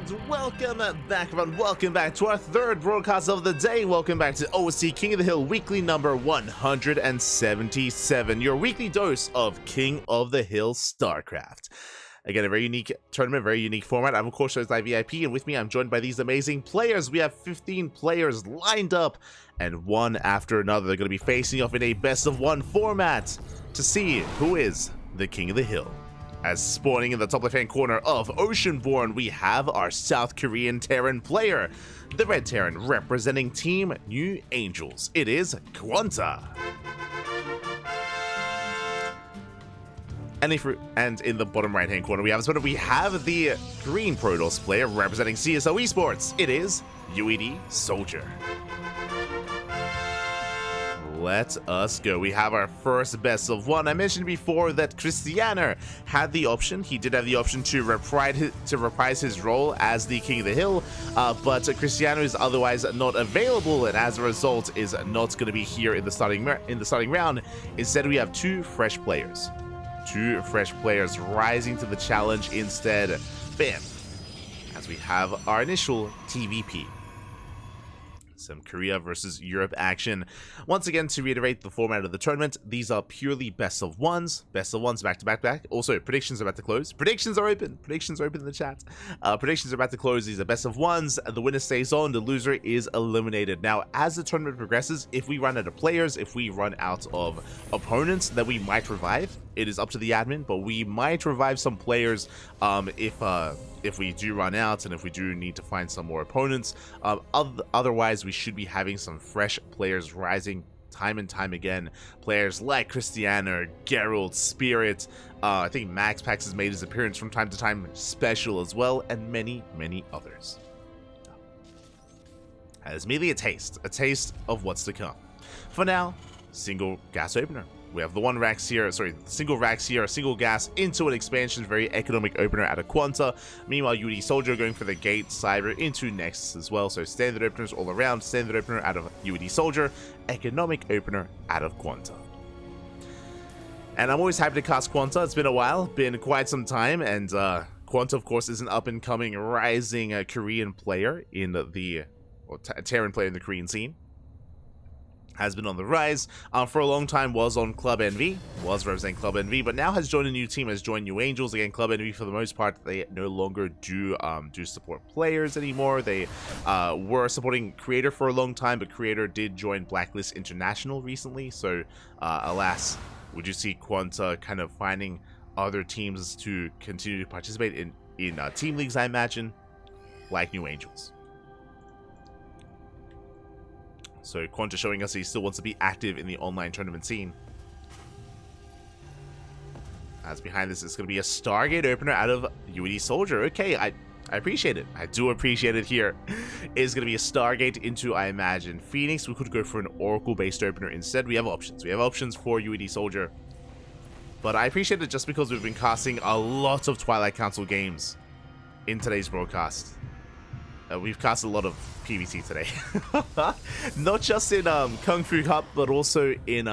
And welcome back, everyone. Welcome back to our third broadcast of the day. Welcome back to OSC King of the Hill weekly number 177, your weekly dose of King of the Hill StarCraft. Again, a very unique tournament, very unique format. I'm, of course, OSC VIP, and with me, I'm joined by these amazing players. We have 15 players lined up, and one after another, they're going to be facing off in a best-of-1 format to see who is the King of the Hill. As spawning in the top left-hand corner of Oceanborn, we have our South Korean Terran player, the Red Terran representing Team New Angels. It is QuanTa. And in the bottom right-hand corner, we have the Green Protoss player representing CSO Esports. It is UedSoldier. Let us go. We have our first best of one. I mentioned before that Cristiano had the option. He did have the option to reprise his role as the King of the Hill, but Cristiano is otherwise not available, and as a result, is not going to be here in the starting round. Instead, we have two fresh players rising to the challenge instead. Bam! As we have our initial TVP. Some Korea versus Europe action. Once again, to reiterate the format of the tournament, these are purely best of ones back to back. Also, predictions are about to close. Predictions are open in the chat. Predictions are about to close. These are best of ones. The winner stays on, the loser is eliminated. Now, as the tournament progresses, if we run out of players, if we run out of opponents that we might revive, it is up to the admin, but we might revive some players if we do run out and if we do need to find some more opponents. Otherwise, we should be having some fresh players rising time and time again. Players like Cristiano, Gerald, Spirit, I think Max Pax has made his appearance from time to time, Special as well, and many, many others. As merely a taste of what's to come. For now, single gas opener. We have the single racks here, single gas into an expansion, very economic opener out of QuanTa. Meanwhile, UedSoldier going for the gate cyber into Nexus as well. So standard openers all around, standard opener out of UedSoldier, economic opener out of QuanTa. And I'm always happy to cast QuanTa. It's been a while, been quite some time, and QuanTa, of course, is an up-and-coming, rising Korean player in Terran player in the Korean scene. Has been on the rise, for a long time was on Club NV, was representing Club NV, but now has joined a new team, has joined New Angels. Again, Club NV for the most part, they no longer do support players anymore. They were supporting Creator for a long time, but Creator did join Blacklist International recently, so alas, would you see QuanTa kind of finding other teams to continue to participate in team leagues, I imagine, like New Angels. So QuanTa showing us he still wants to be active in the online tournament scene. As behind this is going to be a Stargate opener out of UedSoldier. Okay, I appreciate it. I do appreciate it here. It's going to be a Stargate into, I imagine, Phoenix. We could go for an Oracle-based opener instead. We have options. We have options for UedSoldier. But I appreciate it just because we've been casting a lot of Twilight Council games in today's broadcast. We've cast a lot of PvT today. Not just in Kung Fu Cup, but also in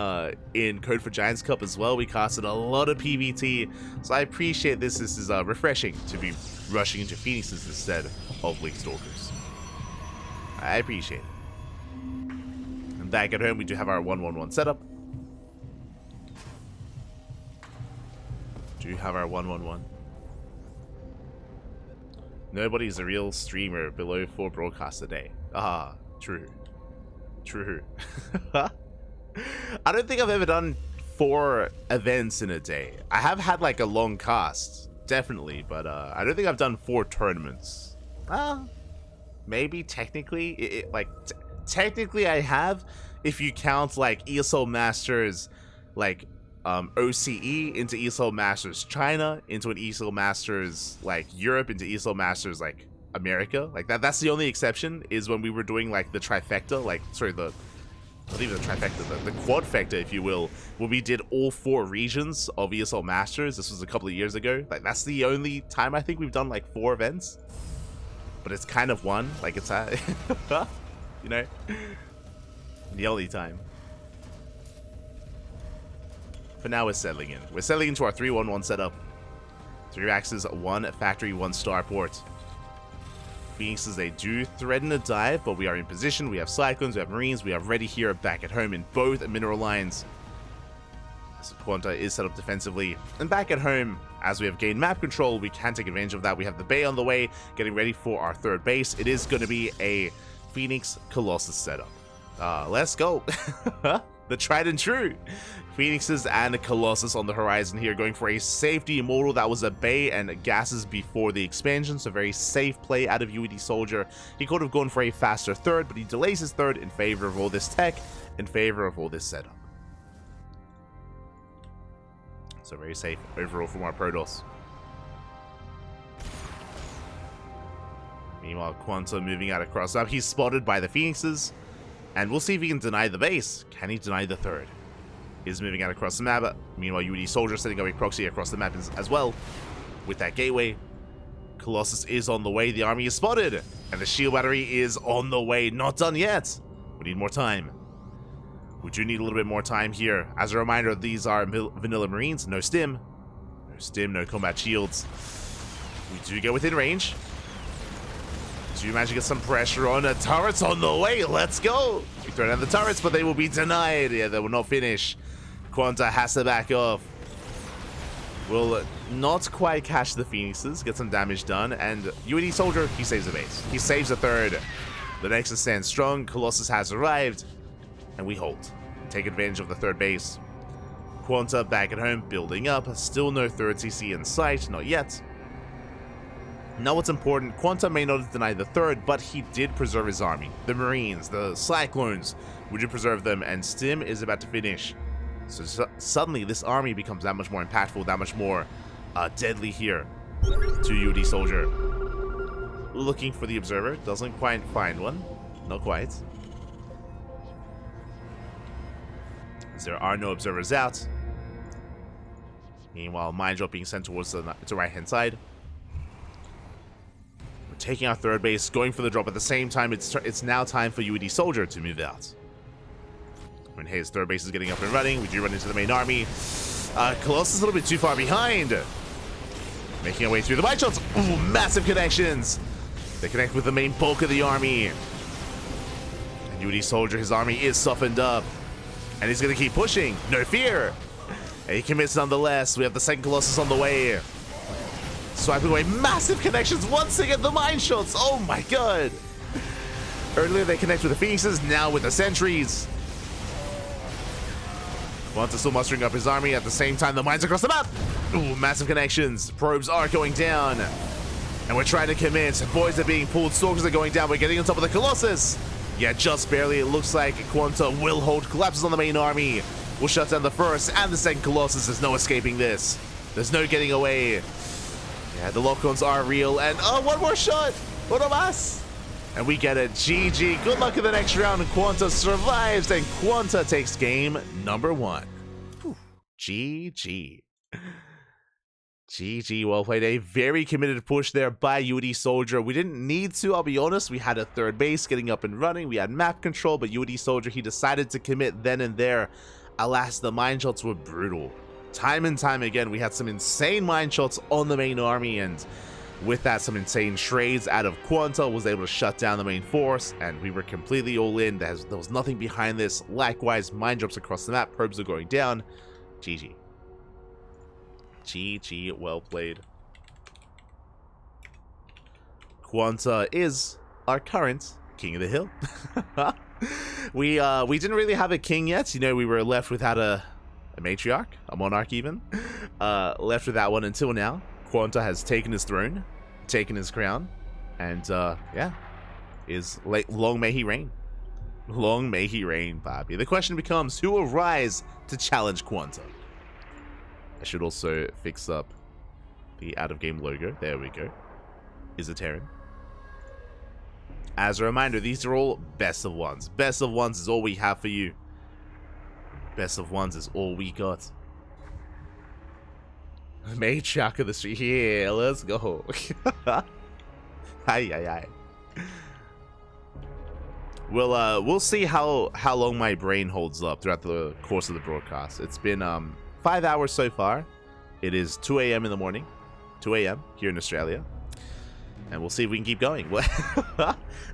Code for Giants Cup as well. We casted a lot of PvT, so I appreciate this. This is refreshing to be rushing into Phoenixes instead of League Stalkers. I appreciate it. And back at home, we do have our 1-1-1 setup. Do have our 1-1-1. Nobody's a real streamer below 4 broadcasts a day. Ah, true. I don't think I've ever done 4 events in a day. I have had like a long cast, definitely, but I don't think I've done 4 tournaments. Maybe technically, technically I have, if you count like ESL Masters, like OCE into ESL Masters China, into an ESL Masters like Europe, into ESL Masters like America. Like that's the only exception, is when we were doing like the trifecta, not even the trifecta, the quadfecta, if you will, when we did all 4 regions of ESL Masters. This was a couple of years ago. Like that's the only time I think we've done like 4 events. But it's kind of one, like it's you know, the only time. For now, we're settling in. We're settling into our 3-1-1 setup. 3 axes, 1 factory, 1 starport. Phoenixes, they do threaten a dive, but we are in position. We have Cyclones, we have Marines, we have Ready here back at home in both mineral lines. So QuanTa is set up defensively. And back at home, as we have gained map control, we can take advantage of that. We have the Bay on the way, getting ready for our third base. It is going to be a Phoenix Colossus setup. Let's go. The tried and true. Phoenixes and Colossus on the horizon here, going for a safety immortal. That was a Bay and gases before the expansion, so very safe play out of UedSoldier. He could have gone for a faster third, but he delays his third in favor of all this tech, in favor of all this setup. So very safe overall from our Protoss. Meanwhile, QuanTa moving out across up. He's spotted by the Phoenixes. And we'll see if he can deny the base. Can he deny the third? He's moving out across the map. Meanwhile, UedSoldier setting up a proxy across the map as well. With that gateway. Colossus is on the way. The army is spotted. And the shield battery is on the way. Not done yet. We need more time. We do need a little bit more time here. As a reminder, these are vanilla Marines. No stim. No stim, no combat shields. We do get within range. Do manage to get some pressure on a turret's on the way. Let's go. We throw down the turrets, but they will be denied. Yeah, they will not finish. QuanTa has to back off. Will not quite catch the Phoenixes. Get some damage done. And UedSoldier, he saves the base. He saves the third. The Nexus stands strong. Colossus has arrived. And we hold. Take advantage of the third base. QuanTa back at home, building up. Still no third CC in sight. Not yet. Now what's important, QuanTa may not have denied the third, but he did preserve his army. The Marines, the Cyclones, we did preserve them, and Stim is about to finish. So suddenly this army becomes that much more impactful, that much more deadly here to UedSoldier. Looking for the Observer, doesn't quite find one. Not quite. There are no Observers out. Meanwhile, Mine Drop being sent towards the right-hand side. We're taking our third base, going for the drop. At the same time, it's now time for UedSoldier to move out. When his third base is getting up and running, we do run into the main army. Colossus is a little bit too far behind. Making our way through the Mine Shots. Ooh, massive connections. They connect with the main bulk of the army. And UedSoldier, his army is softened up. And he's going to keep pushing. No fear. And he commits nonetheless. We have the second Colossus on the way. Swiping away massive connections once again. The Mine Shots. Oh my god. Earlier they connect with the Phoenixes. Now with the Sentries. QuanTa still mustering up his army. At the same time, the mines across the map. Ooh, massive connections. Probes are going down. And we're trying to commit. Boys are being pulled. Stalkers are going down. We're getting on top of the Colossus. Yeah, just barely. It looks like QuanTa will hold. Collapses on the main army. We'll shut down the first and the second Colossus. There's no escaping this. There's no getting away. Yeah, the lock-ons are real. And oh, one more shot. One of us. And we get it. GG. Good luck in the next round. And QuanTa survives. And QuanTa takes game number 1. Whew. GG. GG, well played. A very committed push there by UedSoldier. We didn't need to, I'll be honest. We had a third base getting up and running. We had map control, but UedSoldier, he decided to commit then and there. Alas, the mine shots were brutal. Time and time again, we had some insane mine shots on the main army, and with that, some insane trades out of QuanTa, was able to shut down the main force, and we were completely all in. There was nothing behind this. Likewise, mine drops across the map. Probes are going down. GG. GG, well played. QuanTa is our current King of the Hill. We didn't really have a king yet. You know, we were left without a matriarch, a monarch even. Left with that one until now. QuanTa has taken his throne, taken his crown, and yeah, long may he reign. Long may he reign, PAPI. The question becomes, who will rise to challenge QuanTa? I should also fix up the out-of-game logo. There we go. Is a Terran. As a reminder, these are all best of ones. Best of ones is all we have for you. Best of ones is all we got. Matriarch of the street. Yeah, let's go. Aye. We'll see how long my brain holds up throughout the course of the broadcast. It's been 5 hours so far. It is 2 a.m. in the morning. 2 a.m. here in Australia. And we'll see if we can keep going.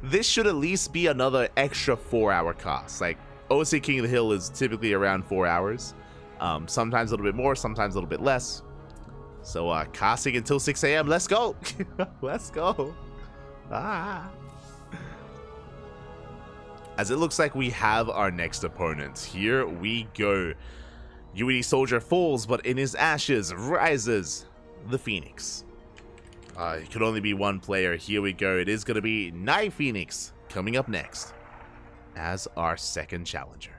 This should at least be another extra 4-hour cast. Like, OSC King of the Hill is typically around 4 hours. Sometimes a little bit more, sometimes a little bit less. So, casting until 6 a.m. Let's go. Let's go. Ah. As it looks like we have our next opponent. Here we go. UedSoldier falls, but in his ashes rises the Phoenix. It could only be one player. Here we go. It is going to be NightPhoenix coming up next as our second challenger.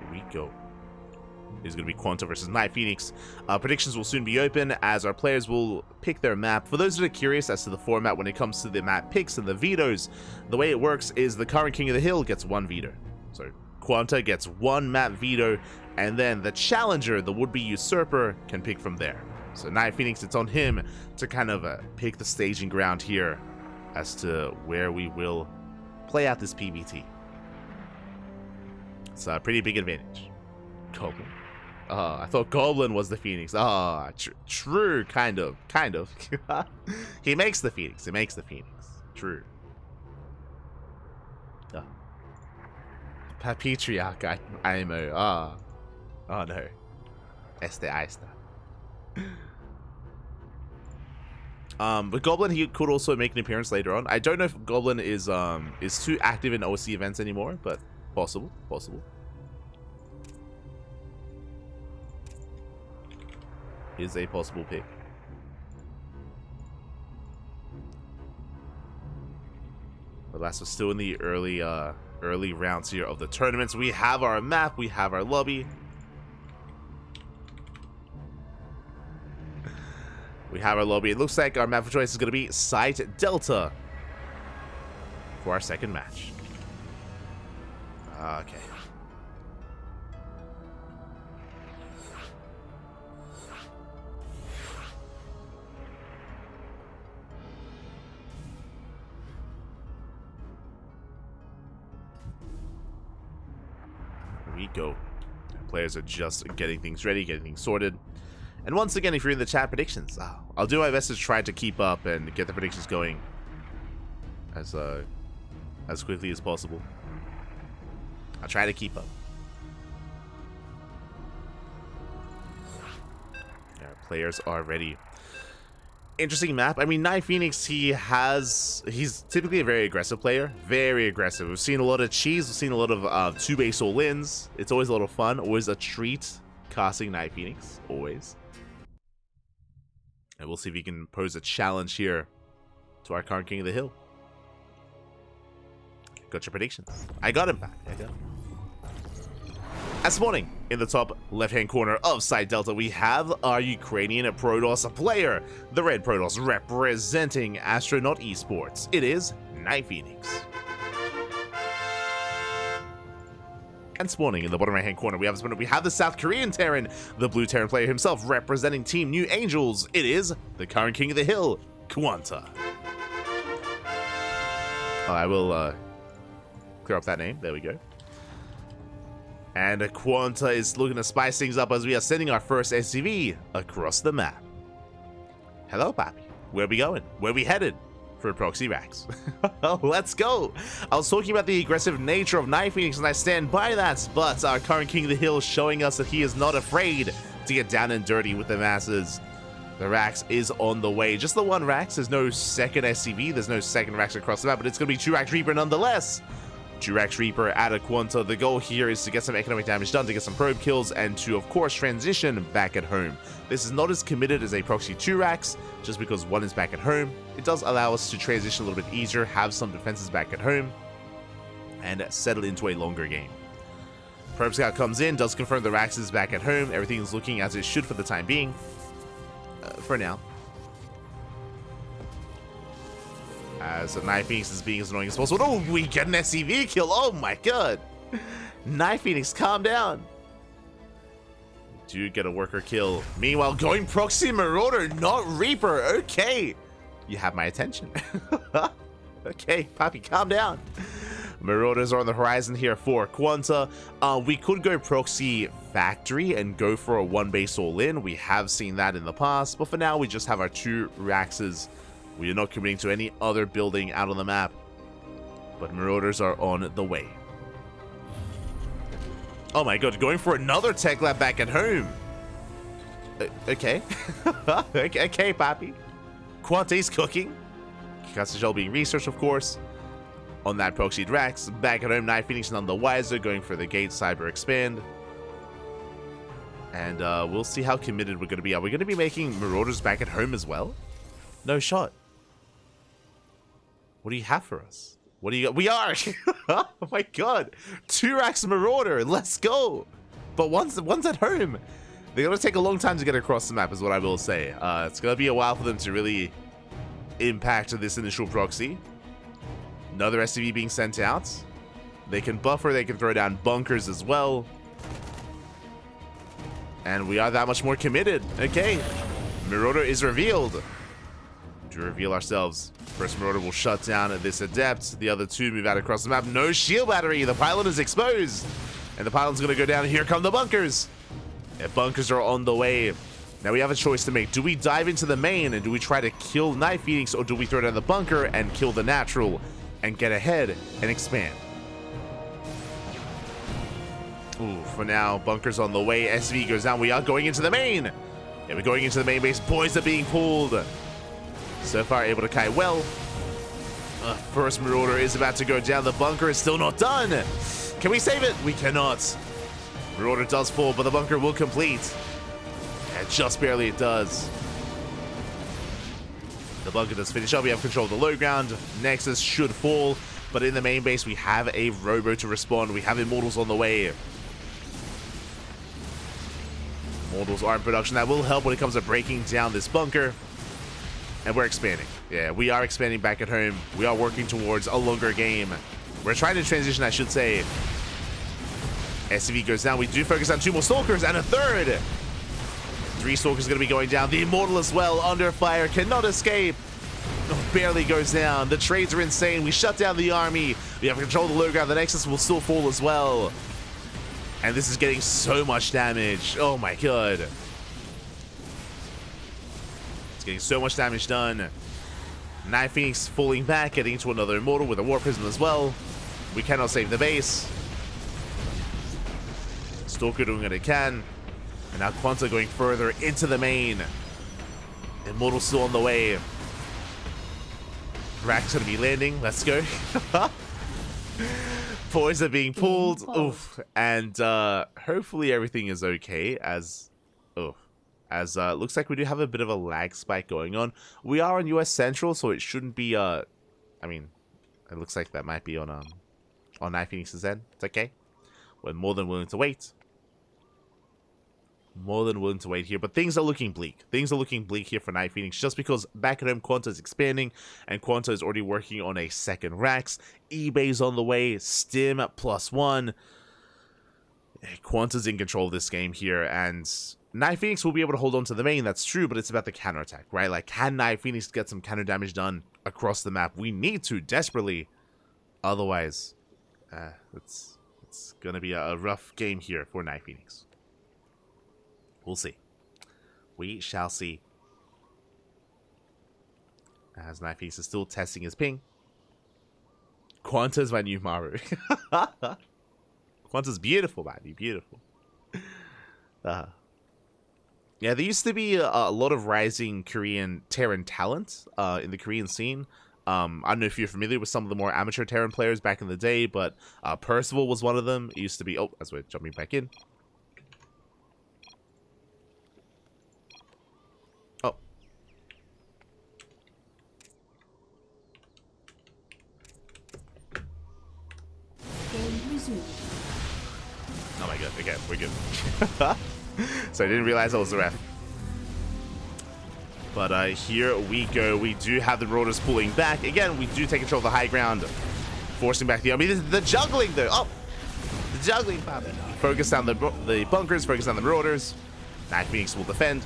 Here we go. It is going to be QuanTa versus NightPhoenix. Predictions will soon be open as our players will pick their map. For those that are curious as to the format when it comes to the map picks and the vetoes, the way it works is the current King of the Hill gets one veto. So QuanTa gets one map veto, and then the challenger, the would-be usurper, can pick from there. So NightPhoenix, it's on him to kind of pick the staging ground here as to where we will play out this PvT. It's a pretty big advantage. Goblin. I thought Goblin was the Phoenix. True, kind of. He makes the Phoenix. He makes the Phoenix. True. Patriarch, IMO. Oh no. Eilte. But Goblin, he could also make an appearance later on. I don't know if Goblin is too active in OSC events anymore, but possible. Is a possible pick. Alas, we're still in the early rounds here of the tournaments. We have our map, we have our lobby. It looks like our map of choice is going to be Site Delta for our second match. Okay. We go. Players are just getting things ready, getting things sorted. And once again, if you're in the chat, predictions, I'll do my best to try to keep up and get the predictions going as quickly as possible. I'll try to keep up. Yeah, players are ready. Interesting map. I mean, NightPhoenix, he's typically a very aggressive player. Very aggressive. We've seen a lot of cheese. We've seen a lot of 2-base all-ins. It's always a lot of fun. Always a treat casting NightPhoenix. Always. And we'll see if he can pose a challenge here to our current King of the Hill. Got your predictions. I got him back. As morning, in the top left-hand corner of Site Delta, we have our Ukrainian Protoss player, the Red Protoss representing Astronaut Esports. It is NightPhoenix. And spawning in the bottom right-hand corner, we have the South Korean Terran, the Blue Terran player himself, representing Team New Angels. It is the current King of the Hill, QuanTa. I will clear up that name. There we go. And QuanTa is looking to spice things up as we are sending our first SCV across the map. Hello, PAPI. Where are we going? Where are we headed? For proxy racks. Let's go. I was talking about the aggressive nature of NightPhoenix, and I stand by that, but our current King of the Hill showing us that he is not afraid to get down and dirty with the masses. The Rax is on the way. Just the one Rax. There's no second SCV. There's no second Rax across the map, but it's going to be 2-Rax Reaper nonetheless. 2-Rax Reaper at a QuanTa. The goal here is to get some economic damage done, to get some probe kills, and to, of course, transition back at home. This is not as committed as a proxy 2-Rax, just because one is back at home. It does allow us to transition a little bit easier, have some defenses back at home, and settle into a longer game. Probe Scout comes in, does confirm the Rax is back at home. Everything is looking as it should for the time being. For now. As NightPhoenix is being as annoying as possible. Oh, we get an SCV kill. Oh my god. NightPhoenix, calm down. Do get a worker kill. Meanwhile, going proxy Marauder, not Reaper. Okay. You have my attention. Okay, PAPI, calm down. Marauders are on the horizon here for QuanTa. We could go proxy factory and go for a one base all in. We have seen that in the past, but for now we just have our 2 Raxes. We are not committing to any other building out on the map, but Marauders are on the way. Oh my god, going for another tech lab back at home. Okay. Okay, PAPI. QuanTa's cooking. Castle being researched, of course. On that proxied Rax. Back at home, NightPhoenix none the wiser, going for the gate cyber expand. And we'll see how committed we're going to be. Are we going to be making Marauders back at home as well? No shot. What do you have for us? What do you got? We are! Oh my god. 2 Rax Marauder. Let's go. But one's at home. They're going to take a long time to get across the map is what I will say. It's going to be a while for them to really impact this initial proxy. Another SCV being sent out. They can buffer, they can throw down bunkers as well. And we are that much more committed. Okay. Marauder is revealed. To reveal ourselves. First Marauder will shut down this Adept. The other 2 move out across the map. No shield battery. The pylon is exposed. And the pylon's going to go down. Here come the bunkers. Yeah, bunkers are on the way. Now we have a choice to make. Do we dive into the main and do we try to kill NightPhoenix, or do we throw down the bunker and kill the natural and get ahead and expand? Ooh, for now, bunkers on the way. SV goes down. We are going into the main. Yeah, we're going into the main base. Boys are being pulled. So far, able to kite well. First Marauder is about to go down. The bunker is still not done. Can we save it? We cannot. Marauder does fall, but the bunker will complete. And just barely it does. The bunker does finish up. We have control of the low ground. Nexus should fall. But in the main base, we have a robo to respond. We have Immortals on the way. Immortals are in production. That will help when it comes to breaking down this bunker. And we're expanding. Yeah, we are expanding back at home. We are working towards a longer game. We're trying to transition, I should say. SCV goes down. We do focus on 2 more Stalkers and a 3rd. 3 Stalkers going to be going down. The Immortal as well, under fire, cannot escape. Oh, barely goes down. The trades are insane. We shut down the army. We have control of the low ground. The Nexus will still fall as well. And this is getting so much damage. Oh my god. It's getting so much damage done. NightPhoenix falling back, getting into another Immortal with a War Prism as well. We cannot save the base. Stalker doing what it can. And now QuanTa going further into the main. Immortal still on the way. Rack's gonna be landing. Let's go. Boys are being pulled. Oof. And hopefully everything is okay as looks like we do have a bit of a lag spike going on. We are on US Central, so it shouldn't be I mean, it looks like that might be on NightPhoenix's end. It's okay. We're more than willing to wait. More than willing to wait here, but things are looking bleak. Things are looking bleak here for NightPhoenix, just because back at home QuanTa is expanding, and QuanTa is already working on a 2nd Rax. eBay's on the way, Stim +1. QuanTa's in control of this game here, and NightPhoenix will be able to hold on to the main, that's true, but it's about the counterattack, right? Like, can NightPhoenix get some counter damage done across the map? We need to, desperately. Otherwise, it's gonna be a rough game here for NightPhoenix. We'll see. We shall see. As NightPhoenix is still testing his ping. QuanTa's my new Maru. QuanTa's beautiful, man. You're beautiful. Yeah, there used to be a lot of rising Korean Terran talent in the Korean scene. I don't know if you're familiar with some of the more amateur Terran players back in the day, but Percival was one of them. It used to be... Oh, as we're jumping back in. Oh my god, okay, we're good. So I didn't realize I was the ref. But here we go. We do have the Marauders pulling back. Again, we do take control of the high ground, forcing back the army. The juggling though. Oh, the juggling. Focus on the bunkers, focus on the Marauders. NightPhoenix will defend.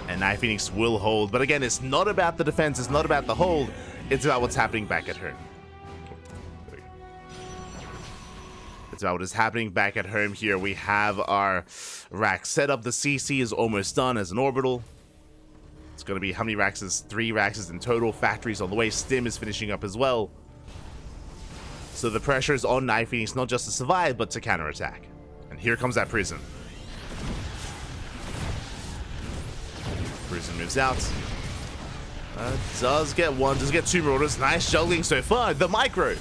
And NightPhoenix will hold. But again, it's not about the defense, it's not about the hold. It's about what's happening back at her. That's about what is happening back at home here. We have our rack set up. The CC is almost done as an orbital. It's going to be how many racks is 3 racks in total. Factories on the way. Stim is finishing up as well. So the pressure is on NightPhoenix not just to survive, but to counterattack. And here comes that Prism. Prism moves out. Does get 1, does get 2 Marauders. Nice juggling so far. The micro.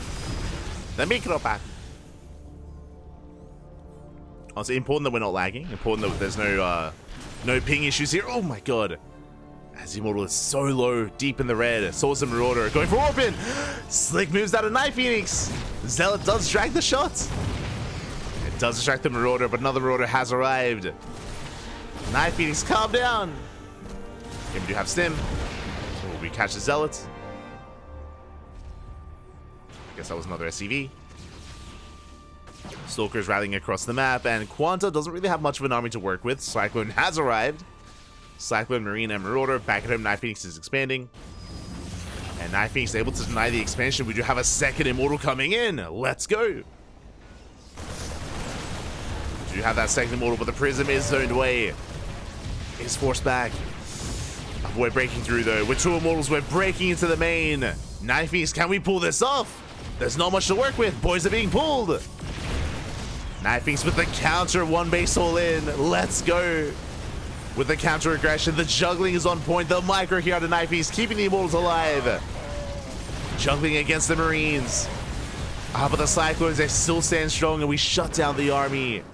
They make it up back. It's important that we're not lagging. Important that there's no ping issues here. Oh my god. As the Immortal is so low, deep in the red. Swords and Marauder going for Orphan. Slick moves out of NightPhoenix. Zealot does drag the shot. It does distract the Marauder, but another Marauder has arrived. NightPhoenix, calm down. Okay, we do have Stim. Oh, we catch the Zealot. Guess that was another SCV. Stalker's rallying across the map, and QuanTa doesn't really have much of an army to work with. Cyclone has arrived. Cyclone, Marine, and Marauder. Back at home, NightPhoenix is expanding. And NightPhoenix is able to deny the expansion. We do have a second Immortal coming in. Let's go. We do have that second Immortal, but the Prism is zoned away. Is forced back. We're breaking through, though. With 2 Immortals, we're breaking into the main. NightPhoenix, can we pull this off? There's not much to work with. Boys are being pulled. NightPhoenix with the counter, 1 base all in. Let's go. With the counter aggression, the juggling is on point. The micro here out of NightPhoenix, keeping the Immortals alive. Juggling against the Marines. But the Cyclones, they still stand strong, and we shut down the army.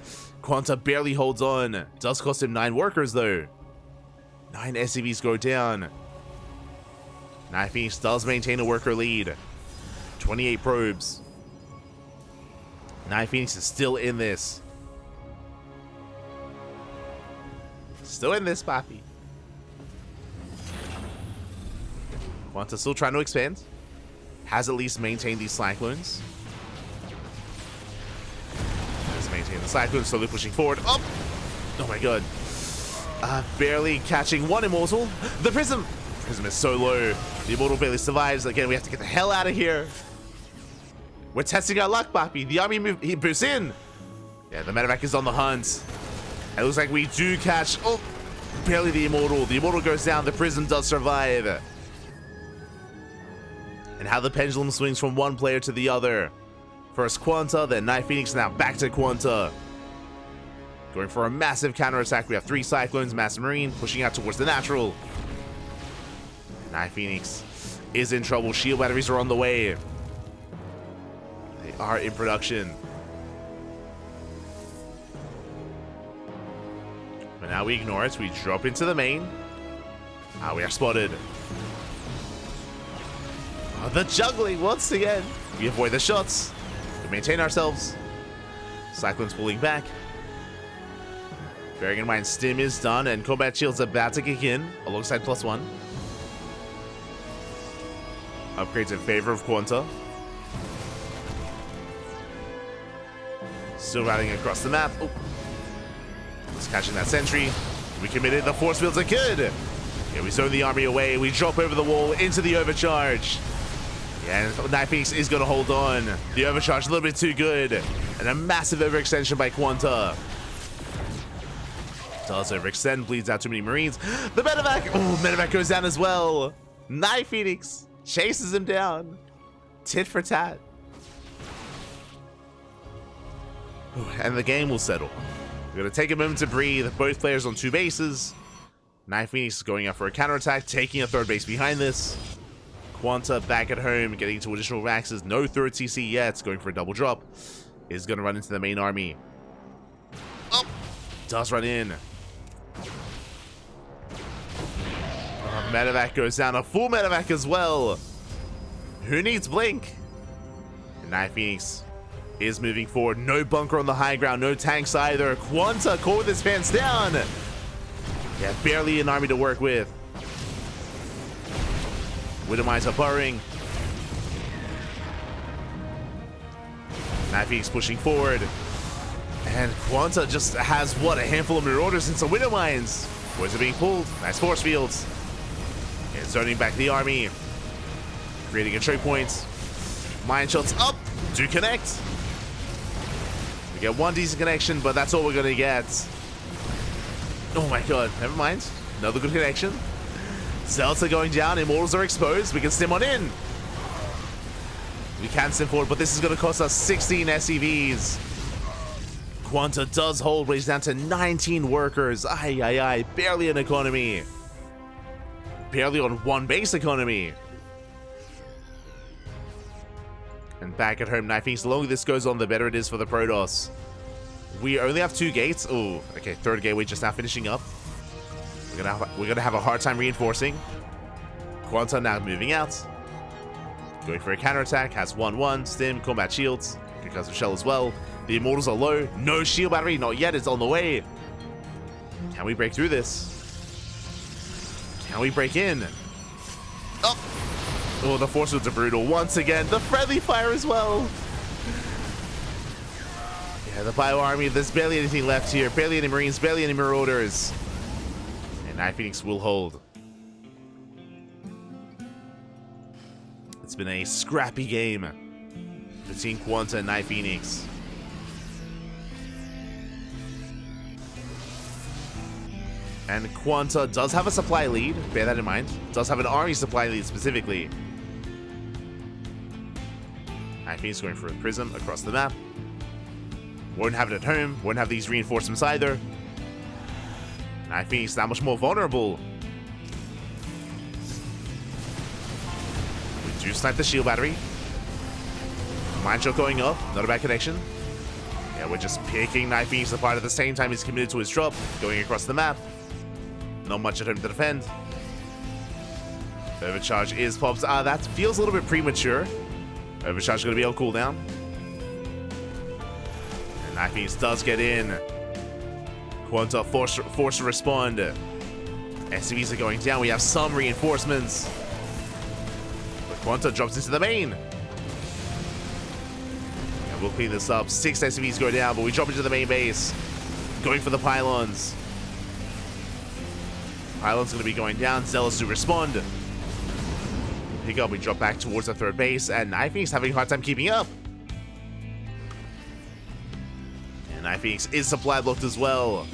QuanTa barely holds on. Does cost him 9 workers, though. 9 SCVs go down. NightPhoenix does maintain a worker lead. 28 probes. NightPhoenix is still in this. Still in this, PAPI. QuanTa still trying to expand. Has at least maintained these Cyclones. Has maintained the Cyclones, slowly pushing forward. Up! Oh my god. Barely catching 1 Immortal. The Prism! Prism is so low. The Immortal barely survives. Again, we have to get the hell out of here. We're testing our luck, PAPI. The army he boosts in. Yeah, the medevac is on the hunt. It looks like we do catch... Oh, barely the Immortal. The Immortal goes down. The Prism does survive. And how the pendulum swings from one player to the other. First QuanTa, then NightPhoenix, now back to QuanTa. Going for a massive counterattack. We have 3 Cyclones, Massive Marine, pushing out towards the natural. NightPhoenix is in trouble. Shield batteries are on the way. They are in production. But now we ignore it. We drop into the main. We are spotted. The juggling once again. We avoid the shots. We maintain ourselves. Cyclone's pulling back. Bearing in mind, Stim is done and Combat Shield's about to kick in alongside +1. Upgrades in favor of QuanTa. Still riding across the map. Oh. Just catching that sentry. We committed. The force fields are good. Yeah, we zone the army away. We drop over the wall into the overcharge. Yeah, and NightPhoenix is going to hold on. The overcharge a little bit too good. And a massive overextension by QuanTa. Does overextend, bleeds out too many Marines. The medevac! Oh, medevac goes down as well. NightPhoenix chases him down. Tit for tat. And the game will settle. We're going to take a moment to breathe. Both players on 2 bases. NightPhoenix is going out for a counterattack, taking a 3rd base behind this. QuanTa back at home, getting into additional racks. No 3rd CC yet. Going for a double drop. Is going to run into the main army. Oh! Does run in. Medevac goes down. A full medevac as well. Who needs Blink? And NightPhoenix is moving forward. No bunker on the high ground. No tanks either. QuanTa caught with his pants down. Yeah, barely an army to work with. Widowmines are burrowing. NightPhoenix pushing forward. And QuanTa just has, what, a handful of Marauders and some Widowmines. Boys are being pulled. Nice force fields. And zoning back the army. Creating a choke point. Mine shots up. Do connect. get one decent connection, but that's all we're gonna get. Oh my god, never mind. Another good connection. Zealots are going down, Immortals are exposed. We can stim on in. We can stim forward, but this is gonna cost us 16 SCVs. QuanTa does hold, but he's down to 19 workers. Ay, ay, ay, barely an economy. Barely on one base economy. And back at home, NightPhoenix, the longer this goes on, the better it is for the Protoss. We only have 2 gates. Oh, okay, 3rd gateway just now finishing up. We're gonna have a hard time reinforcing. QuanTa now moving out. Going for a counterattack, has 1-1, stim, combat shields, because of shell as well. The Immortals are low, no shield battery, not yet, it's on the way. Can we break through this? Can we break in? Oh, oh, the force fields are brutal. Once again, the friendly fire as well. Yeah, the Bio Army, there's barely anything left here. Barely any Marines, barely any Marauders. And NightPhoenix will hold. It's been a scrappy game between QuanTa and NightPhoenix. And QuanTa does have a supply lead, bear that in mind. Does have an army supply lead specifically. NightPhoenix going for a prism across the map. Won't have it at home, won't have these reinforcements either. NightPhoenix that much more vulnerable. We do snipe the shield battery. Mine shot going up, not a bad connection. Yeah, we're just picking NightPhoenix apart at the same time he's committed to his drop, going across the map. Not much at home to defend. Overcharge is pops. That feels a little bit premature. Overcharge is going to be on cooldown. And NightPhoenix does get in. QuanTa forced to respond. SCVs are going down. We have some reinforcements. But QuanTa drops into the main. And we'll clean this up. 6 SCVs go down, but we drop into the main base. Going for the pylons. Pylon's going to be going down. Zealous to respond. Pick up. We drop back towards the 3rd base. And NightPhoenix having a hard time keeping up. And NightPhoenix is supply blocked as well.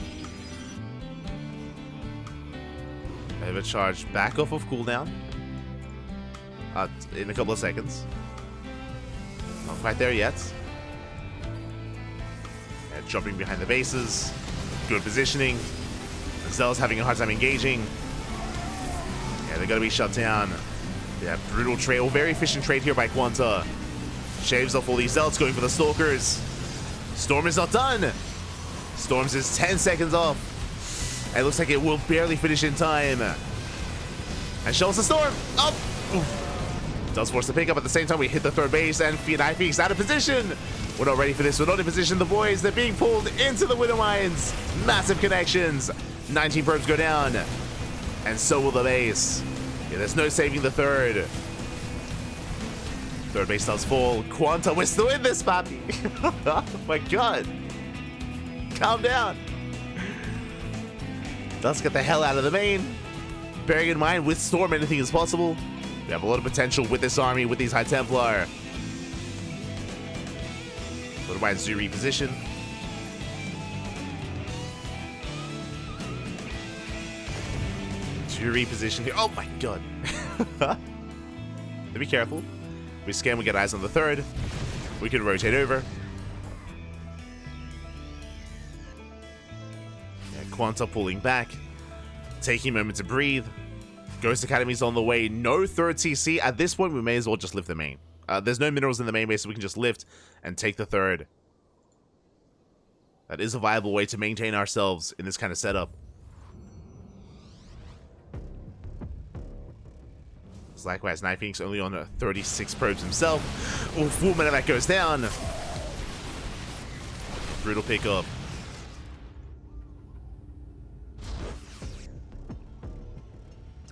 Overcharge back off of cooldown. In a couple of seconds. Not quite there yet. And jumping behind the bases. Good positioning. Zealous having a hard time engaging. Yeah, they're gonna be shut down. Yeah, brutal trade. Very efficient trade here by QuanTa. Shaves off all these Zealots going for the Stalkers. Storm is not done. Storms is 10 seconds off. It looks like it will barely finish in time. And shells the Storm. Up. Oof. Does force the pickup at the same time. We hit the 3rd base and NightPhoenix out of position. We're not ready for this. We're not in position. The boys, they're being pulled into the Widow Mines. Massive connections. 19 probes go down, and so will the base. Yeah, there's no saving the 3rd. 3rd base does fall. QuanTa, we're still in this, PAPI. Oh my god. Calm down. Let's get the hell out of the main. Bearing in mind, with Storm, anything is possible. We have a lot of potential with this army, with these High Templar. Widow Mines do reposition. Reposition here. Oh my god. Be careful. We scan, we get eyes on the 3rd. We can rotate over. Yeah, QuanTa pulling back. Taking a moment to breathe. Ghost Academy's on the way. No 3rd TC. At this point, we may as well just lift the main. There's no minerals in the main base, so we can just lift and take the 3rd. That is a viable way to maintain ourselves in this kind of setup. Likewise, NightPhoenix only on 36 probes himself. Oh, full minute that goes down. Brutal pickup.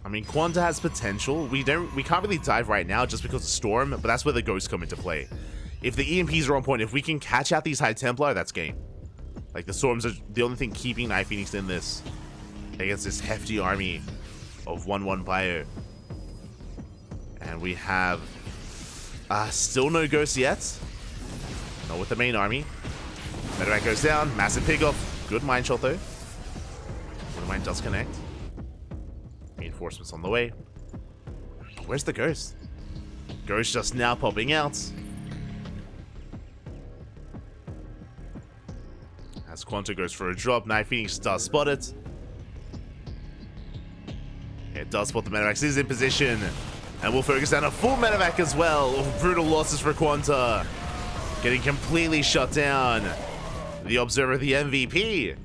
I mean, QuanTa has potential. We can't really dive right now just because of Storm, but that's where the ghosts come into play. If the EMPs are on point, if we can catch out these High Templar, that's game. Like, the Storms are the only thing keeping NightPhoenix in this against this hefty army of 1-1 Bio. And we have still no ghosts yet. Not with the main army. Medevac goes down. Massive pickoff. Good mine shot though. One mine does connect. Reinforcements on the way. Where's the Ghost? Ghost just now popping out. As QuanTa goes for a drop, NightPhoenix does spot it. It does spot the medevac. Is in position. And we'll focus down a full medevac as well. Oh, brutal losses for QuanTa. Getting completely shut down. The Observer, the MVP.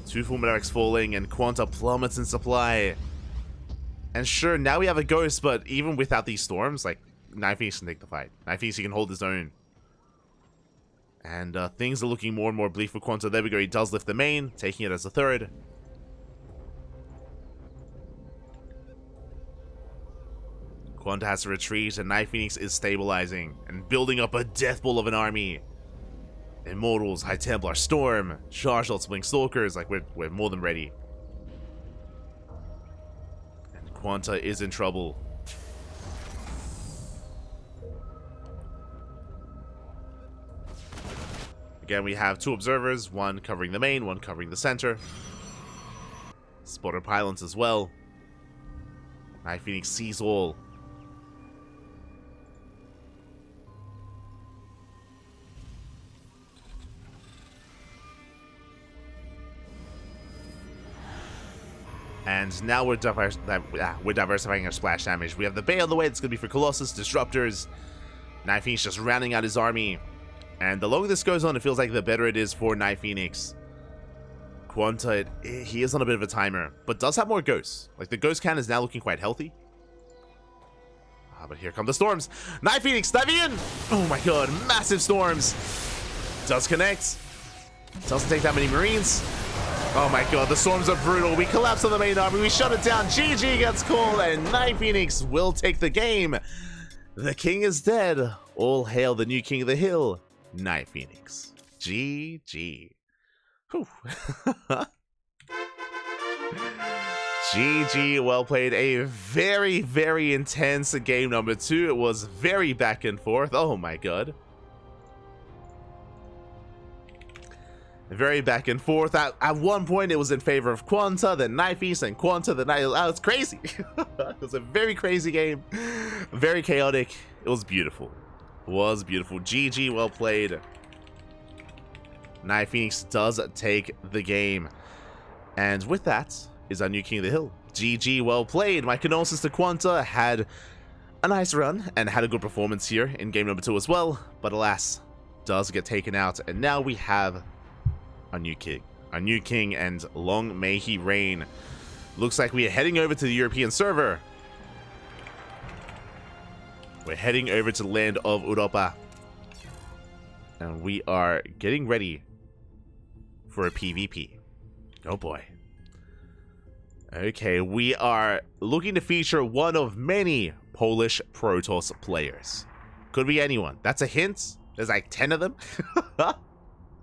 2 full medevacs falling, and QuanTa plummets in supply. And sure, now we have a Ghost, but even without these storms, like, NightPhoenix can take the fight. NightPhoenix can hold his own. And things are looking more and more bleak for QuanTa. There we go, he does lift the main, taking it as a third. QuanTa has to retreat, and NightPhoenix is stabilizing and building up a death ball of an army. Immortals, High Templar, Storm, Charge Lots, Blink Stalkers, like we're more than ready. And QuanTa is in trouble. Again, we have 2 observers, one covering the main, one covering the center. Spotter pylons as well. NightPhoenix sees all. And now we're diversifying our splash damage. We have the Bay on the way. That's going to be for Colossus, Disruptors. NightPhoenix just rounding out his army. And the longer this goes on, it feels like the better it is for NightPhoenix. QuanTa, he is on a bit of a timer, but does have more Ghosts. Like, the Ghost count is now looking quite healthy. But here come the storms. NightPhoenix diving in! Oh my god, massive storms. Does connect. Doesn't take that many Marines. Oh my god, the storms are brutal. We collapse on the main army. We shut it down. GG gets called, and NightPhoenix will take the game. The king is dead. All hail the new king of the hill, NightPhoenix. GG. Whew. GG, well played. A very, very intense game number 2. It was very back and forth. Oh my god. Very back and forth. At one point, it was in favor of QuanTa, then NightPhoenix, and QuanTa, then Night. Oh, it's crazy. It was a very crazy game. Very chaotic. It was beautiful. It was beautiful. GG, well played. NightPhoenix does take the game. And with that is our new king of the hill. GG, well played. My condolences to QuanTa. Had a nice run and had a good performance here in game number 2 as well. But alas, does get taken out. And now we have a new king, and long may he reign. Looks like we are heading over to the European server. We're heading over to the land of Europa. And we are getting ready for a PvP. Oh boy. Okay, we are looking to feature one of many Polish Protoss players. Could be anyone. That's a hint. There's like 10 of them.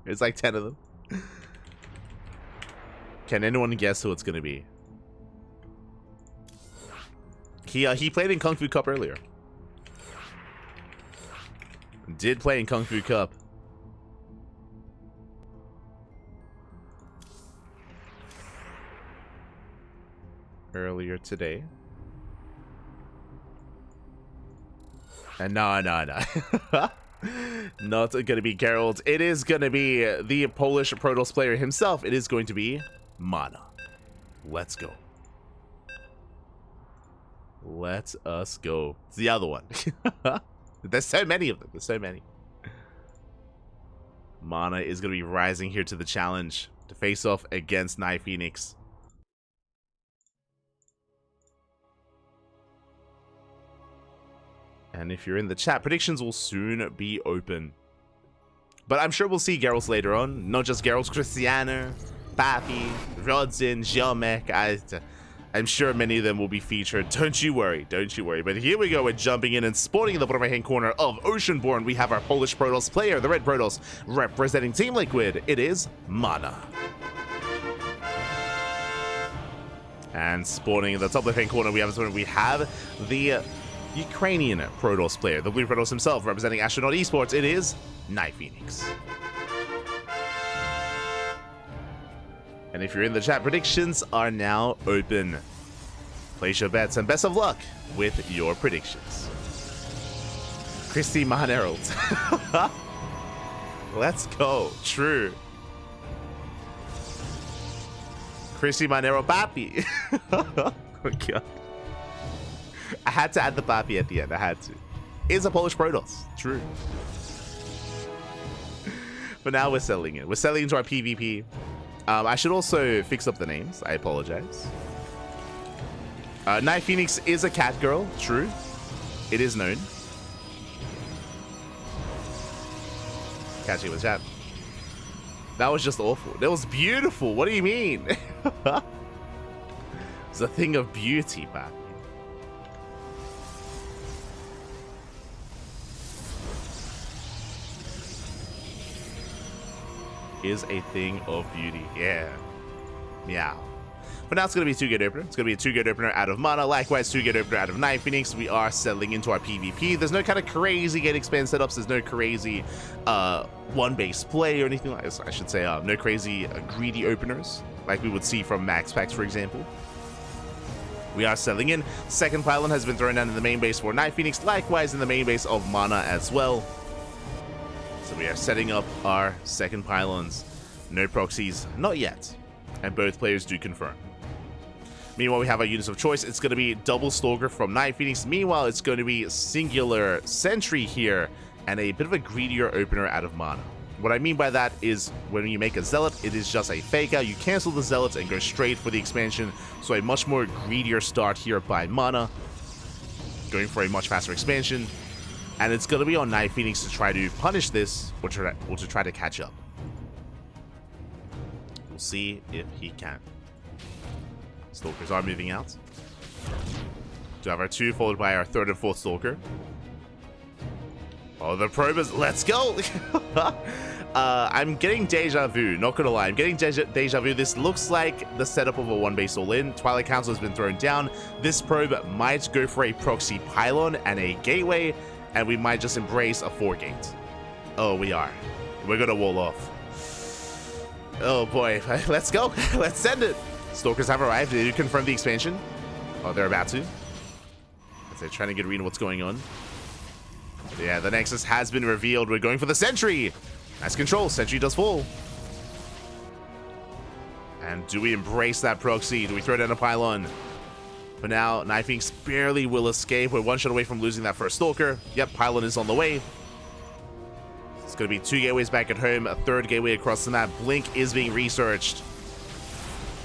There's like 10 of them. Can anyone guess who it's going to be? He played in Kung Fu Cup earlier. Did play in Kung Fu Cup. Earlier today. And no. Not going to be Gerald. It is going to be the Polish Protoss player himself. It is going to be Mana. Let's go. Let us go. It's the other one. There's so many of them. There's so many. Mana is going to be rising here to the challenge to face off against NightPhoenix. And if you're in the chat, predictions will soon be open. But I'm sure we'll see Geralt later on. Not just Geralt, Cristiano, PAPI, Rodzin, MeomaikA. I'm sure many of them will be featured. Don't you worry. Don't you worry. But here we go. We're jumping in and spawning in the bottom right-hand corner of Oceanborn. We have our Polish Protoss player, the Red Protoss, representing Team Liquid. It is Mana. And spawning in the top left-hand corner, we have the Ukrainian Protoss player, the Blue Protoss himself, representing Astronaut Esports. It is NightPhoenix. And if you're in the chat, predictions are now open. Place your bets and best of luck with your predictions. Christy Herald. Let's go. True. Christy Herald PAPI. Oh my god. I had to add the PAPI at the end. I had to. Is a Polish Protoss. True. But now we're settling in. We're settling into our PvP. I should also fix up the names. I apologize. NightPhoenix is a cat girl. True. It is known. Catching with chat. That was just awful. That was beautiful. What do you mean? It's a thing of beauty, man. Is a thing of beauty. Yeah. Meow. But now it's going to be a 2-gate opener. It's going to be a 2-gate opener out of Mana. Likewise, 2-gate opener out of NightPhoenix. We are settling into our PvP. There's no kind of crazy gate expand setups. There's no crazy one-base play or anything like this. I should say no crazy greedy openers like we would see from Max Packs, for example. We are settling in. Second pylon has been thrown down in the main base for NightPhoenix. Likewise, in the main base of Mana as well. So we are setting up our second pylons. No proxies, not yet. And both players do confirm. Meanwhile, we have our units of choice. It's going to be double Stalker from NightPhoenix. Meanwhile, it's going to be singular Sentry here and a bit of a greedier opener out of Mana. What I mean by that is when you make a Zealot, it is just a fake out. You cancel the Zealots and go straight for the expansion. So a much more greedier start here by Mana. Going for a much faster expansion. And it's going to be on NightPhoenix to try to punish this or to try to catch up. We'll see if he can. Stalkers are moving out. Do have our 2 followed by our 3rd and 4th Stalker. Oh, the probers. Let's go. I'm getting deja vu. Not going to lie. I'm getting deja vu. This looks like the setup of a 1-base all-in. Twilight Council has been thrown down. This probe might go for a proxy pylon and a gateway. And we might just embrace a 4-gate. Oh, we are. We're going to wall off. Oh, boy. Let's go. Let's send it. Stalkers have arrived. Did you confirm the expansion? Oh, they're about to. They're trying to get a read on what's going on. Yeah, the Nexus has been revealed. We're going for the Sentry. Nice control. Sentry does fall. And do we embrace that proxy? Do we throw down a pylon? For now, NightPhoenix barely will escape. We're 1 shot away from losing that first Stalker. Yep, pylon is on the way. It's going to be 2 gateways back at home, a 3rd gateway across the map. Blink is being researched.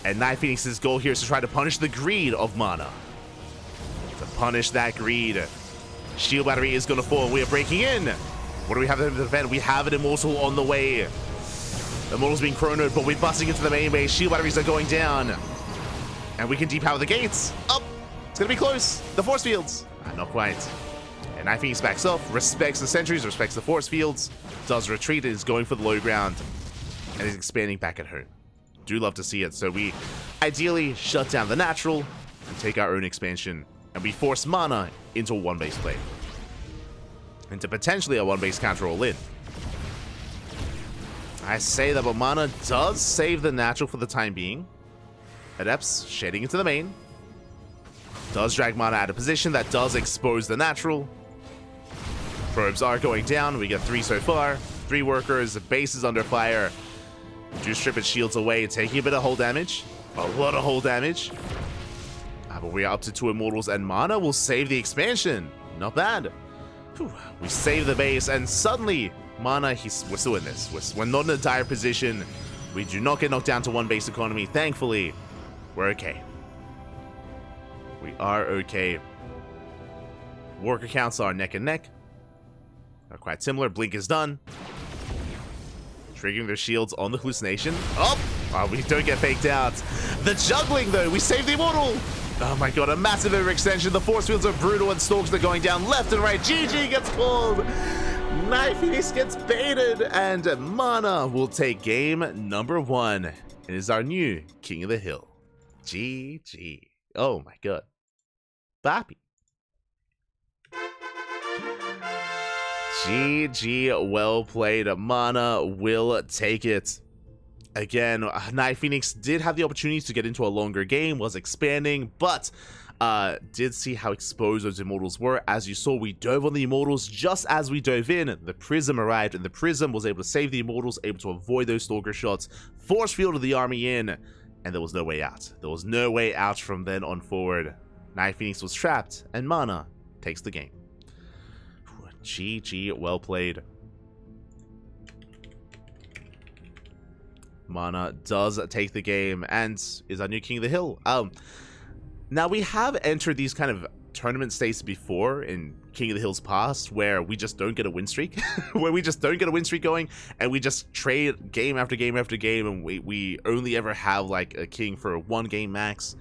And NightPhoenix's goal here is to try to punish the greed of Mana. To punish that greed. Shield battery is going to fall. We are breaking in. What do we have to defend? We have an Immortal on the way. The Immortal's being chronoed, but we're busting into the main base. Shield batteries are going down. And we can depower the gates. Up. It's going to be close. The force fields. Not quite. And NightPhoenix backs off. Respects the sentries. Respects the force fields. Does retreat. Is going for the low ground. And is expanding back at home. Do love to see it. So we ideally shut down the natural. And take our own expansion. And we force Mana into a 1-base play. Into potentially a 1-base counter all-in. I say that, but Mana does save the natural for the time being. Adepts shading into the main. Does drag Mana out of position. That does expose the natural. Probes are going down. We get 3 so far. 3 workers. The base is under fire. Do strip its shields away. Taking a bit of hull damage. A lot of hull damage. But we are up to 2 Immortals. And Mana will save the expansion. Not bad. Whew. We save the base. And suddenly, Mana, we're still in this. We're not in a dire position. We do not get knocked down to 1-base economy. Thankfully. We're okay. We are okay. Worker counts are neck and neck. They're quite similar. Blink is done. Triggering their shields on the hallucination. Oh, we don't get faked out. The juggling, though. We save the Immortal. Oh my god, a massive overextension. The force fields are brutal and Stalks are going down left and right. GG gets called. NightPhoenix gets baited. And Mana will take game number 1. It is our new King of the Hill. GG. Oh my god. PAPI. GG, well played. Mana will take it. Again, NightPhoenix did have the opportunity to get into a longer game, was expanding, but did see how exposed those Immortals were. As you saw, we dove on the Immortals. Just as we dove in, the Prism arrived, and the Prism was able to save the Immortals, able to avoid those Stalker shots, force fielded the army in, and there was no way out. There was no way out from then on forward. NightPhoenix was trapped, and Mana takes the game. GG, well played. Mana does take the game and is our new King of the Hill. Now we have entered these kind of tournament states before in King of the Hill's past, where we just don't get a win streak, going, and we just trade game after game after game, and we only ever have like a king for one game max.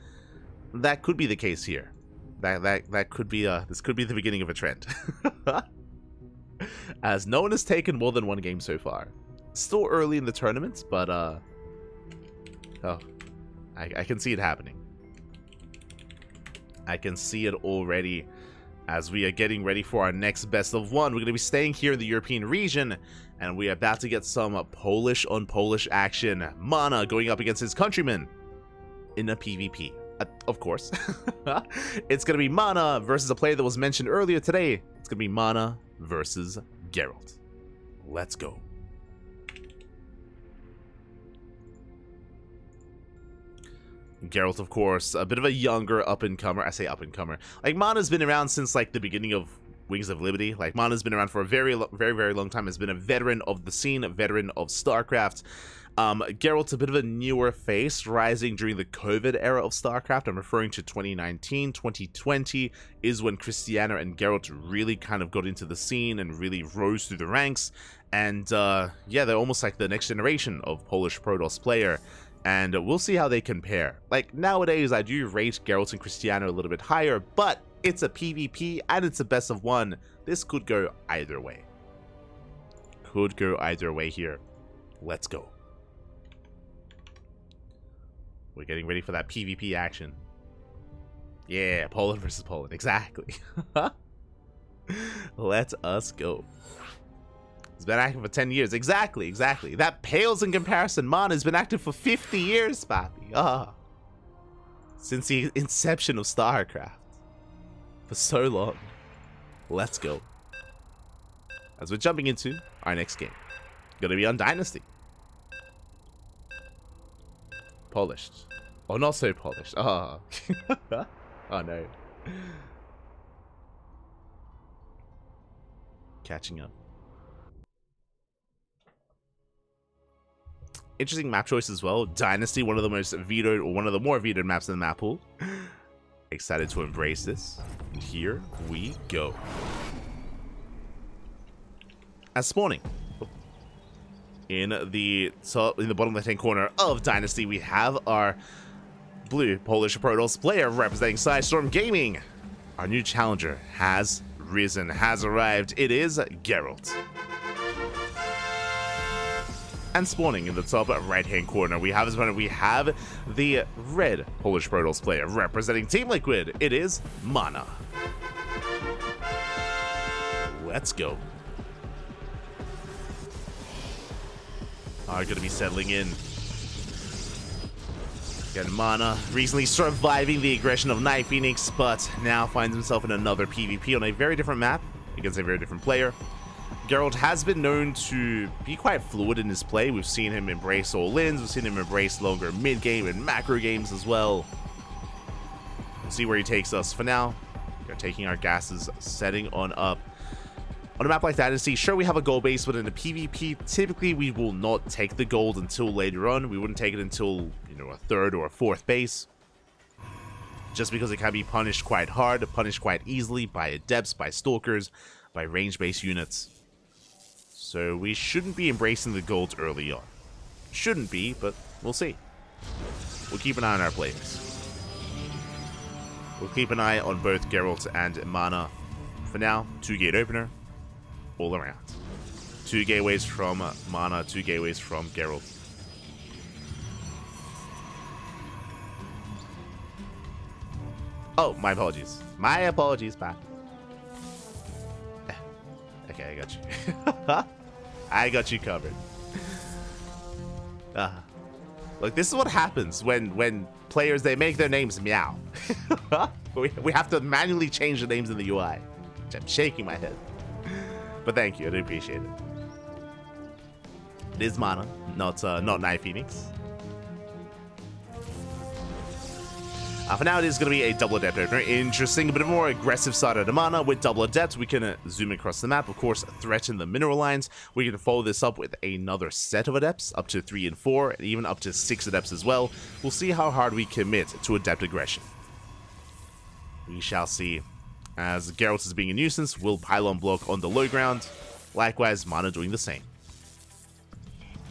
That could be the case here. That could be this could be the beginning of a trend, as no one has taken more than one game so far. Still early in the tournament, but oh, I can see it happening. I can see it already as we are getting ready for our next best of one. We're going to be staying here in the European region, and we are about to get some Polish on Polish action. Mana going up against his countrymen in a PvP. Of course. It's going to be Mana versus a player that was mentioned earlier today. It's going to be Mana versus Gerald. Let's go. Gerald, of course, a bit of a younger up-and-comer. I say up-and-comer. Like, Mana's been around since, like, the beginning of Wings of Liberty. Like, Mana's been around for a very, very long time. Has been a veteran of the scene, a veteran of StarCraft. Gerald's a bit of a newer face, rising during the COVID era of StarCraft. I'm referring to 2019, 2020 is when Christiana and Gerald really kind of got into the scene and really rose through the ranks. And, yeah, they're almost like the next generation of Polish Protoss player. And we'll see how they compare. Like, nowadays, I do rate Geralt and Cristiano a little bit higher, but it's a PvP and it's a best of one. This could go either way. Could go either way here. Let's go. We're getting ready for that PvP action. Yeah, Poland versus Poland. Exactly. Let us go. He's been active for 10 years. Exactly. That pales in comparison. Mana has been active for 50 years, PAPI. Since the inception of StarCraft. For so long. Let's go. As we're jumping into our next game. Gonna be on Dynasty. Polished. Oh, not so polished. Oh. Oh, no. Catching up. Interesting map choice as well. Dynasty, one of the most vetoed, or one of the more vetoed maps in the map pool. Excited to embrace this. And here we go. As spawning in the bottom left-hand corner of Dynasty, we have our blue Polish Protoss player representing Sidestorm Gaming. Our new challenger has risen, has arrived. It is Gerald. And spawning in the top right-hand corner, we have the red Polish Protoss player representing Team Liquid. It is Mana. Let's go. Are going to be settling in. Again, Mana recently surviving the aggression of NightPhoenix, but now finds himself in another PvP on a very different map against a very different player. Gerald has been known to be quite fluid in his play. We've seen him embrace all-ins, we've seen him embrace longer mid-game and macro games as well. We'll see where he takes us. For now, we're taking our gases, setting on up. On a map like Dynasty, sure, we have a gold base, but in a PvP, typically we will not take the gold until later on. We wouldn't take it until, you know, a third or a fourth base. Just because it can be punished quite hard, punished quite easily by adepts, by stalkers, by range-based units. So we shouldn't be embracing the gold early on. Shouldn't be, but we'll see. We'll keep an eye on our players. We'll keep an eye on both Geralt and Mana. For now, 2-gate opener, all around. 2 gateways from Mana, 2 gateways from Geralt. Oh, my apologies. My apologies, Pat. Okay, I got you. I got you covered. Look, this is what happens when players, they make their names Meow. we have to manually change the names in the UI. Which I'm shaking my head. But thank you, I do appreciate it. It is mana, not NightPhoenix. For now, it is going to be a double adept opener. Interesting, a bit of a more aggressive side of the mana. With double adept, we can zoom across the map, of course, threaten the mineral lines. We can follow this up with another set of adepts, up to 3 and 4, and even up to 6 adepts as well. We'll see how hard we commit to adept aggression. We shall see. As Gerald is being a nuisance, we'll pylon block on the low ground. Likewise, mana doing the same.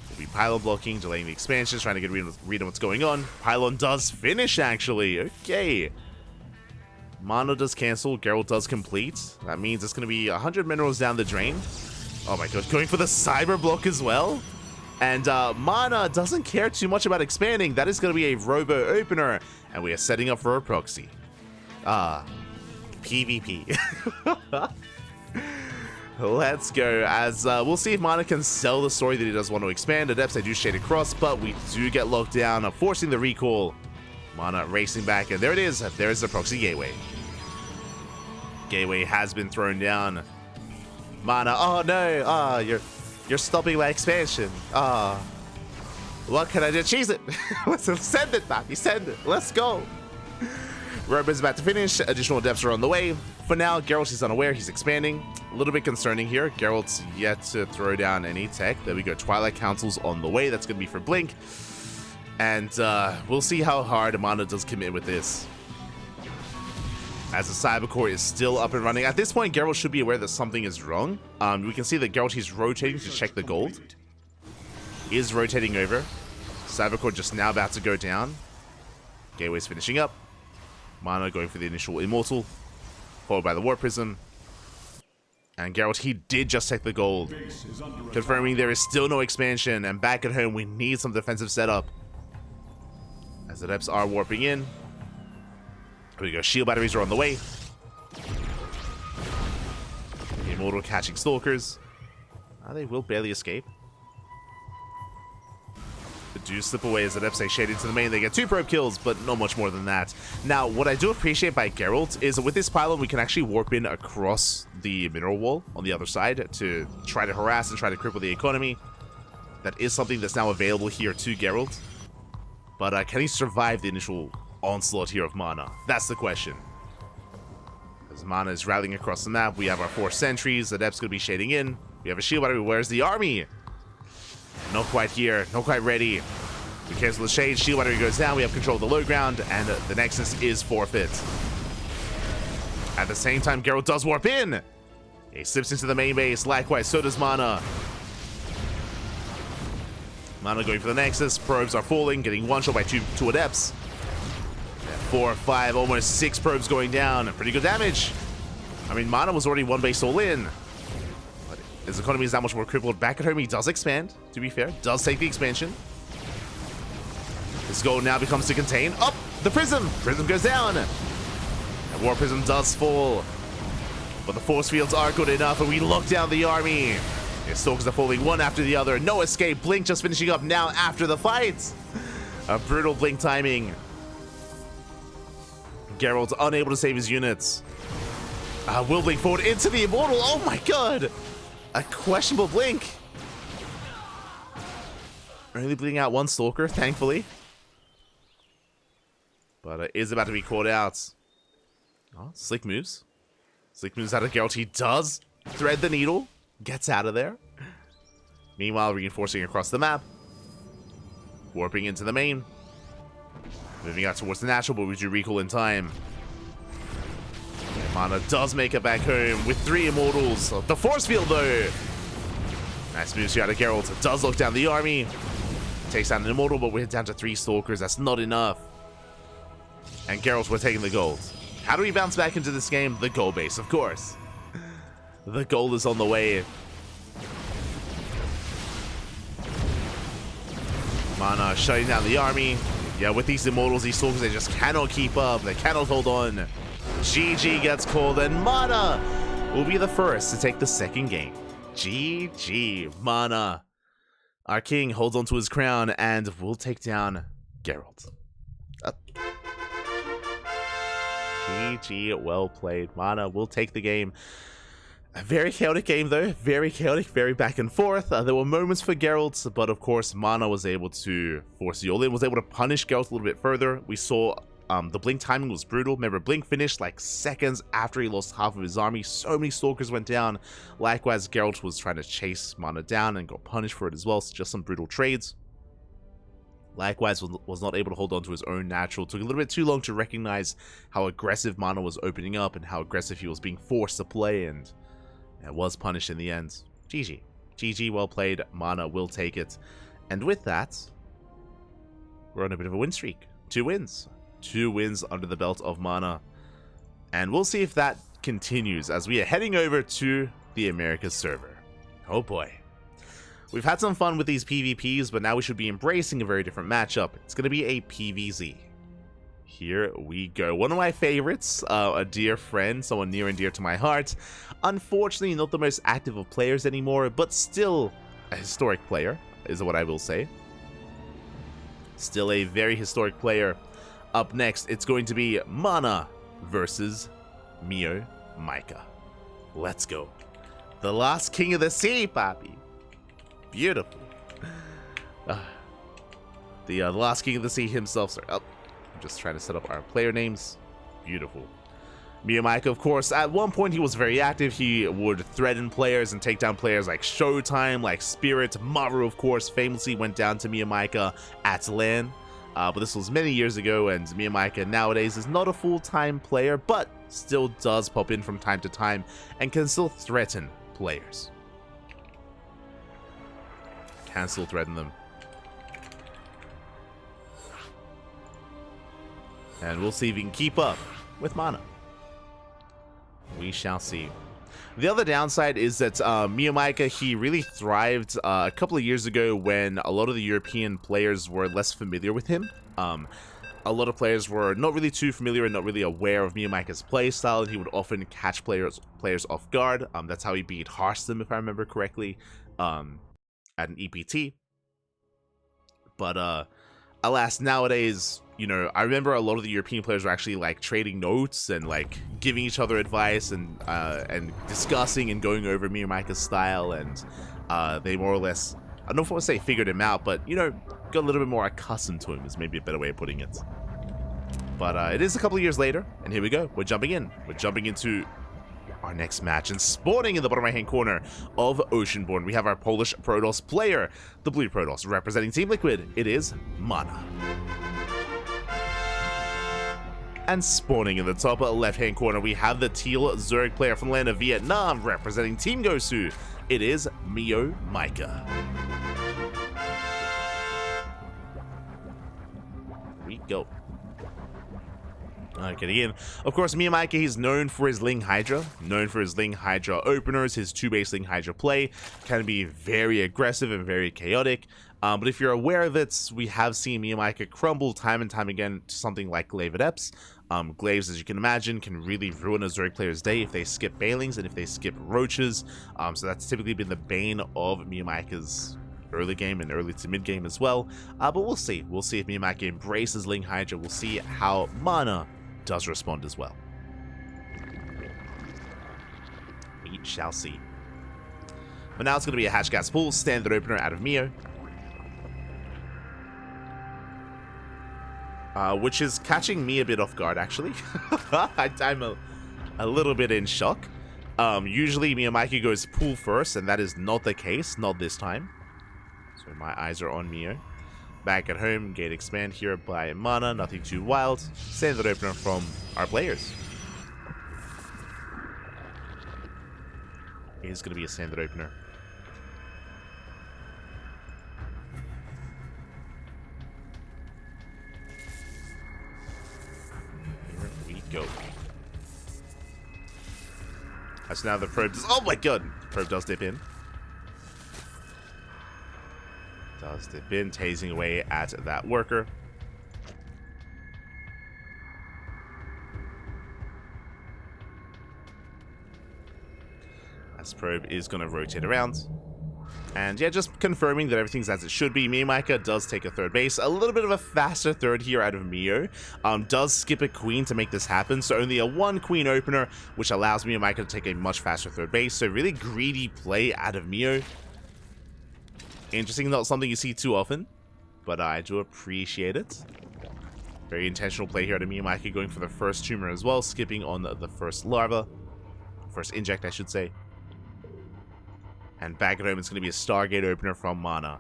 We'll be pylon blocking, delaying the expansions, trying to get read on what's going on. Pylon does finish, actually. Okay. Mana does cancel. Gerald does complete. That means it's going to be 100 minerals down the drain. Oh my god, going for the cyber block as well. And Mana doesn't care too much about expanding. That is going to be a robo opener. And we are setting up for a proxy. PvP. Let's go, as we'll see if Mana can sell the story that he does want to expand. Adepts, they do shade across, but we do get locked down, forcing the recall. Mana racing back, and there it is. There is the proxy gateway. Gateway has been thrown down. Mana, oh no, you're stopping my expansion. What can I do? Cheese it. Send it, Papi, send it. Let's go. Robo's about to finish. Additional adepts are on the way. For now, Gerald is unaware. He's expanding. A little bit concerning here. Gerald's yet to throw down any tech. There we go. Twilight Council's on the way. That's going to be for Blink. And we'll see how hard Mana does commit with this. As the Cyber Core is still up and running. At this point, Gerald should be aware that something is wrong. We can see that Gerald, he's rotating to check the gold. He is rotating over. Cyber Core just now about to go down. Gateway's finishing up. Mana going for the initial Immortal, followed by the War Prism. And Gerald, he did just take the gold, confirming there is still no expansion, and back at home we need some defensive setup. As the Adepts are warping in. Here we go, shield batteries are on the way. The Immortal catching Stalkers. They will barely escape. Do slip away as the Adepts, they shade into the main. They get 2 probe kills, but not much more than that. Now, what I do appreciate by Gerald is that with this pylon, we can actually warp in across the mineral wall on the other side to try to harass and try to cripple the economy. That is something that's now available here to Gerald. But can he survive the initial onslaught here of Mana? That's the question. As Mana is rallying across the map, we have our 4 sentries. Adepts going to be shading in. We have a shield battery. Where's the army? Not quite here, not quite ready. We cancel the shade, shield battery goes down, we have control of the low ground, and the Nexus is forfeit. At the same time, Gerald does warp in. He slips into the main base, likewise, so does Mana. Mana going for the Nexus, probes are falling, getting one shot by two Adepts. 4, 5, almost 6 probes going down, pretty good damage. I mean, Mana was already 1 base all in. His economy is that much more crippled. Back at home, he does expand, to be fair. Does take the expansion. His goal now becomes to contain. Oh, the Prism! Prism goes down. And War Prism does fall. But the force fields are good enough, and we lock down the army. His Stalkers are falling one after the other. No escape. Blink just finishing up now after the fight. A brutal Blink timing. Gerald's unable to save his units. Will Blink forward into the Immortal. Oh my god! A questionable Blink. Only bleeding out 1 Stalker, thankfully. But it is about to be called out. Oh, slick moves. Slick moves out of Gerald. He does thread the needle. Gets out of there. Meanwhile, reinforcing across the map. Warping into the main. Moving out towards the natural, but we do recall in time. Mana does make it back home with 3 Immortals. The force field, though. Nice moves here out of Gerald. Does lock down the army. Takes down an Immortal, but we're down to 3 Stalkers. That's not enough. And Gerald, we're taking the gold. How do we bounce back into this game? The gold base, of course. The gold is on the way. Mana shutting down the army. Yeah, with these Immortals, these Stalkers, they just cannot keep up. They cannot hold on. GG gets called, and Mana will be the first to take the second game. GG, Mana. Our king holds onto his crown and will take down Gerald. GG, well played. Mana will take the game. A very chaotic game though, very chaotic, very back and forth. There were moments for Gerald, but of course Mana was able to force the all-in, was able to punish Gerald a little bit further. We saw the blink timing was brutal. Remember, blink finished like seconds after he lost half of his army. So many stalkers went down. Likewise, Gerald was trying to chase Mana down and got punished for it as well. So just some brutal trades. Likewise, was not able to hold on to his own natural. Took a little bit too long to recognize how aggressive Mana was opening up and how aggressive he was being forced to play, and was punished in the end. GG. GG, well played. Mana will take it. And with that, we're on a bit of a win streak. 2 wins. 2 wins under the belt of Mana. And we'll see if that continues as we are heading over to the Americas server. Oh boy. We've had some fun with these PvPs, but now we should be embracing a very different matchup. It's going to be a PvZ. Here we go. One of my favorites, a dear friend, someone near and dear to my heart. Unfortunately, not the most active of players anymore, but still a historic player, is what I will say. Still a very historic player. Up next, it's going to be Mana versus MeomaikA. Let's go. The last king of the sea, PAPI. Beautiful. The last king of the sea himself. Sorry. Oh, I'm just trying to set up our player names. Beautiful. MeomaikA, of course, at one point he was very active. He would threaten players and take down players like Showtime, like Spirit. Maru, of course, famously went down to MeomaikA at LAN. But this was many years ago, and MeomaikA nowadays is not a full-time player, but still does pop in from time to time and can still threaten players. Can still threaten them. And we'll see if he can keep up with Mana. We shall see. The other downside is that MeomaikA, he really thrived a couple of years ago when a lot of the European players were less familiar with him. A lot of players were not really too familiar and not really aware of MeomaikA's playstyle, and he would often catch players off guard. That's how he beat Hearthstone, if I remember correctly, at an EPT. But alas, nowadays, you know, I remember a lot of the European players were actually like trading notes and like giving each other advice and discussing and going over MeomaikA's style, and they more or less, I don't know if I want to say figured him out, but you know, got a little bit more accustomed to him is maybe a better way of putting it. But it is a couple of years later, and here we go. We're jumping in. We're jumping into our next match, and spawning in the bottom right hand corner of Oceanborn, we have our Polish Protoss player, the Blue Protoss, representing Team Liquid. It is Mana. And spawning in the top left hand corner, we have the Teal Zerg player from the land of Vietnam, representing Team Gosu. It is MeomaikA. Here we go. Getting in. Of course, MeomaikA, he's known for his Ling Hydra, known for his Ling Hydra openers. His 2-base Ling Hydra play can be very aggressive and very chaotic. But if you're aware of it, we have seen MeomaikA crumble time and time again to something like Glaive Adepts. Glaives, as you can imagine, can really ruin a Zerg player's day if they skip Bailings and if they skip Roaches. So that's typically been the bane of MeomaikA's early game and early to mid game as well. But we'll see. We'll see if MeomaikA embraces Ling Hydra. We'll see how Mana does respond as well. We shall see. But now it's going to be a Hatch Gas Pool standard opener out of Meo. Which is catching me a bit off guard, actually. I'm a little bit in shock. Usually MeomaikA goes pool first, and that is not the case, not this time. So my eyes are on Meo. Back at home, gate expand here by Mana, nothing too wild. Standard opener from our players. It is going to be a standard opener. Here we go. So now the probe does, oh my god, the probe does dip in. Does dip in, tasing away at that worker. As Probe is going to rotate around. And yeah, just confirming that everything's as it should be. MeomaikA does take a third base. A little bit of a faster third here out of Meo. Does skip a queen to make this happen. So only a 1 queen opener, which allows MeomaikA to take a much faster third base. So really greedy play out of Meo. Interesting, not something you see too often, but I do appreciate it. Very intentional play here out of MeomaikA, going for the first tumor as well, skipping on the first larva. First inject, I should say. And back at home, it's going to be a Stargate opener from Mana.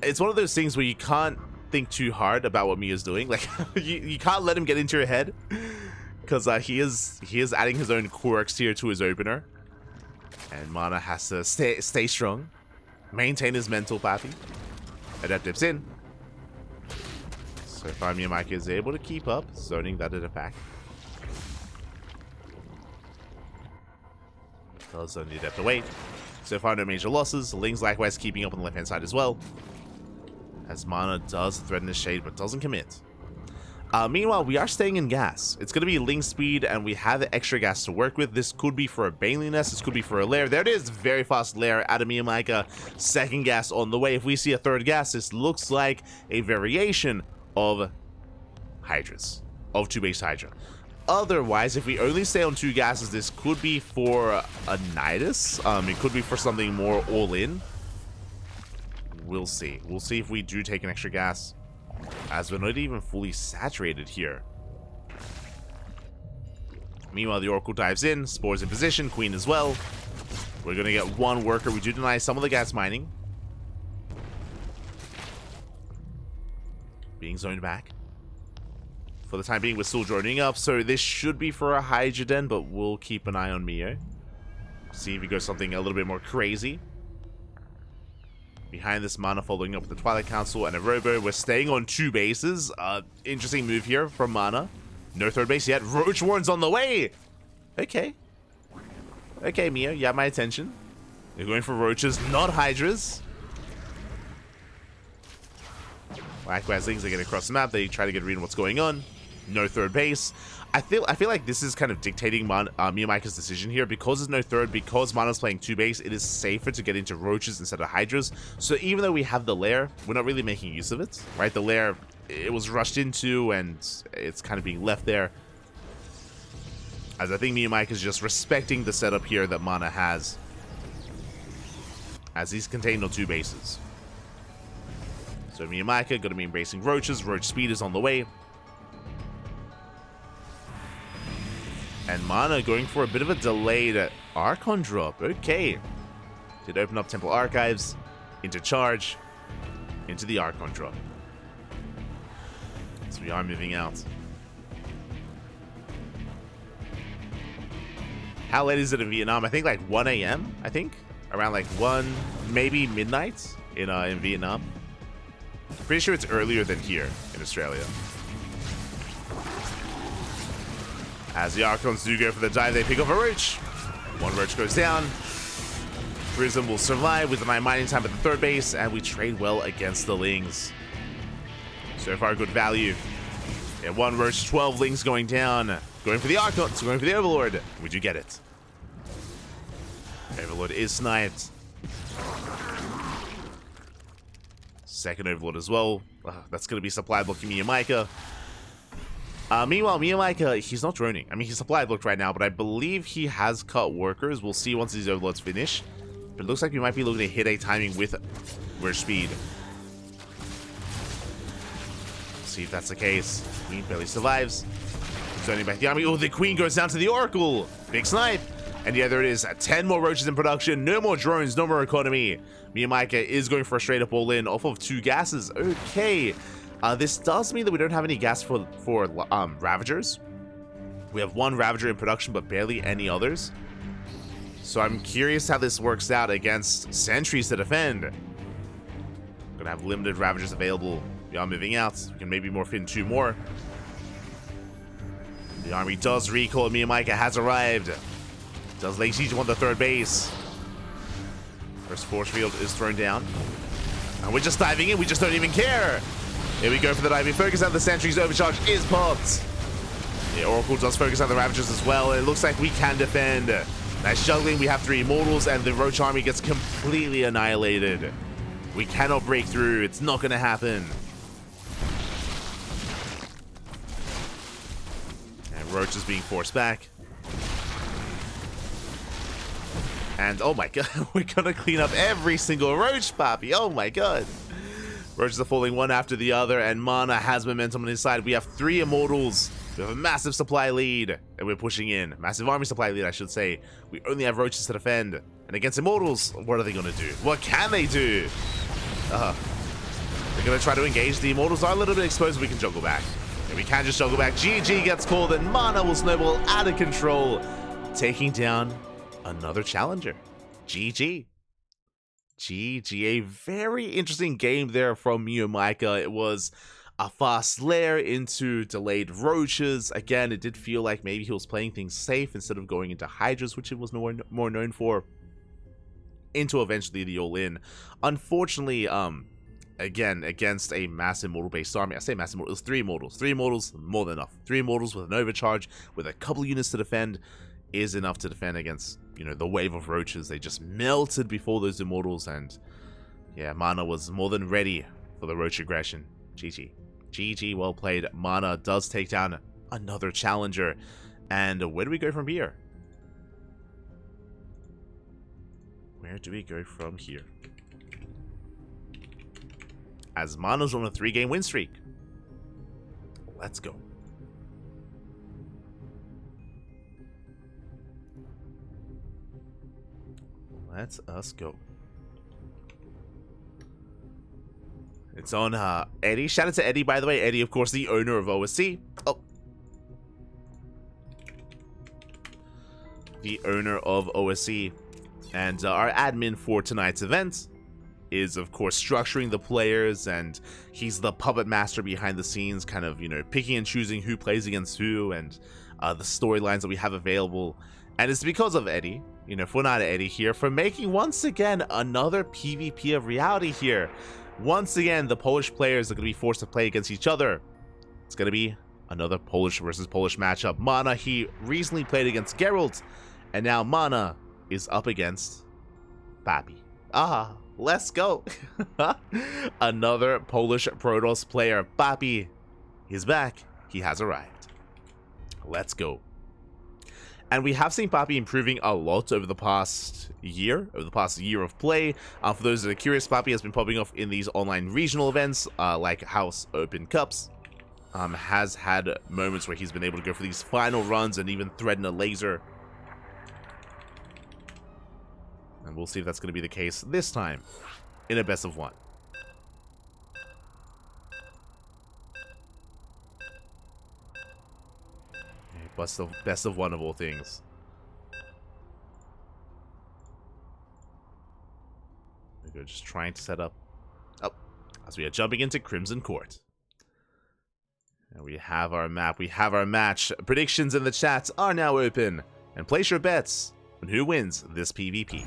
It's one of those things where you can't think too hard about what Mio's doing. Like, you can't let him get into your head. Because he is adding his own quirks here to his opener. And Mana has to stay strong. Maintain his mental, PAPI. Adept dips in. So far, MeomaikA is able to keep up, zoning that at back. Does zone the Adept away. So far, no major losses. Ling's likewise keeping up on the left-hand side as well. As Mana does threaten his shade, but doesn't commit. Meanwhile, we are staying in gas. It's going to be Ling speed, and we have the extra gas to work with. This could be for a Bailey Nest. This could be for a lair. There it is. Very fast lair out of MeomaikA. Second gas on the way. If we see a third gas, this looks like a variation of Hydras. Of 2-base Hydra. Otherwise, if we only stay on 2 gases, this could be for a Nidus. It could be for something more all-in. We'll see. We'll see if we do take an extra gas, as we're not even fully saturated here. Meanwhile, the Oracle dives in. Spores in position. Queen as well. We're going to get 1 worker. We do deny some of the gas mining. Being zoned back. For the time being, we're still joining up, so this should be for a Hydra Den, but we'll keep an eye on Meo. See if he goes something a little bit more crazy. Behind this, Mana following up with the Twilight Council and a Robo. We're staying on 2 bases. Interesting move here from Mana. No third base yet. Roach Warren's on the way! Okay. Okay, Meo, you have my attention. You're going for Roaches, not Hydras. Likewise, Lings are getting across the map. They try to get a read on what's going on. No third base. I feel like this is kind of dictating MeomaikA's decision here. Because there's no third, because Mana's playing 2 base, it is safer to get into Roaches instead of Hydras. So even though we have the lair, we're not really making use of it, right? The lair, it was rushed into, and it's kind of being left there. As I think MeomaikA is just respecting the setup here that Mana has, as he's contained on 2 bases. So MeomaikA going to be embracing Roaches. Roach speed is on the way. And Mana going for a bit of a delayed Archon drop. Okay. Did open up Temple Archives. Into charge. Into the Archon drop. So we are moving out. How late is it in Vietnam? I think like 1 a.m. I think. Around like 1, maybe midnight in Vietnam. Pretty sure it's earlier than here in Australia. As the Archons do go for the dive, they pick up a Roach. 1 Roach goes down. Prism will survive with the 9 mining time at the third base, and we trade well against the Lings. So far, good value. Yeah, 1 Roach, 12 Lings going down. Going for the Archons, going for the Overlord. We do get it. Overlord is sniped. Second Overlord as well. That's going to be supply blocking MeomaikA. Meanwhile, MeomaikA, he's not droning. I mean, he's supply blocked right now, but I believe he has cut workers. We'll see once these Overlords finish. But it looks like we might be looking to hit a timing with Rush Speed. See if that's the case. Queen barely survives. Zoning back the army. Oh, the Queen goes down to the Oracle. Big snipe. And yeah, there it is. 10 more Roaches in production. No more drones. No more economy. MeomaikA is going for a straight up all-in off of 2 gases. Okay. This does mean that we don't have any gas for Ravagers. We have 1 Ravager in production, but barely any others. So I'm curious how this works out against sentries to defend. Gonna have limited Ravagers available. We are moving out. We can maybe morph in 2 more. The army does recall. MeomaikA has arrived. Does lay siege on the third base. First force field is thrown down. And we're just diving in. We just don't even care. Here we go for the diving. Focus on the sentries. Overcharge is popped. The Oracle does focus on the Ravagers as well. It looks like we can defend. Nice juggling. We have 3 immortals, and the Roach army gets completely annihilated. We cannot break through. It's not going to happen. And Roach is being forced back. And oh my god, we're going to clean up every single Roach, Papi. Oh my god. Roaches are falling one after the other, and Mana has momentum on his side. We have 3 immortals. We have a massive supply lead, and we're pushing in. Massive army supply lead, I should say. We only have Roaches to defend. And against immortals, what are they going to do? What can they do? They're going to try to engage. The immortals are a little bit exposed. We can juggle back. And we can just juggle back. GG gets called, and Mana will snowball out of control, taking down another challenger. GG. GG. A very interesting game there from MeomaikA. It was a fast lair into delayed Roaches. Again, it did feel like maybe he was playing things safe instead of going into Hydras, which it was more known for, into eventually the all-in. Unfortunately, again, against a massive immortal-based army. I say massive immortal, it was 3 immortals. 3 immortals, more than enough. 3 immortals with an overcharge, with a couple units to defend, is enough to defend against, you know, the wave of Roaches. They just melted before those immortals, and yeah, Mana was more than ready for the Roach aggression. GG. GG, well played. Mana does take down another challenger. And where do we go from here? Where do we go from here? As Mana's on a 3-game win streak. Let's go. Let's us go. It's on Eddie. Shout out to Eddie, by the way. Eddie, of course, the owner of OSC. Oh. The owner of OSC. And our admin for tonight's event is, of course, structuring the players. And he's the puppet master behind the scenes, kind of, you know, picking and choosing who plays against who and the storylines that we have available. And it's because of Eddie, you know, Funada Eddie here, for making, once again, another PvP of reality here. Once again, the Polish players are going to be forced to play against each other. It's going to be another Polish versus Polish matchup. Mana, he recently played against Gerald, and now Mana is up against PAPI. Let's go. Another Polish Protoss player. PAPI is back. He has arrived. Let's go. And we have seen PAPI improving a lot over the past year of play. For those that are curious, PAPI has been popping off in these online regional events, like House Open Cups. Has had moments where he's been able to go for these final runs and even threaten a laser. And we'll see if that's going to be the case this time in a best of 1. Best of 1 of all things. We're just trying to set up. Oh, as we are jumping into Crimson Court. And we have our map. We have our match. Predictions in the chat are now open. And place your bets on who wins this PvP.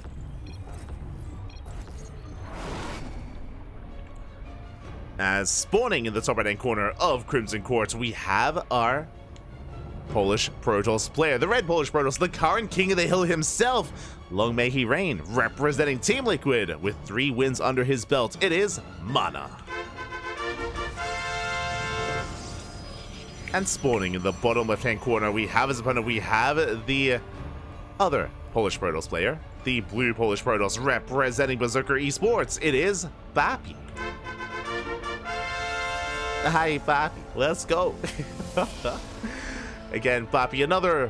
As spawning in the top right-hand corner of Crimson Court, we have our Polish Protoss player, the red Polish Protoss, the current king of the hill himself. Long may he reign, representing Team Liquid with 3 wins under his belt. It is Mana. And spawning in the bottom left-hand corner, we have his opponent. We have the other Polish Protoss player, the blue Polish Protoss, representing Berserker Esports. It is PAPI. Hi, PAPI. Let's go. Again, PAPI, another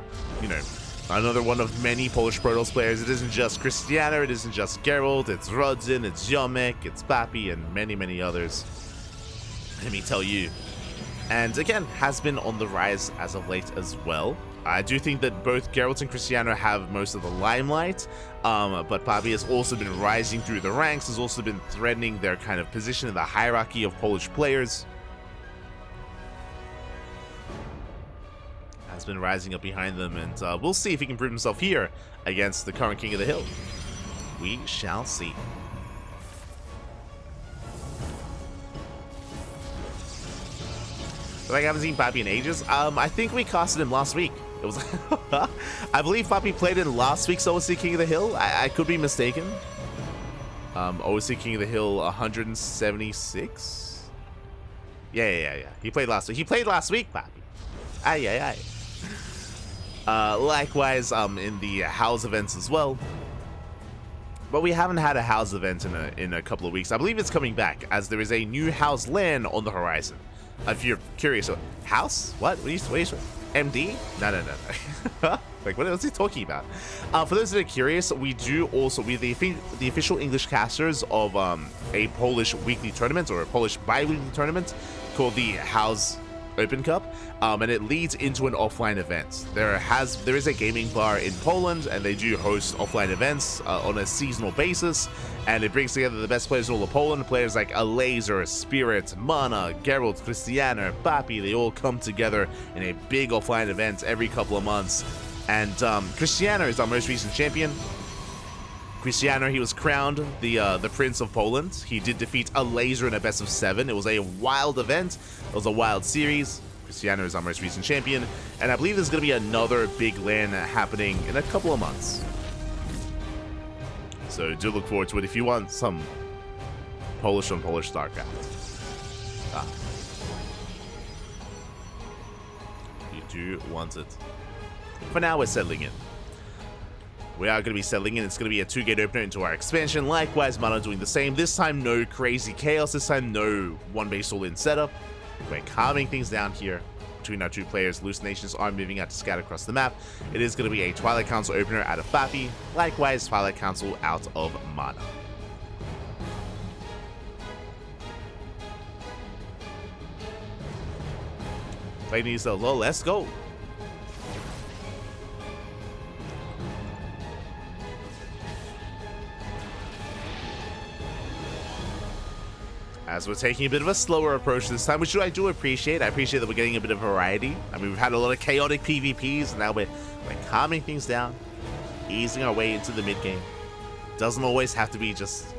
one of many Polish Protoss players. It isn't just Cristiano, it isn't just Gerald, it's Rodzin, it's Ziomek, it's PAPI, and many, many others. Let me tell you. And again, has been on the rise as of late as well. I do think that both Geralt and Cristiano have most of the limelight, but PAPI has also been rising through the ranks, has also been threatening their kind of position in the hierarchy of Polish players. Has been rising up behind them, and we'll see if he can prove himself here against the current king of the hill. We shall see. I haven't seen PAPI in ages. I think we casted him last week. It was, I believe PAPI played in last week's OSC King of the Hill. I could be mistaken. OSC King of the Hill 176. Yeah. He played last week. He played last week, PAPI. Aye. Likewise, in the house events as well. But we haven't had a house event in a couple of weeks. I believe it's coming back, as there is a new house LAN on the horizon. If you're curious, house? What? What are you MD? No. Like, what is he talking about? For those that are curious, we do also, we're the official English casters of a Polish weekly tournament, or a Polish bi-weekly tournament called the House Open Cup, and it leads into an offline event. There is a gaming bar in Poland, and they do host offline events on a seasonal basis, and it brings together the best players in all of Poland. Players like Laser, Spirit, Mana, Gerald, Cristiano, PAPI, they all come together in a big offline event every couple of months. And Cristiano is our most recent champion. Cristiano, he was crowned the Prince of Poland. He did defeat a Laser in a best of 7. It was a wild event. It was a wild series. Cristiano is our most recent champion, and I believe there's going to be another big LAN happening in a couple of months. So do look forward to it if you want some Polish on Polish StarCraft. You do want it. For now, we're settling in. We are going to be settling in. It's going to be a 2-gate opener into our expansion. Likewise, Mana doing the same. This time, no crazy chaos. This time, no one-base all-in setup. We're calming things down here between our two players. Hallucinations are moving out to scatter across the map. It is going to be a Twilight Council opener out of PAPI. Likewise, Twilight Council out of Mana. Play needs a low. Let's go. As we're taking a bit of a slower approach this time, which I do appreciate. I appreciate that we're getting a bit of variety. I mean, we've had a lot of chaotic PvPs, and now we're calming things down, easing our way into the mid-game. Doesn't always have to be just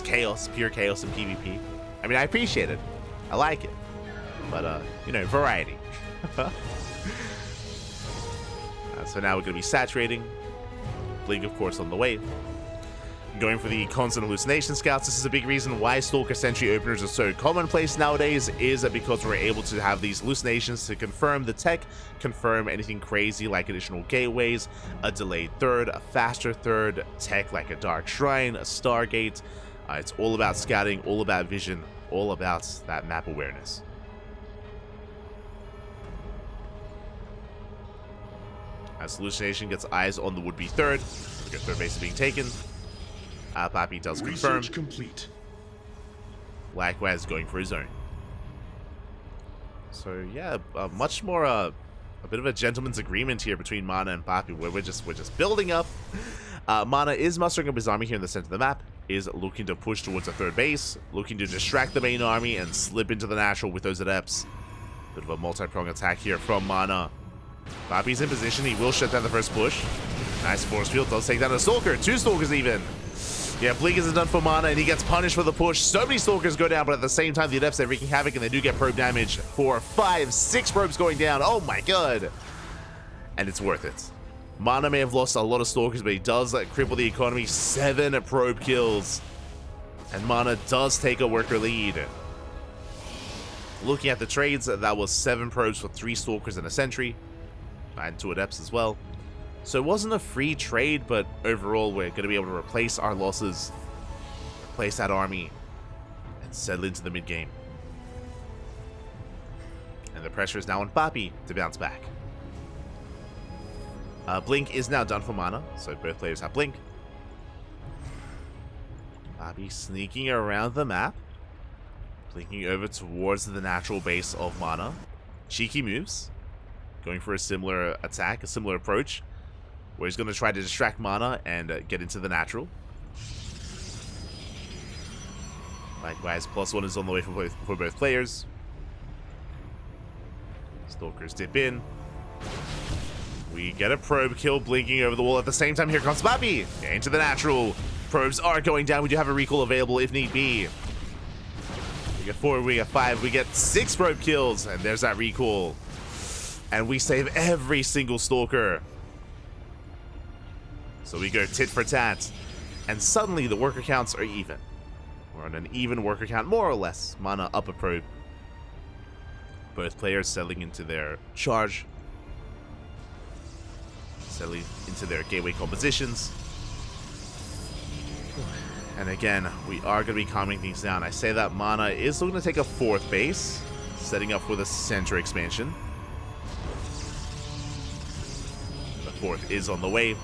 chaos, pure chaos in PvP. I mean, I appreciate it. I like it. But, you know, variety. So now we're going to be saturating. Blink, of course, on the way. Going for the constant hallucination scouts. This is a big reason why Stalker Sentry openers are so commonplace nowadays, is that because we're able to have these hallucinations to confirm the tech, confirm anything crazy like additional gateways, a delayed third, a faster third, tech like a Dark Shrine, a Stargate. It's all about scouting, all about vision, all about that map awareness. As hallucination gets eyes on the would-be third, third base is being taken. PAPI does confirm. Research complete. Likewise, going for his own. So yeah, much more a bit of a gentleman's agreement here between Mana and PAPI, where we're just building up. Mana is mustering up his army here in the center of the map, is looking to push towards a third base, looking to distract the main army and slip into the natural with those adepts. Bit of a multi-pronged attack here from Mana. PAPI's in position. He will shut down the first push. Nice force field. Does take down a Stalker. 2 Stalkers even. Yeah, Blink isn't done for Mana, and he gets punished for the push. So many Stalkers go down, but at the same time, the Adepts are wreaking havoc, and they do get probe damage. 4, 5, 6 probes going down. Oh my god. And it's worth it. Mana may have lost a lot of Stalkers, but he does cripple the economy. 7 probe kills. And Mana does take a worker lead. Looking at the trades, that was 7 probes for 3 Stalkers and a Sentry. And 2 Adepts as well. So it wasn't a free trade, but overall we're going to be able to replace our losses, replace that army, and settle into the mid-game. And the pressure is now on PAPI to bounce back. Blink is now done for Mana, so both players have Blink. PAPI sneaking around the map, blinking over towards the natural base of Mana. Cheeky moves, going for a similar attack, a similar approach, where he's going to try to distract Mana and get into the natural. Likewise, +1 is on the way for both players. Stalkers dip in. We get a probe kill blinking over the wall. At the same time, here comes PAPI. Into the natural. Probes are going down. We do have a recall available if need be. We get 4, we get 5, we get 6 probe kills. And there's that recall. And we save every single Stalker. So we go tit for tat. And suddenly the worker counts are even. We're on an even worker count, more or less. Mana up a probe. Both players settling into their charge. Settling into their gateway compositions. And again, we are going to be calming things down. I say that Mana is looking to take a 4th base, setting up for the center expansion. The 4th is on the way.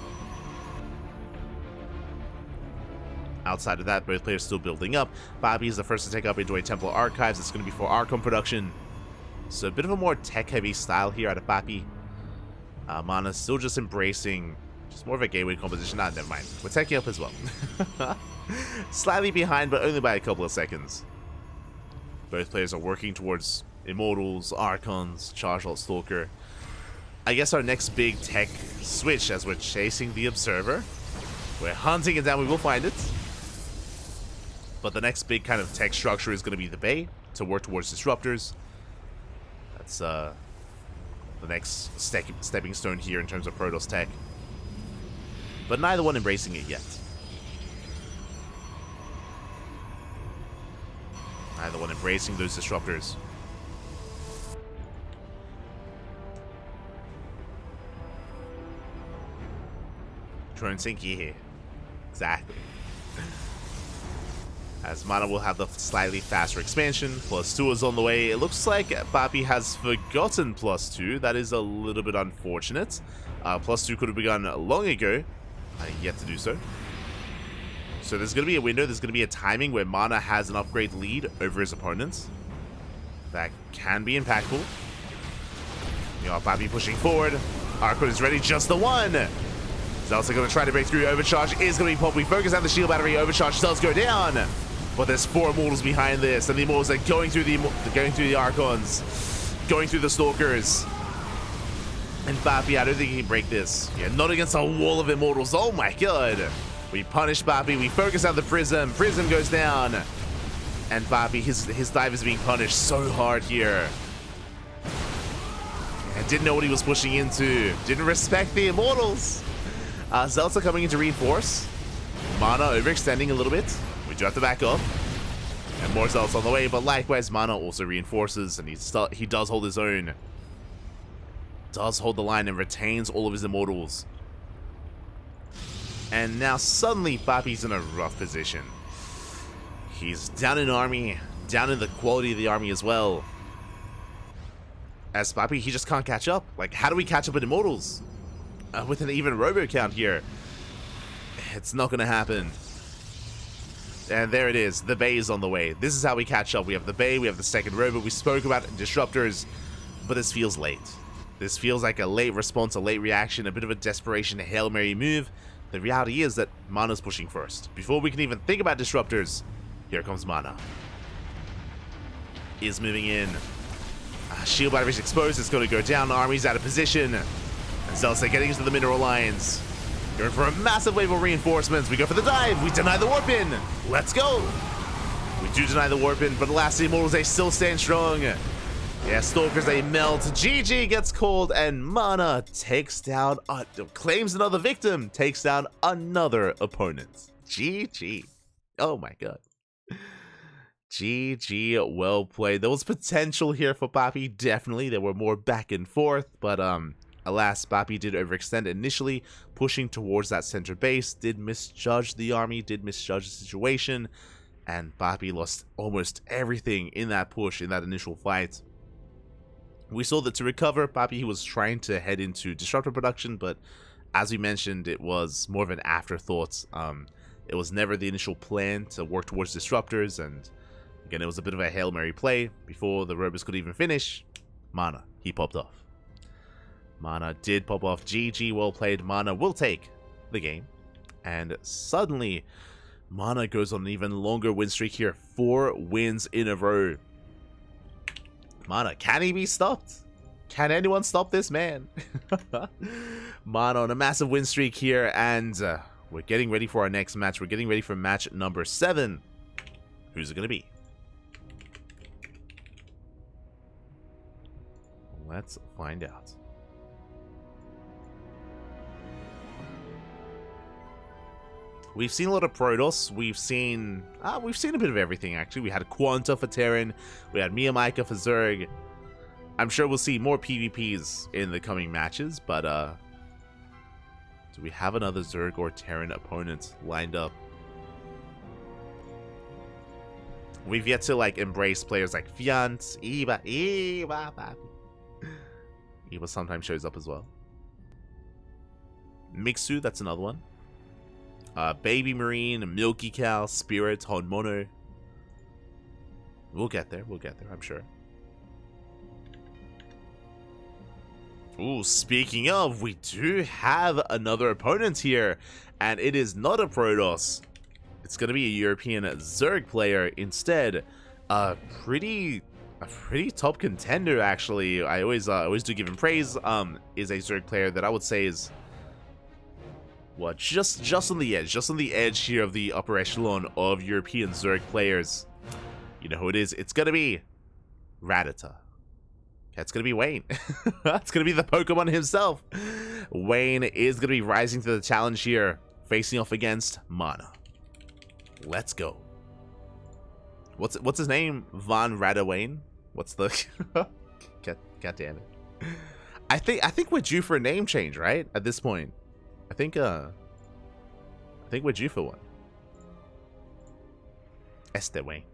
Outside of that, both players still building up. PAPI is the first to take up into a Templar Archives. It's going to be for Archon production. So a bit of a more tech-heavy style here out of PAPI. Mana still just embracing just more of a gateway composition. Nah, never mind. We're teching up as well. Slightly behind, but only by a couple of seconds. Both players are working towards Immortals, Archons, Charge Alt Stalker. I guess our next big tech switch as we're chasing the Observer. We're hunting it down, we will find it. But the next big kind of tech structure is going to be the Bay to work towards Disruptors. That's the next stepping stone here in terms of Protoss tech. But neither one embracing it yet. Neither one embracing those Disruptors. Drone sync here. Exactly. As Mana will have the slightly faster expansion. +2 is on the way. It looks like PAPI has forgotten +2. That is a little bit unfortunate. +2 could have begun long ago. Yet to do so. So there's going to be a window. There's going to be a timing where Mana has an upgrade lead over his opponents. That can be impactful. You know, PAPI pushing forward. Archon is ready. Just the one. Zelsa going to try to break through. Overcharge is going to be popped. We focus on the shield battery. Overcharge does go down. But there's 4 Immortals behind this. And the Immortals are going through the Archons. Going through the Stalkers. And PAPI, I don't think he can break this. Yeah, not against a wall of Immortals. Oh my god. We punish PAPI. We focus on the Prism. Prism goes down. And PAPI, his dive is being punished so hard here. And didn't know what he was pushing into. Didn't respect the Immortals. Zelsa coming in to reinforce. Mana overextending a little bit. We do have to back up. And more Zelsa on the way, but likewise Mana also reinforces, and he does hold his own. Does hold the line and retains all of his Immortals. And now suddenly PAPI's in a rough position. He's down in army, down in the quality of the army as well. As PAPI, he just can't catch up. Like, how do we catch up with Immortals? With an even robo count here. It's not going to happen. And there it is. The Bay is on the way. This is how we catch up. We have the Bay, we have the second robo. We spoke about Disruptors, but this feels late. This feels like a late response, a late reaction, a bit of a desperation Hail Mary move. The reality is that Mana's pushing first. Before we can even think about Disruptors, here comes Mana. Is moving in. Shield battery's exposed. It's going to go down. Army's out of position. And Zelsa getting into the mineral lines. Going for a massive wave of reinforcements. We go for the dive. We deny the warp in. Let's go. We do deny the warp in, but alas, the Immortals, they still stand strong. Yeah, Stalkers, they melt. GG gets called, and Mana takes down, claims another victim, takes down another opponent. GG. Oh my god. GG, well played. There was potential here for PAPI, definitely. There were more back and forth, but alas, PAPI did overextend initially, pushing towards that center base, did misjudge the army, did misjudge the situation, and PAPI lost almost everything in that push, in that initial fight. We saw that to recover, PAPI was trying to head into Disruptor production, but as we mentioned, it was more of an afterthought. It was never the initial plan to work towards Disruptors, and again, it was a bit of a Hail Mary play. Before the Robos could even finish, Mana, he popped off. Mana did pop off. GG, well played. Mana will take the game. And suddenly, Mana goes on an even longer win streak here. 4 wins in a row. Mana, can he be stopped? Can anyone stop this man? Mana on a massive win streak here, and we're getting ready for our next match. We're getting ready for match number 7. Who's it going to be? Let's find out. We've seen a lot of Protoss. We've seen a bit of everything, actually. We had QuanTa for Terran. We had MeomaikA for Zerg. I'm sure we'll see more PvPs in the coming matches, but do we have another Zerg or Terran opponent lined up? We've yet to like embrace players like Fiant, Eva sometimes shows up as well. Mixu, that's another one. Baby Marine, Milky Cow, Spirit, Honmono. We'll get there, I'm sure. Ooh, speaking of, we do have another opponent here, and it is not a Protoss. It's gonna be a European Zerg player instead. A pretty top contender, actually. I always do give him praise. Is a Zerg player that I would say is what, just on the edge here of the upper echelon of European Zerg players. You know who it is? It's gonna be Radita. It's gonna be Wayne. It's gonna be the Pokemon himself. Wayne is gonna be rising to the challenge here, facing off against Mana. Let's go. What's his name? Von Rada Wayne? What's the God damn it. I think we're due for a name change, right? At this point. I think we're due for one. Este Wayne.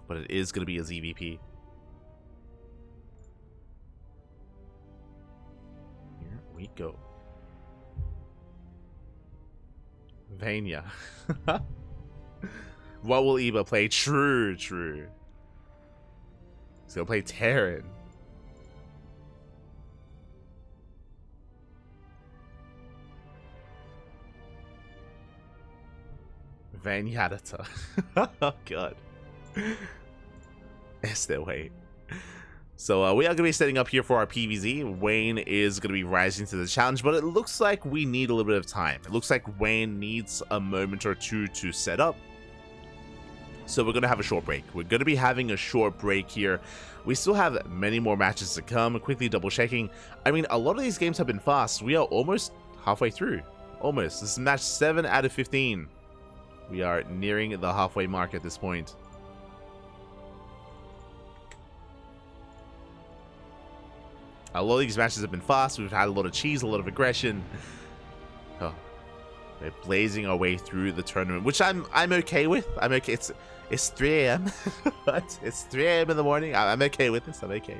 But it is going to be a ZVP. Here we go. Vania. What will Eva play? True. He's going to play Terran. Vanyadata. Oh, God. Este Wayne. So we are going to be setting up here for our PvZ. Wayne is going to be rising to the challenge, but it looks like we need a little bit of time. It looks like Wayne needs a moment or two to set up. So we're going to have a short break. We're going to be having a short break here. We still have many more matches to come. Quickly double checking. I mean, a lot of these games have been fast. We are almost halfway through. Almost. This is match 7 out of 15. We are nearing the halfway mark at this point. A lot of these matches have been fast. We've had a lot of cheese, a lot of aggression. Oh, we're blazing our way through the tournament, which I'm okay with. I'm okay. It's 3 a.m. It's 3 a.m. in the morning. I'm okay with this. I'm okay.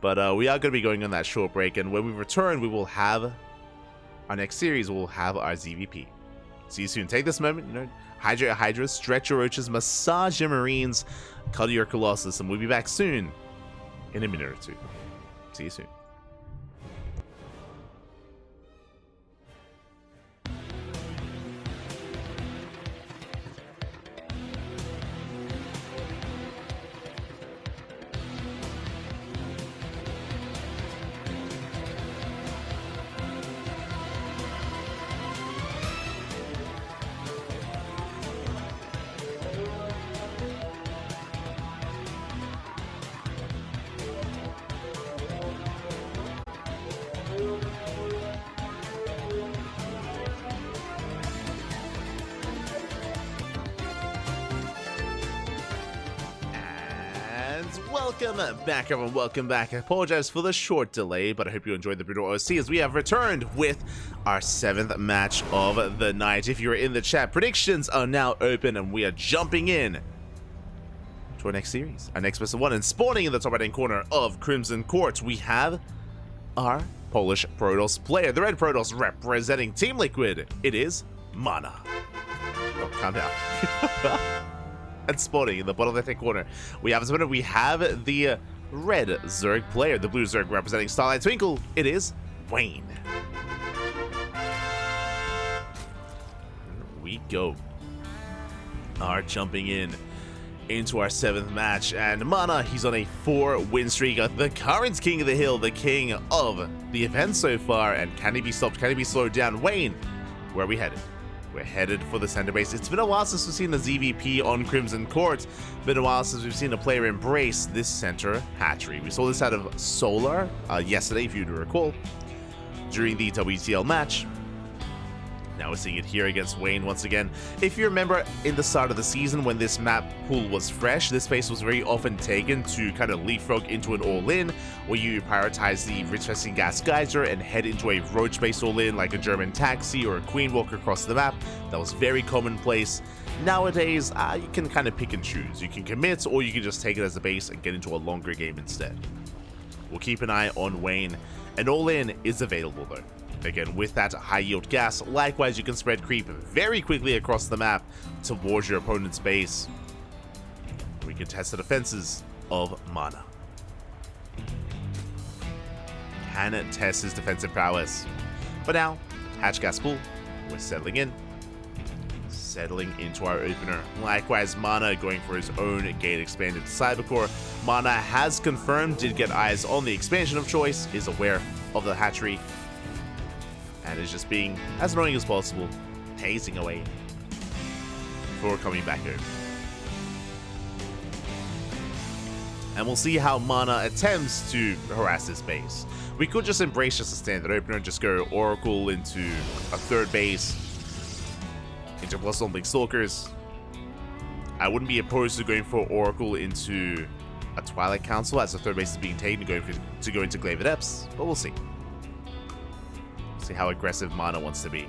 But we are going to be going on that short break, and when we return, we will have our next series. We'll have our ZVP. See you soon. Take this moment, you know, hydrate your Hydras, stretch your Roaches, massage your Marines, cuddle your Colossus, and we'll be back soon in a minute or two. See you soon. Welcome back, everyone. Welcome back. I apologize for the short delay, but I hope you enjoyed the brutal OSC as we have returned with our 7th match of the night. If you're in the chat, predictions are now open, and we are jumping in to our next series, our next best of 1. And spawning in the top right-hand corner of Crimson Court, we have our Polish Protoss player, the red Protoss representing Team Liquid. It is Mana. Oh, calm down. And spawning in the bottom left-hand corner, we have the red Zerg player, the blue Zerg representing Starlight Twinkle. It is Wayne. Here we go. Are jumping into our 7th match, and Mana, he's on a 4-win streak, the current king of the hill, the king of the event so far. And can he be stopped? Can he be slowed down? Wayne, where are we headed? We're headed for the center base. It's been a while since we've seen a ZVP on Crimson Court. Been a while since we've seen a player embrace this center hatchery. We saw this out of Solar yesterday, if you do recall, during the WTL match. Now we're seeing it here against Wayne once again. If you remember, in the start of the season when this map pool was fresh, this space was very often taken to kind of leapfrog into an all-in, where you prioritize the Rich-Festing Gas Geyser and head into a roach-based all-in like a German Taxi or a Queen Walk across the map. That was very commonplace. Nowadays, you can kind of pick and choose. You can commit, or you can just take it as a base and get into a longer game instead. We'll keep an eye on Wayne. An all-in is available though. Again, with that high yield gas, likewise you can spread creep very quickly across the map towards your opponent's base. We can test the defenses of Mana. Can it test his defensive prowess? For now, hatch gas pool, we're settling in. Settling into our opener. Likewise, Mana going for his own gate expanded Cybercore. Mana has confirmed, did get eyes on the expansion of choice, is aware of the hatchery, and is just being as annoying as possible, hazing away before coming back home. And we'll see how Mana attempts to harass this base. We could just embrace just a standard opener and just go Oracle into a third base, into +1 Blink Stalkers. I wouldn't be opposed to going for Oracle into a Twilight Council as the third base is being taken to go into Glaive Adepts, but we'll see. See how aggressive Mana wants to be.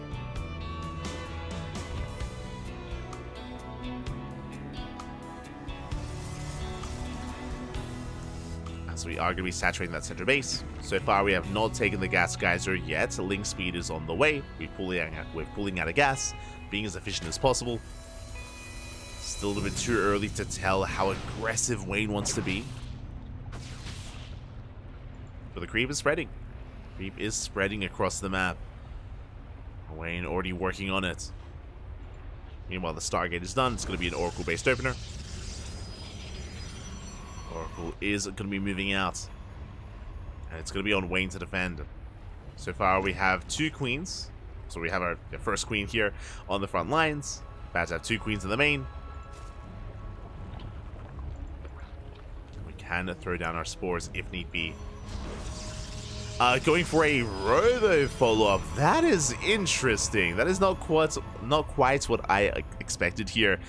As we are going to be saturating that center base. So far we have not taken the gas geyser yet. Link speed is on the way. We're pulling out of gas, being as efficient as possible. Still a little bit too early to tell how aggressive Wayne wants to be. But the creep is spreading. Creep is spreading across the map. Wayne already working on it. Meanwhile, the Stargate is done. It's going to be an Oracle-based opener. Oracle is going to be moving out. And it's going to be on Wayne to defend. So far, we have 2 queens. So we have our first queen here on the front lines. About to have 2 queens in the main. We can throw down our spores if need be. Going for a robo follow-up. That is interesting. That is not quite what I expected here.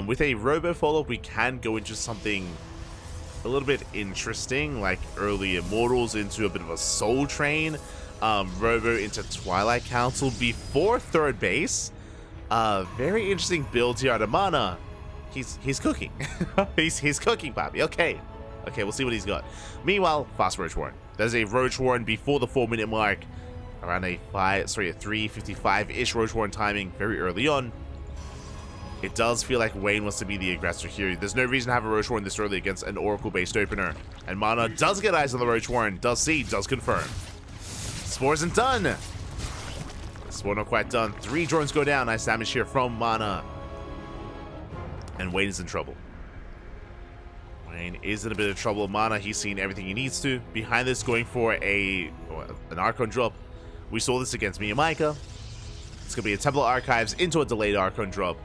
With a robo follow-up, we can go into something a little bit interesting, like early Immortals into a bit of a Soul Train. Robo into Twilight Council before third base. Very interesting build here out of Mana. He's cooking. he's cooking, PAPI. Okay, we'll see what he's got. Meanwhile, fast Roach Warren. There's a Roach Warren before the 4-minute mark, around a 3:55-ish Roach Warren timing very early on. It does feel like Wayne wants to be the aggressor here. There's no reason to have a Roach Warren this early against an Oracle-based opener. And Mana does get eyes on the Roach Warren, does see, does confirm. Spore isn't done. Spore not quite done. 3 drones go down. Nice damage here from Mana. And Wayne is in trouble. Wayne is in a bit of trouble. Mana, he's seen everything he needs to. Behind this, going for an Archon drop. We saw this against MeomaikA. It's going to be a Templar Archives into a delayed Archon drop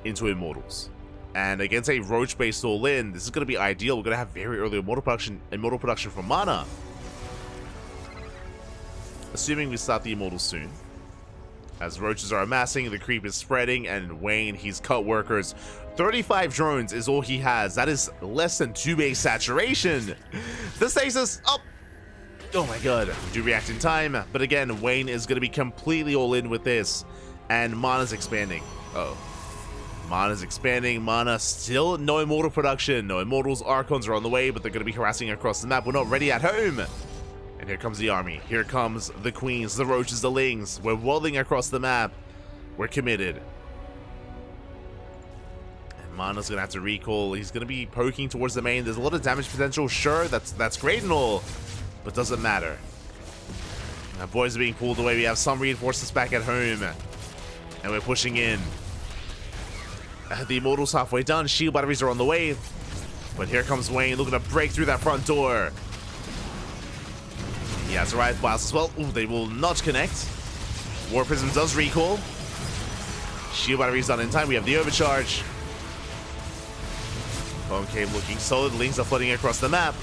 into Immortals. And against a Roach-based all-in, this is going to be ideal. We're going to have very early Immortal production from Mana. Assuming we start the Immortals soon. As Roaches are amassing, the creep is spreading, and Wayne, he's cut workers. 35 drones is all he has. That is less than 2 base saturation. The stasis up. Oh my god. We do react in time. But again, Wayne is going to be completely all in with this. And Mana's expanding. Uh-oh. Mana's expanding. Mana still no Immortal production. No Immortals. Archons are on the way, but they're going to be harassing across the map. We're not ready at home. And here comes the army. Here comes the queens, the roaches, the lings. We're walling across the map. We're committed. And Mana's going to have to recall. He's going to be poking towards the main. There's a lot of damage potential. Sure, that's great and all, but doesn't matter. Our boys are being pulled away. We have some reinforcements back at home. And we're pushing in. The Immortals halfway done. Shield batteries are on the way. But here comes Wayne looking to break through that front door. He has arrived fast as well. Ooh, they will not connect. War Prism does recall. Shield battery's done in time. We have the overcharge. Concave looking solid. Lings are floating across the map.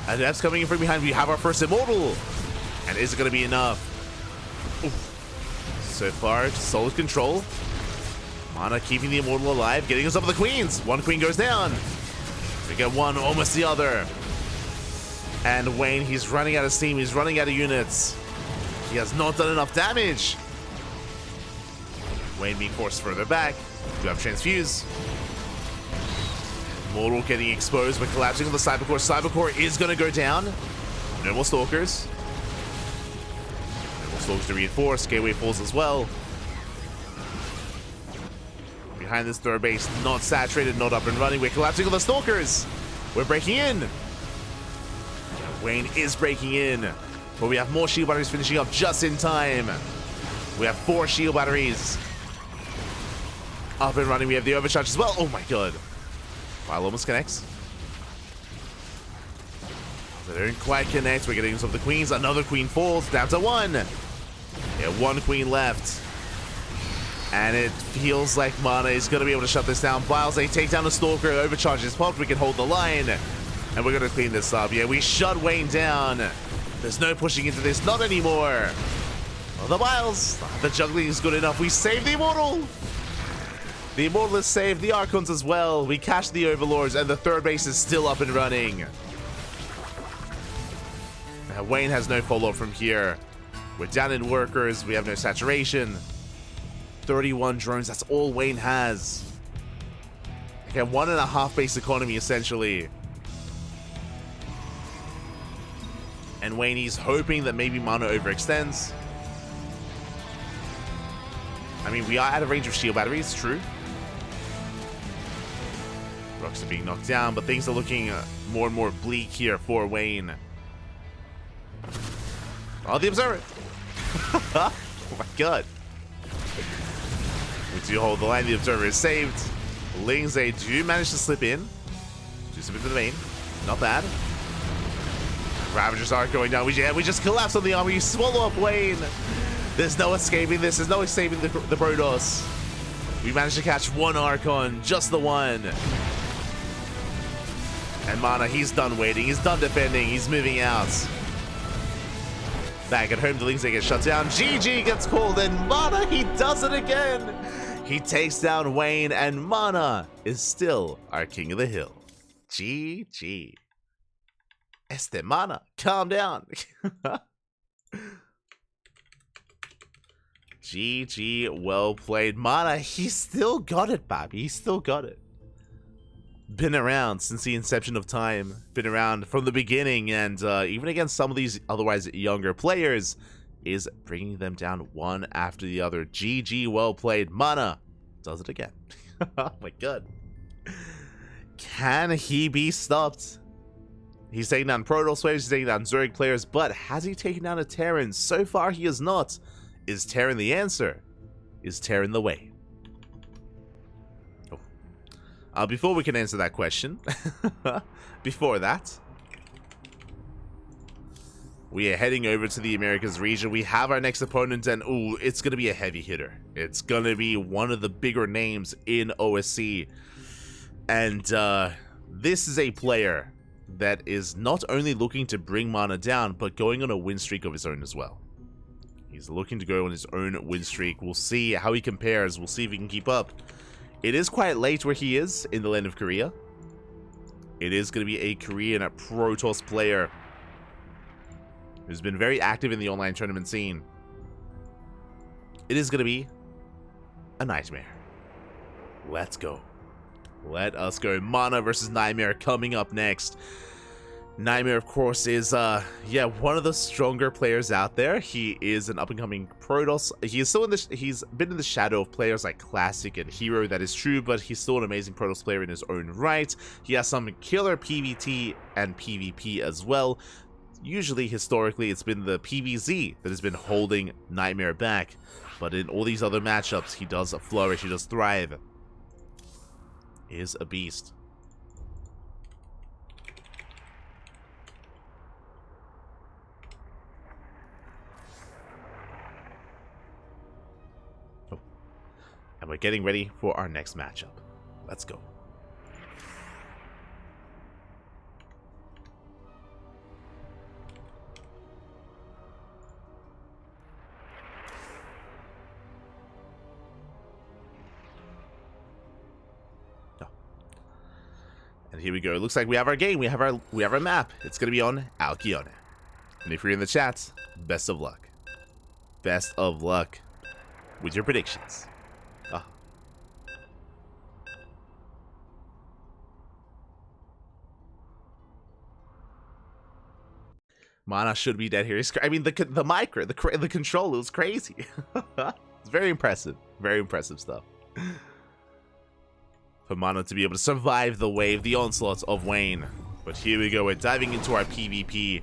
Adepts coming in from behind. We have our first Immortal. And is it going to be enough? Oof. So far, solid control. Mana keeping the Immortal alive. Getting us up with the Queens. One Queen goes down. We get one, almost the other. And Wayne, he's running out of steam. He's running out of units. He has not done enough damage. Wayne being forced further back. We have Transfuse. Immortal getting exposed. We're collapsing on the Cybercore. Cybercore is going to go down. No more Stalkers. No more Stalkers to reinforce. Gateway falls as well. Behind this third base, not saturated, not up and running. We're collapsing on the Stalkers. We're breaking in. Wayne is breaking in. But we have more shield batteries finishing up just in time. We have 4 shield batteries. Up and running. We have the overcharge as well. Oh my god. While almost connects. They don't quite connect. We're getting some of the queens. Another queen falls. Down to 1. Yeah, 1 queen left. And it feels like Mana is going to be able to shut this down. Biles, they take down the Stalker. Overcharge is popped. We can hold the line. And we're going to clean this up. Yeah, we shut Wayne down. There's no pushing into this. Not anymore. Well, the Biles. The juggling is good enough. We save the Immortal. The Immortal is saved, the Archons as well. We catch the Overlords, and the third base is still up and running. Now, Wayne has no follow-up from here. We're down in workers, we have no saturation. 31 drones, that's all Wayne has. Again, 1.5 base economy, essentially. And Wayne, he's hoping that maybe Mana overextends. I mean, we are out of range of shield batteries, true. Rocks are being knocked down, but things are looking more and more bleak here for Wayne. Oh, the Observer! Oh my god. We do hold the line, the Observer is saved. Lings, they do manage to slip in. Do slip into the main. Not bad. Ravagers are going down. We just collapse on the army. You swallow up Wayne. There's no escaping this. There's no escaping the Protoss. We managed to catch 1 Archon. Just the 1. And Mana, he's done waiting. He's done defending. He's moving out. Back at home, the Lings, they get shut down. GG gets called, and Mana, he does it again. He takes down Wayne, and Mana is still our king of the hill. GG. Este Mana, calm down. GG, well played. Mana, he still got it, Papi. He still got it. Been around since the inception of time. Been around from the beginning, and even against some of these otherwise younger players, is bringing them down one after the other. GG, well played. Mana does it again. Oh my god. Can he be stopped? He's taking down Protoss players, he's taking down Zerg players, but has he taken down a Terran? So far, he has not. Is Terran the answer? Is Terran the way? Oh. Before we can answer that question, before that, we are heading over to the Americas region. We have our next opponent, and ooh, it's going to be a heavy hitter. It's going to be one of the bigger names in OSC. And this is a player that is not only looking to bring Mana down, but going on a win streak of his own as well. He's looking to go on his own win streak. We'll see how he compares. We'll see if he can keep up. It is quite late where he is in the land of Korea. It is going to be a Korean Protoss player who's been very active in the online tournament scene. It is going to be a NightMare. Let's go. Let us go. Mana versus NightMare coming up next. NightMare, of course, is one of the stronger players out there. He is an up-and-coming Protoss. He's been in the shadow of players like Classic and Hero, that is true, but he's still an amazing Protoss player in his own right. He has some killer PvT and PvP as well. Usually, historically, it's been the PvZ that has been holding NightMare back, but in all these other matchups, he does flourish, he does thrive. He is a beast. getting ready for our next matchup. Let's go. And here we go. It looks like we have our game. We have our map. It's gonna be on Alkione. And if you're in the chat, best of luck. Best of luck with your predictions. Ah. Mana should be dead here. I mean, the control was crazy. It's very impressive. Very impressive stuff. For Mana to be able to survive the wave, the onslaught of Wayne. But here we go, we're diving into our PvP.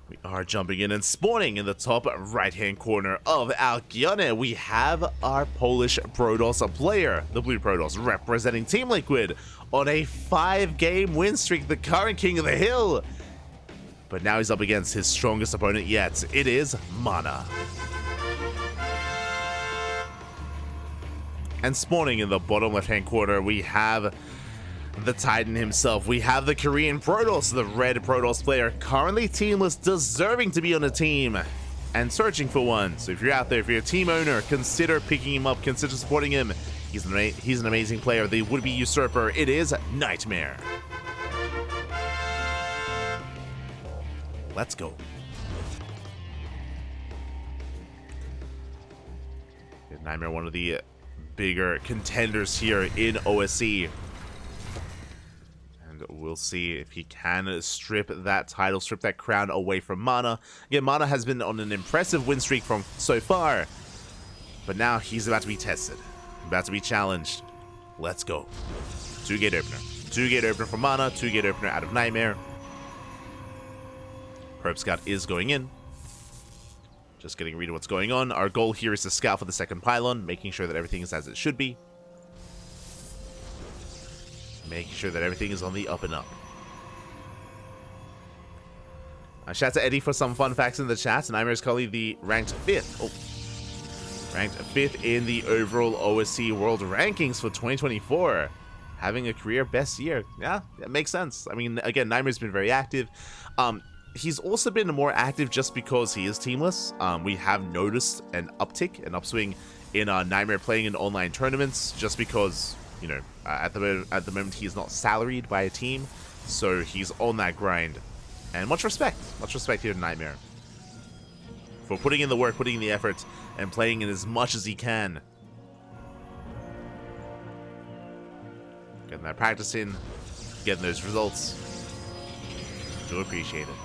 We are jumping in and spawning in the top right-hand corner of Alkione. We have our Polish Protoss player, the Blue Protoss, representing Team Liquid on a 5-game win streak, the current king of the hill. But now he's up against his strongest opponent yet. It is Mana. And spawning in the bottom left-hand corner, we have the Titan himself. We have the Korean Protoss, the red Protoss player, currently teamless, deserving to be on a team and searching for one. So if you're out there, if you're a team owner, consider picking him up, consider supporting him. He's an amazing player, the would-be usurper. It is NightMare. Let's go. NightMare, one of the bigger contenders here in OSC. And we'll see if he can strip that title, strip that crown away from Mana. Again, Mana has been on an impressive win streak from so far, but now he's about to be tested, about to be challenged. Let's go. 2-gate opener. 2-gate opener for Mana, 2-gate opener out of NightMare. Probe Scout is going in. Just getting a read of what's going on. Our goal here is to scout for the second pylon, making sure that everything is as it should be. Making sure that everything is on the up and up. Shout out to Eddie for some fun facts in the chat. NightMare is currently the ranked 5th. Oh. Ranked 5th in the overall OSC World Rankings for 2024. Having a career best year. Yeah, that makes sense. I mean, again, NightMare's been very active. He's also been more active just because he is teamless. We have noticed an uptick, an upswing in NightMare playing in online tournaments, just because, you know, at the moment he is not salaried by a team, so he's on that grind. And much respect here to NightMare for putting in the work, putting in the effort, and playing in as much as he can. Getting that practice in, getting those results. Do appreciate it.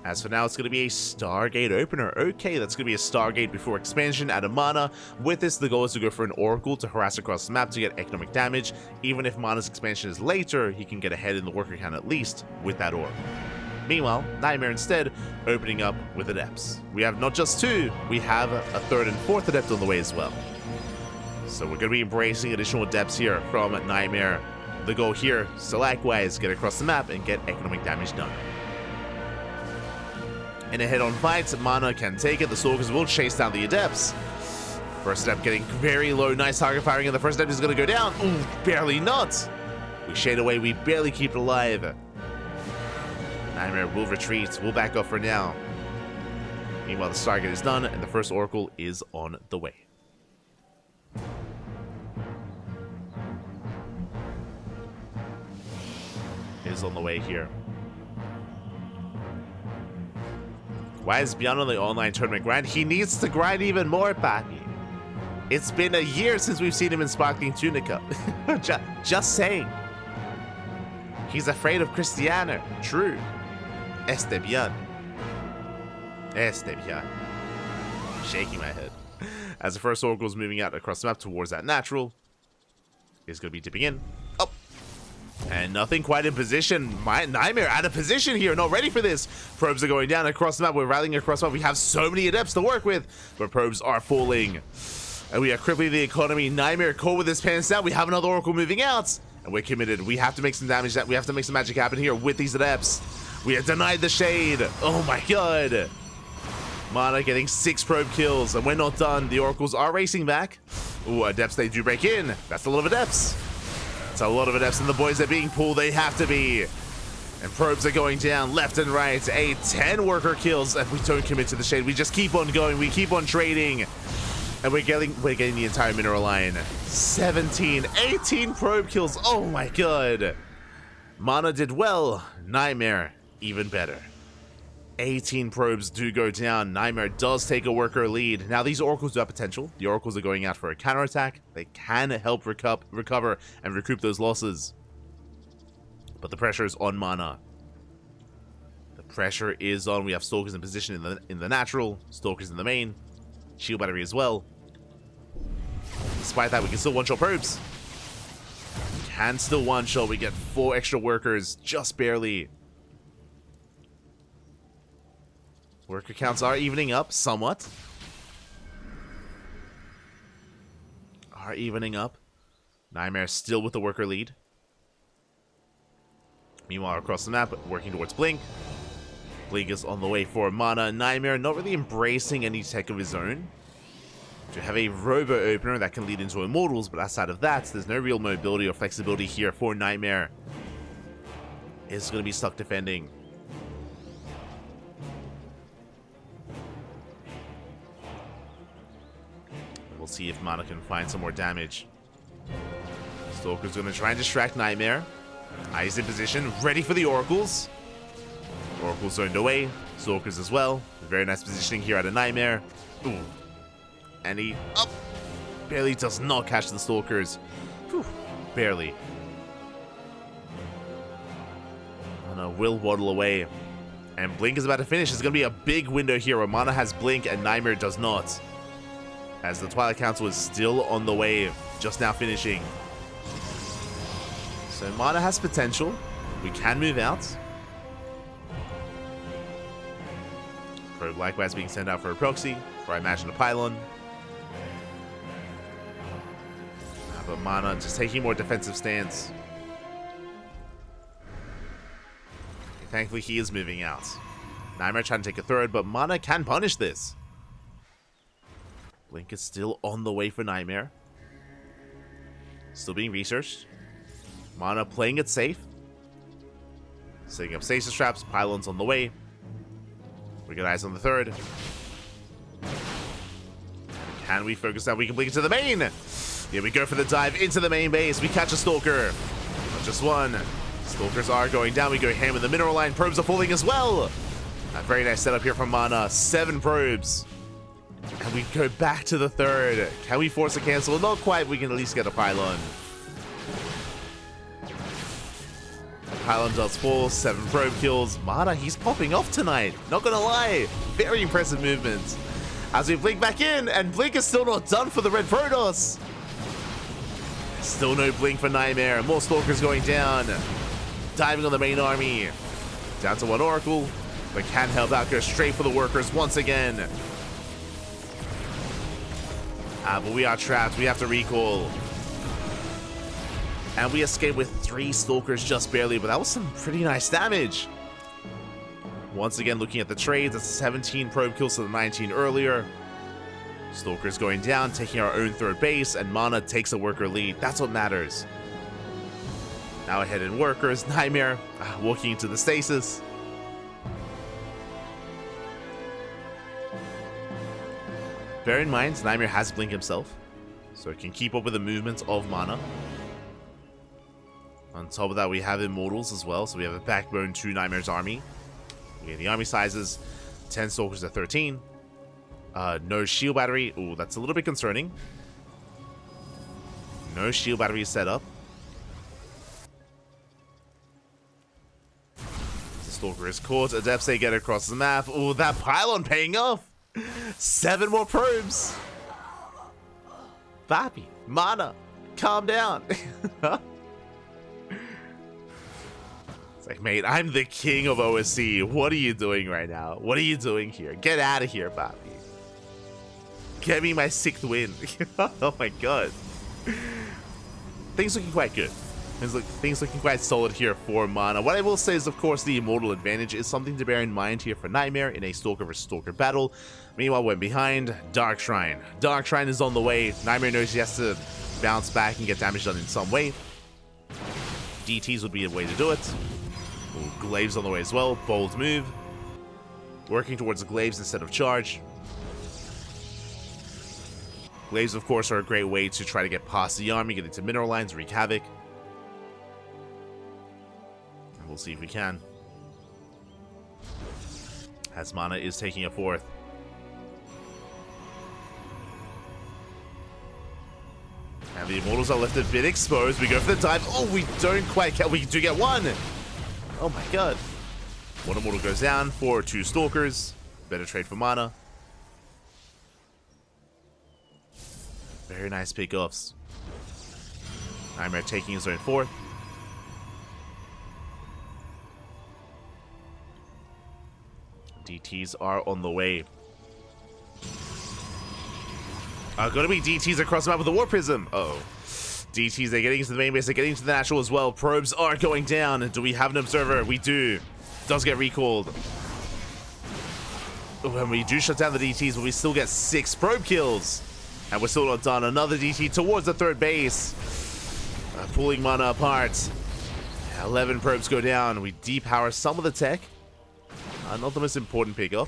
As for now, it's going to be a Stargate opener. Okay, that's going to be a Stargate before expansion out of Mana. With this, the goal is to go for an Oracle to harass across the map to get economic damage. Even if Mana's expansion is later, he can get ahead in the worker count at least with that Oracle. Meanwhile, NightMare instead opening up with Adepts. We have not just 2, we have a 3rd and 4th Adept on the way as well. So we're going to be embracing additional Adepts here from NightMare. The goal here is to likewise get across the map and get economic damage done. In a head-on fight, Mana can take it. The Stalkers will chase down the Adepts. First Adept getting very low. Nice target firing, and the first Adept is going to go down. Ooh, barely not. We shade away. We barely keep it alive. NightMare will retreat. We'll back up for now. Meanwhile, the Stargate is done, and the first Oracle is on the way. Is on the way here. Why is Beyond on the online tournament grind? He needs to grind even more, PAPI. It's been a year since we've seen him in Sparkling Tunica. just saying. He's afraid of Cristiano. True. Este bien. Este bien. Shaking my head. As the first Oracle is moving out across the map towards that natural, he's going to be dipping in. Oh. And nothing quite in position. NightMare out of position here, not ready for this. Probes are going down across the map. We're rallying across the map. We have so many Adepts to work with, but probes are falling. And we are crippling the economy. NightMare caught with his pants down. We have another Oracle moving out. And we're committed. We have to make some damage. We have to make some magic happen here with these adepts. We are denied the shade. Oh my god. Mana getting 6 probe kills, and we're not done. The oracles are racing back. Ooh, adepts, they do break in. That's a lot of adepts. That's a lot of adepts, and the boys are being pulled. They have to be. And probes are going down left and right. 10 worker kills, and we don't commit to the shade. We just keep on going. We keep on trading. And we're getting the entire mineral line. 18 probe kills. Oh my god. Mana did well. NightMare, even better. 18 probes do go down. NightMare does take a worker lead. Now, these oracles do have potential. The oracles are going out for a counterattack. They can help recover and recoup those losses. But the pressure is on Mana. The pressure is on. We have Stalkers in position in the natural. Stalkers in the main. Shield battery as well. Despite that, we can still one-shot probes. We can still one-shot. We get 4 extra workers, just barely. Worker counts are evening up somewhat. Are evening up. NightMare still with the worker lead. Meanwhile, across the map, working towards Blink. Blink is on the way for Mana. NightMare not really embracing any tech of his own. To have a robo opener that can lead into Immortals, but outside of that, there's no real mobility or flexibility here for NightMare. Is going to be stuck defending. We'll see if Mana can find some more damage. Stalker's going to try and distract NightMare. Eyes in position, ready for the oracles. Oracles zoned away. Stalkers as well. Very nice positioning here out of NightMare. Ooh. And he barely does not catch the Stalkers. Whew. Barely. Mana will waddle away. And Blink is about to finish. It's going to be a big window here where Mana has Blink and NightMare does not. As the Twilight Council is still on the way, just now finishing. So Mana has potential. We can move out. Probe likewise being sent out for a proxy, or I imagine a pylon. But Mana just taking more defensive stance. Thankfully he is moving out. NightMare trying to take a third, but Mana can punish this. Blink is still on the way for NightMare. Still being researched. Mana playing it safe. Setting up stasis traps. Pylons on the way. We got eyes on the third. Can we focus now? We can blink into the main. Here we go for the dive into the main base. We catch a Stalker. Not just one. Stalkers are going down. We go ham in the mineral line. Probes are falling as well. A very nice setup here from Mana. 7 probes. And we go back to the third. Can we force a cancel? Not quite. We can at least get a pylon. Pylon does fall, 7 probe kills. Mana, he's popping off tonight. Not gonna lie. Very impressive movements. As we blink back in, and Blink is still not done for the Red Protoss. Still no Blink for NightMare. More Stalkers going down. Diving on the main army. Down to 1 Oracle. But can help out, go straight for the workers once again. But we are trapped. We have to recall. And we escaped with 3 Stalkers just barely, but that was some pretty nice damage. Once again, looking at the trades, that's 17 probe kills to the 19 earlier. Stalkers going down, taking our own third base, and Mana takes a worker lead. That's what matters. Now ahead in workers, NightMare walking into the stasis. Bear in mind, NightMare has Blink himself, so it can keep up with the movements of Mana. On top of that, we have Immortals as well, so we have a backbone to NightMare's army. We have the army sizes, 10 Stalkers to 13. No shield battery. Ooh, that's a little bit concerning. No shield battery set up. The Stalker is caught. Adepts, they get across the map. Ooh, that pylon paying off. 7 more probes. PAPI, Mana, calm down. Like, mate, I'm the king of OSC. What are you doing right now? What are you doing here? Get out of here, PAPI. Get me my 6th win. Oh my god. Things looking quite good. Things looking quite solid here for Mana. What I will say is, of course, the Immortal advantage is something to bear in mind here for NightMare in a Stalker vs. Stalker battle. Meanwhile, we're behind Dark Shrine. Dark Shrine is on the way. NightMare knows he has to bounce back and get damage done in some way. DTs would be a way to do it. Ooh, Glaives on the way as well. Bold move. Working towards the Glaives instead of charge. Glaives, of course, are a great way to try to get past the army, get into mineral lines, wreak havoc. And we'll see if we can. As Mana is taking a fourth. And the Immortals are left a bit exposed. We go for the dive. Oh, we don't quite get. We do get one. Oh my god. One Immortal goes down for 2 Stalkers. Better trade for Mana. Very nice pickoffs. NightMare taking his own fourth. DTs are on the way. Gonna be DTs across the map with the War Prism. Uh-oh. DTs, they're getting into the main base, they're getting into the natural as well. Probes are going down. Do we have an observer? We do. Does get recalled. When we do shut down the DTs, but we still get 6 probe kills. And we're still not done. Another DT towards the 3rd base. Pulling Mana apart. 11 probes go down. We depower some of the tech. Not the most important pickup.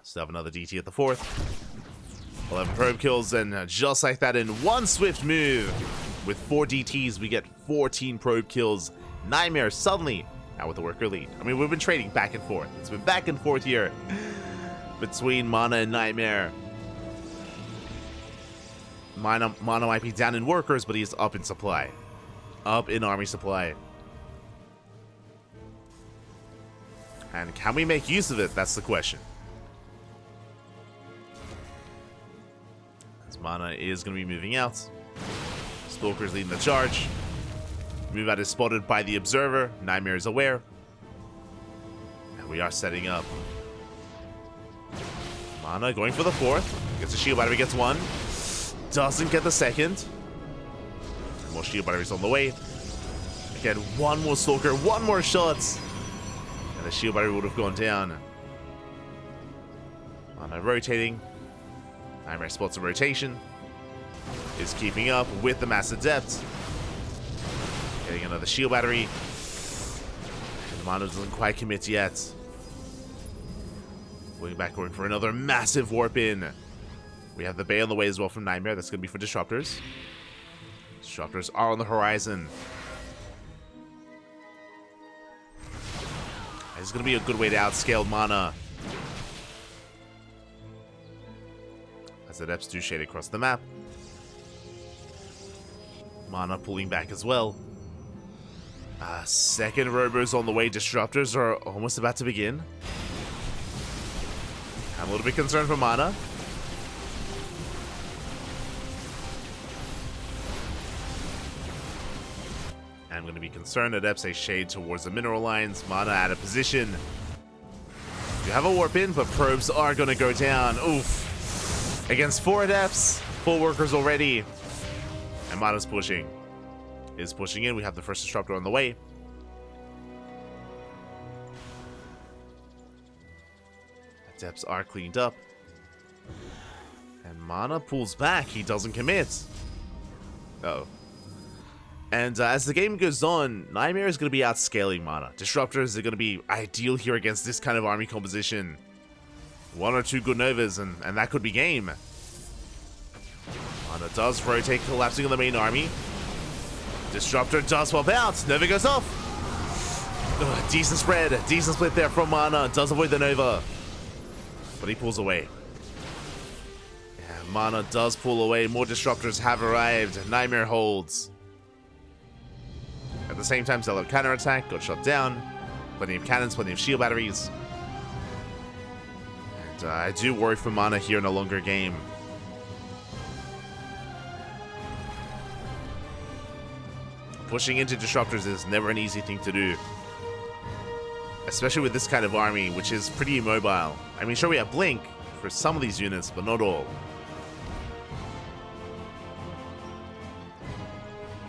Still have another DT at the 4th. 11 probe kills, and just like that, in one swift move, with 4 DTs, we get 14 probe kills. NightMare suddenly out with the worker lead. I mean, we've been trading back and forth. It's been back and forth here between Mana and NightMare. Mana might be down in workers, but he's up in supply. Up in army supply. And can we make use of it? That's the question. As Mana is going to be moving out. Stalker's leading the charge. Move out is spotted by the Observer. NightMare is aware. And we are setting up. Mana going for the 4th. Gets a shield battery, gets 1. Doesn't get the 2nd. More shield batteries on the way. Again, 1 more Stalker, 1 more shots. And the shield battery would have gone down. Mana rotating. NightMare spots a rotation. Is keeping up with the Mass Adept. Getting another shield battery. And Mana doesn't quite commit yet. Going back, going for another massive warp in. We have the Bay on the way as well from NightMare. That's going to be for Disruptors. Disruptors are on the horizon. This is going to be a good way to outscale Mana. As the Adepts do shade across the map. Mana pulling back as well. Second Robo's on the way. Disruptors are almost about to begin. I'm a little bit concerned for Mana. I'm going to be concerned. Adepts a shade towards the mineral lines. Mana out of position. You have a warp in, but probes are going to go down. Oof. Against 4 Adepts. 4 workers already. And Mana's pushing. Is pushing in. We have the first Disruptor on the way. Adepts are cleaned up. And Mana pulls back. He doesn't commit. Uh-oh. And as the game goes on, NightMare is going to be outscaling Mana. Disruptors are going to be ideal here against this kind of army composition. 1 or 2 good Novas, and that could be game. Mana does rotate, collapsing on the main army. Disruptor does swap out. Nova goes off. Ugh, decent spread. Decent split there from Mana. Does avoid the Nova. But he pulls away. Yeah, Mana does pull away. More Disruptors have arrived. NightMare holds. At the same time, Zealot counterattack, got shot down. Plenty of cannons, plenty of shield batteries. And I do worry for Mana here in a longer game. Pushing into Disruptors is never an easy thing to do. Especially with this kind of army, which is pretty immobile. I mean, sure, we have Blink for some of these units, but not all.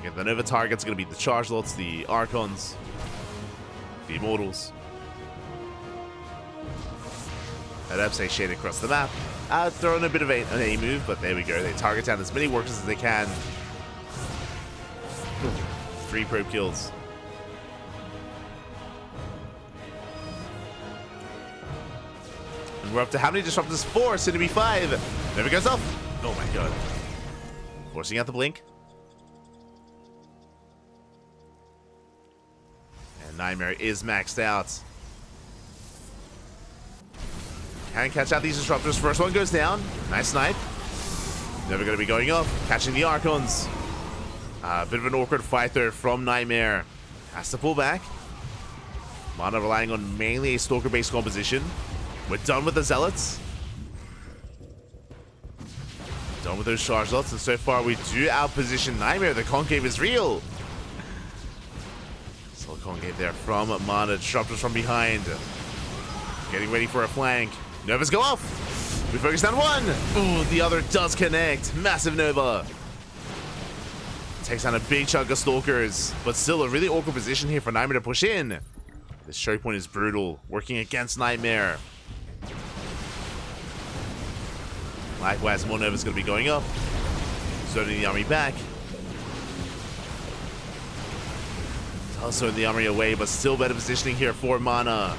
Again, the Nova targets are going to be the Chargelots, the Archons, the Immortals. That Epsay shade across the map. Throwing a bit of an A move, but there we go. They target down as many workers as they can. 3 probe kills. And we're up to how many disruptors? 4, soon to be 5. Never goes off. Oh my god. Forcing out the blink. And NightMare is maxed out. Can catch out these disruptors. First one goes down. Nice snipe. Never going to be going up. Catching the Archons. Bit of an awkward fight there from NightMare. Has to pull back. Mana relying on mainly a Stalker-based composition. We're done with the Zealots. Done with those Chargelots. And so far we do outposition NightMare. The concave is real. Solid concave there from Mana. Disruptors from behind. Getting ready for a flank. Novas go off. We focus down one. Ooh, the other does connect. Massive Nova. Takes down a big chunk of Stalkers, but still a really awkward position here for NightMare to push in. This choke point is brutal, working against NightMare. Likewise, more Nova's going to be going up. Zoning the army back. Also the army away, but still better positioning here for Mana.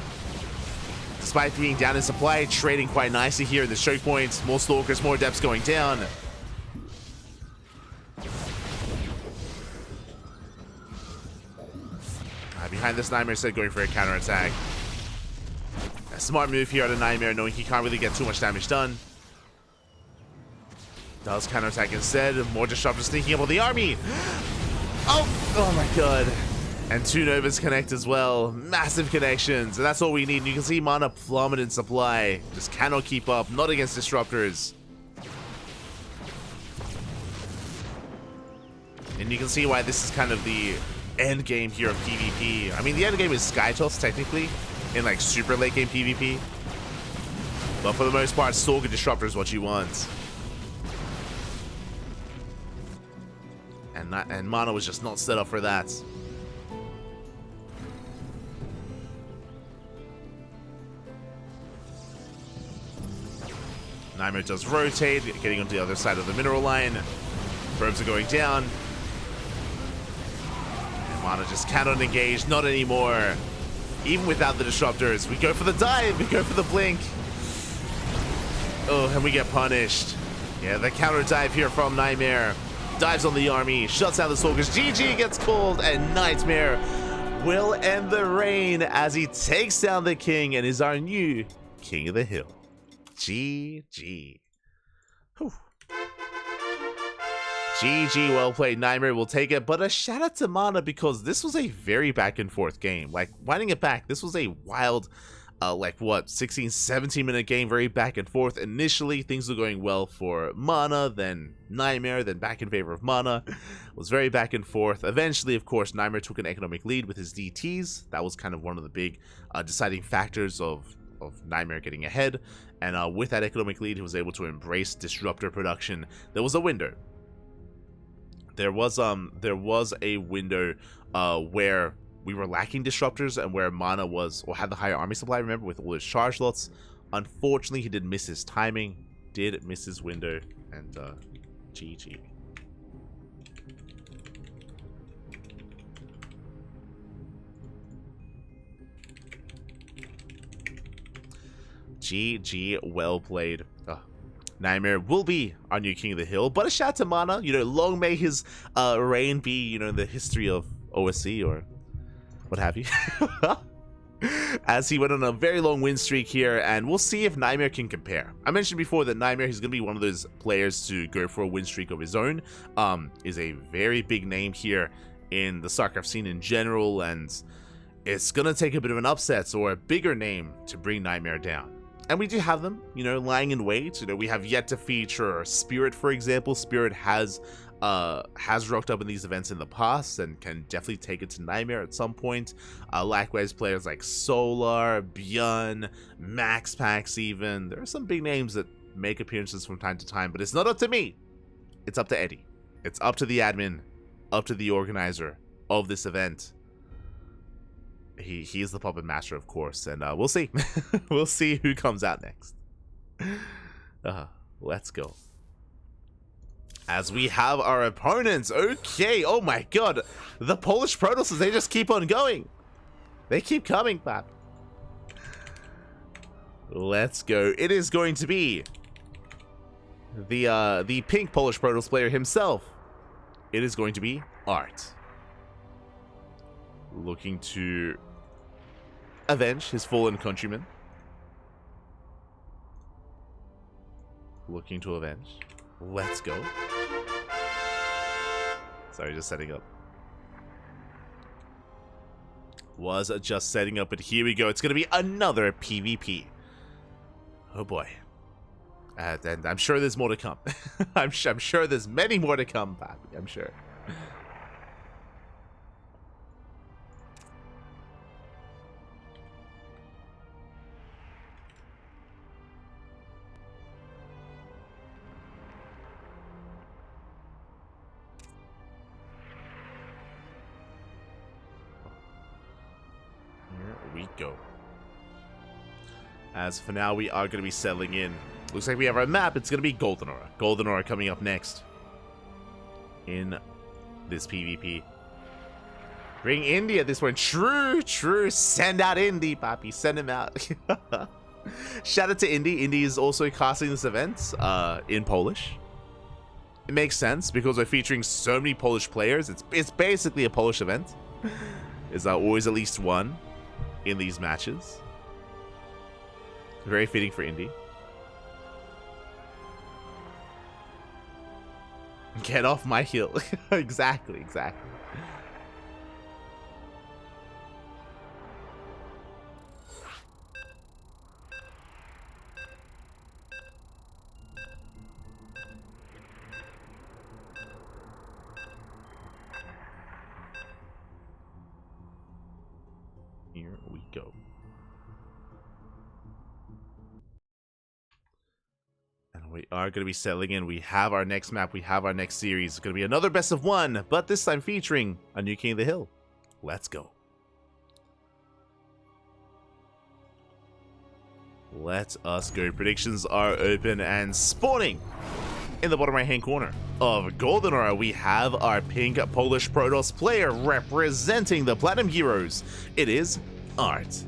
Despite being down in supply, trading quite nicely here in the choke points. More Stalkers, more depths going down. Behind this NightMare set going for a counterattack. A smart move here out of NightMare, knowing he can't really get too much damage done. Does counterattack instead. More disruptors sneaking up on the army. Oh my god. And 2 Novas connect as well. Massive connections. And that's all we need. And you can see Mana plummet in supply. Just cannot keep up. Not against disruptors. And you can see why this is kind of the end game here of PvP. I mean, the end game is Skytoss technically in like super late game PvP. But for the most part, Stalker Disruptor is what you want. And Mana was just not set up for that. NightMare does rotate, getting onto the other side of the mineral line. Probes are going down. And Mana just cannot engage, not anymore. Even without the disruptors. We go for the dive, we go for the blink. Oh, and we get punished. Yeah, the counter dive here from NightMare. Dives on the army, shuts down the Stalkers. GG gets called, and NightMare will end the reign as he takes down the King and is our new King of the Hill. GG. Whew. GG, well played. NightMare will take it, but a shout out to Mana because this was a very back and forth game. Like, winding it back, this was a wild, 16, 17 minute game, very back and forth. Initially, things were going well for Mana, then NightMare, then back in favor of Mana. It was very back and forth. Eventually, of course, NightMare took an economic lead with his DTs. That was kind of one of the big deciding factors of NightMare getting ahead. And with that economic lead, he was able to embrace disruptor production. There was a window. There was a window where we were lacking disruptors and where Mana was, or had the higher army supply, remember, with all his charge lots. Unfortunately, he did miss his timing, did miss his window, and GG. GG, well played. NightMare will be our new King of the Hill, but a shout to Mana. You know, long may his reign be, you know, in the history of OSC or what have you. As he went on a very long win streak here, and we'll see if NightMare can compare. I mentioned before that NightMare is going to be one of those players to go for a win streak of his own. Is a very big name here in the StarCraft scene in general, and it's going to take a bit of an upset or a bigger name to bring NightMare down. And we do have them, you know, lying in wait. You know, we have yet to feature Spirit, for example. Spirit has rocked up in these events in the past and can definitely take it to NightMare at some point. Likewise, players like Solar, Bjorn, MaxPax even. There are some big names that make appearances from time to time, but it's not up to me. It's up to Eddie. It's up to the admin up to the organizer of this event. He is the puppet master, of course, and we'll see. We'll see who comes out next. Let's go. As we have our opponents. Okay, oh my god. The Polish Protosses, they just keep on going. They keep coming, man. Let's go. It is going to be the pink Polish Protoss player himself. It is going to be Art. Looking to avenge his fallen countrymen. Looking to avenge. Let's go. Sorry, just setting up. Was just setting up, but here we go. It's going to be another PvP. Oh boy. And I'm sure there's more to come. I'm sure there's many more to come, Papi. I'm sure. We go. As for now, we are going to be settling in. Looks like we have our map. It's going to be Golden Aura. Golden Aura coming up next in this PvP. Bring Indy at this point. True. Send out Indy, Papi. Send him out. Shout out to Indy. Indy is also casting this event in Polish. It makes sense because we're featuring so many Polish players. It's basically a Polish event. There's always at least one in these matches. Very fitting for Indy. Get off my hill. Exactly. Here we go. And we are going to be settling in. We have our next map. We have our next series. It's going to be another best of one, but this time featuring a new King of the Hill. Let's go. Let us go. Predictions are open and spawning. In the bottom right hand corner of Golden Aura, we have our pink Polish Protoss player representing the Platinum Heroes. It is Art.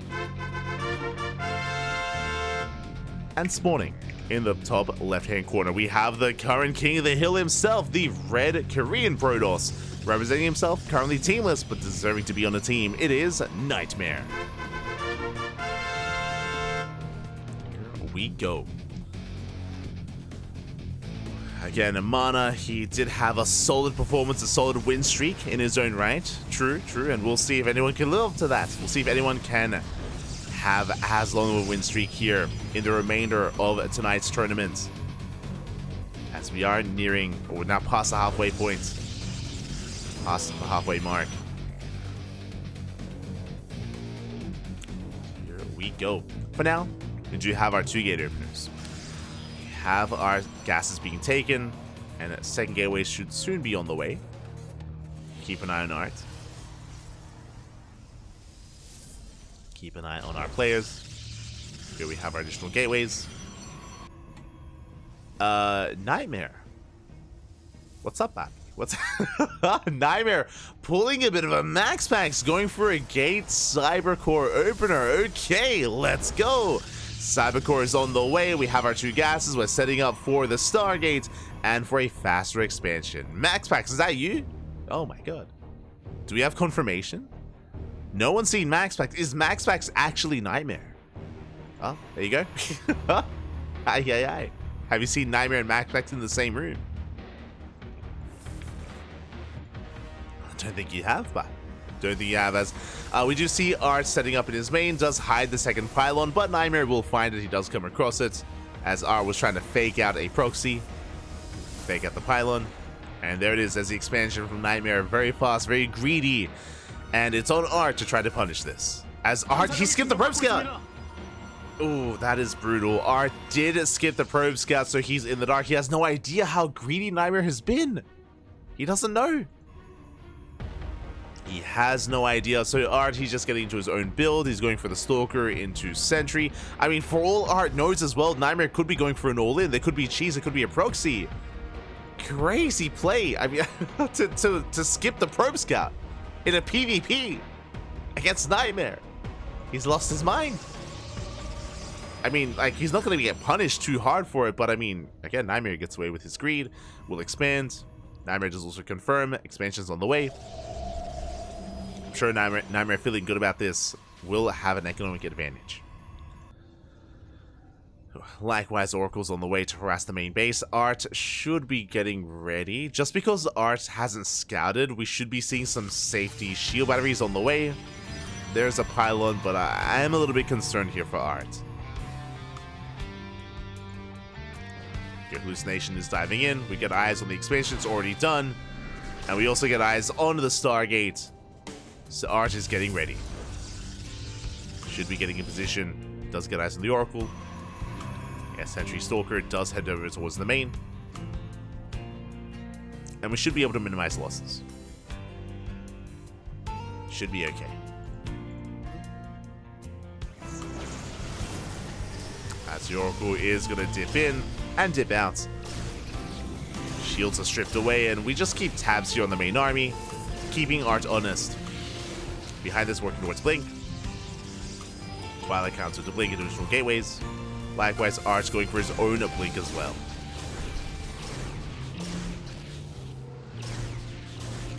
And spawning in the top left hand corner, we have the current King of the Hill himself, the red Korean Protoss. Representing himself, currently teamless, but deserving to be on the team, it is NightMare. Here we go. Again, Mana, he did have a solid performance, a solid win streak in his own right. True, and we'll see if anyone can live up to that. We'll see if anyone can have as long of a win streak here in the remainder of tonight's tournament. As we are nearing, or we're now past the halfway point. Past the halfway mark. Here we go. For now, we do have our 2 gate openers. Have our gases being taken, and a second gateway should soon be on the way. Keep an eye on Art. Keep an eye on our players. Here we have our additional gateways. NightMare. What's up, Papi? What's NightMare pulling a bit of a max packs, going for a gate cybercore opener. Okay, let's go. Cybercore is on the way. We have our 2 gases. We're setting up for the Stargate and for a faster expansion. Max Packs, is that you? Oh my god. Do we have confirmation? No one's seen Max Packs. Is Max Packs actually NightMare? Oh, there you go. Aye. Have you seen NightMare and Max Packs in the same room? I don't think you have, but don't think you have, as we do see Art setting up in his main, does hide the second pylon, but NightMare will find it. He does come across it, as Art was trying to fake out a proxy, fake out the pylon, and there it is as the expansion from NightMare, very fast, very greedy, and it's on Art to try to punish this. As Art, he skipped the probe scout. Ooh, that is brutal. Art did skip the probe scout, so he's in the dark. He has no idea how greedy NightMare has been. He doesn't know. He has no idea. So Art, he's just getting into his own build. He's going for the Stalker into Sentry. I mean, for all Art knows as well, NightMare could be going for an all-in. There could be cheese. It could be a proxy. Crazy play. I mean, to skip the probe scout in a PvP against NightMare. He's lost his mind. I mean, like, he's not going to get punished too hard for it, but I mean, again, NightMare gets away with his greed. Will expand. NightMare does also confirm expansion's on the way. I'm sure NightMare feeling good about this will have an economic advantage. Likewise, Oracle's on the way to harass the main base. Art should be getting ready. Just because Art hasn't scouted, we should be seeing some safety shield batteries on the way. There's a pylon, but I am a little bit concerned here for Art. Your hallucination is diving in. We get eyes on the expansion, it's already done. And we also get eyes on the Stargate. So Art is getting ready. Should be getting in position. Does get eyes on the Oracle. Yeah, Sentry Stalker does head over towards the main. And we should be able to minimize losses. Should be okay. As the Oracle is going to dip in and dip out. Shields are stripped away, and we just keep tabs here on the main army, keeping Art honest. Behind this, working towards Blink. Twilight counter to Blink into additional gateways. Likewise, Art's going for his own Blink as well.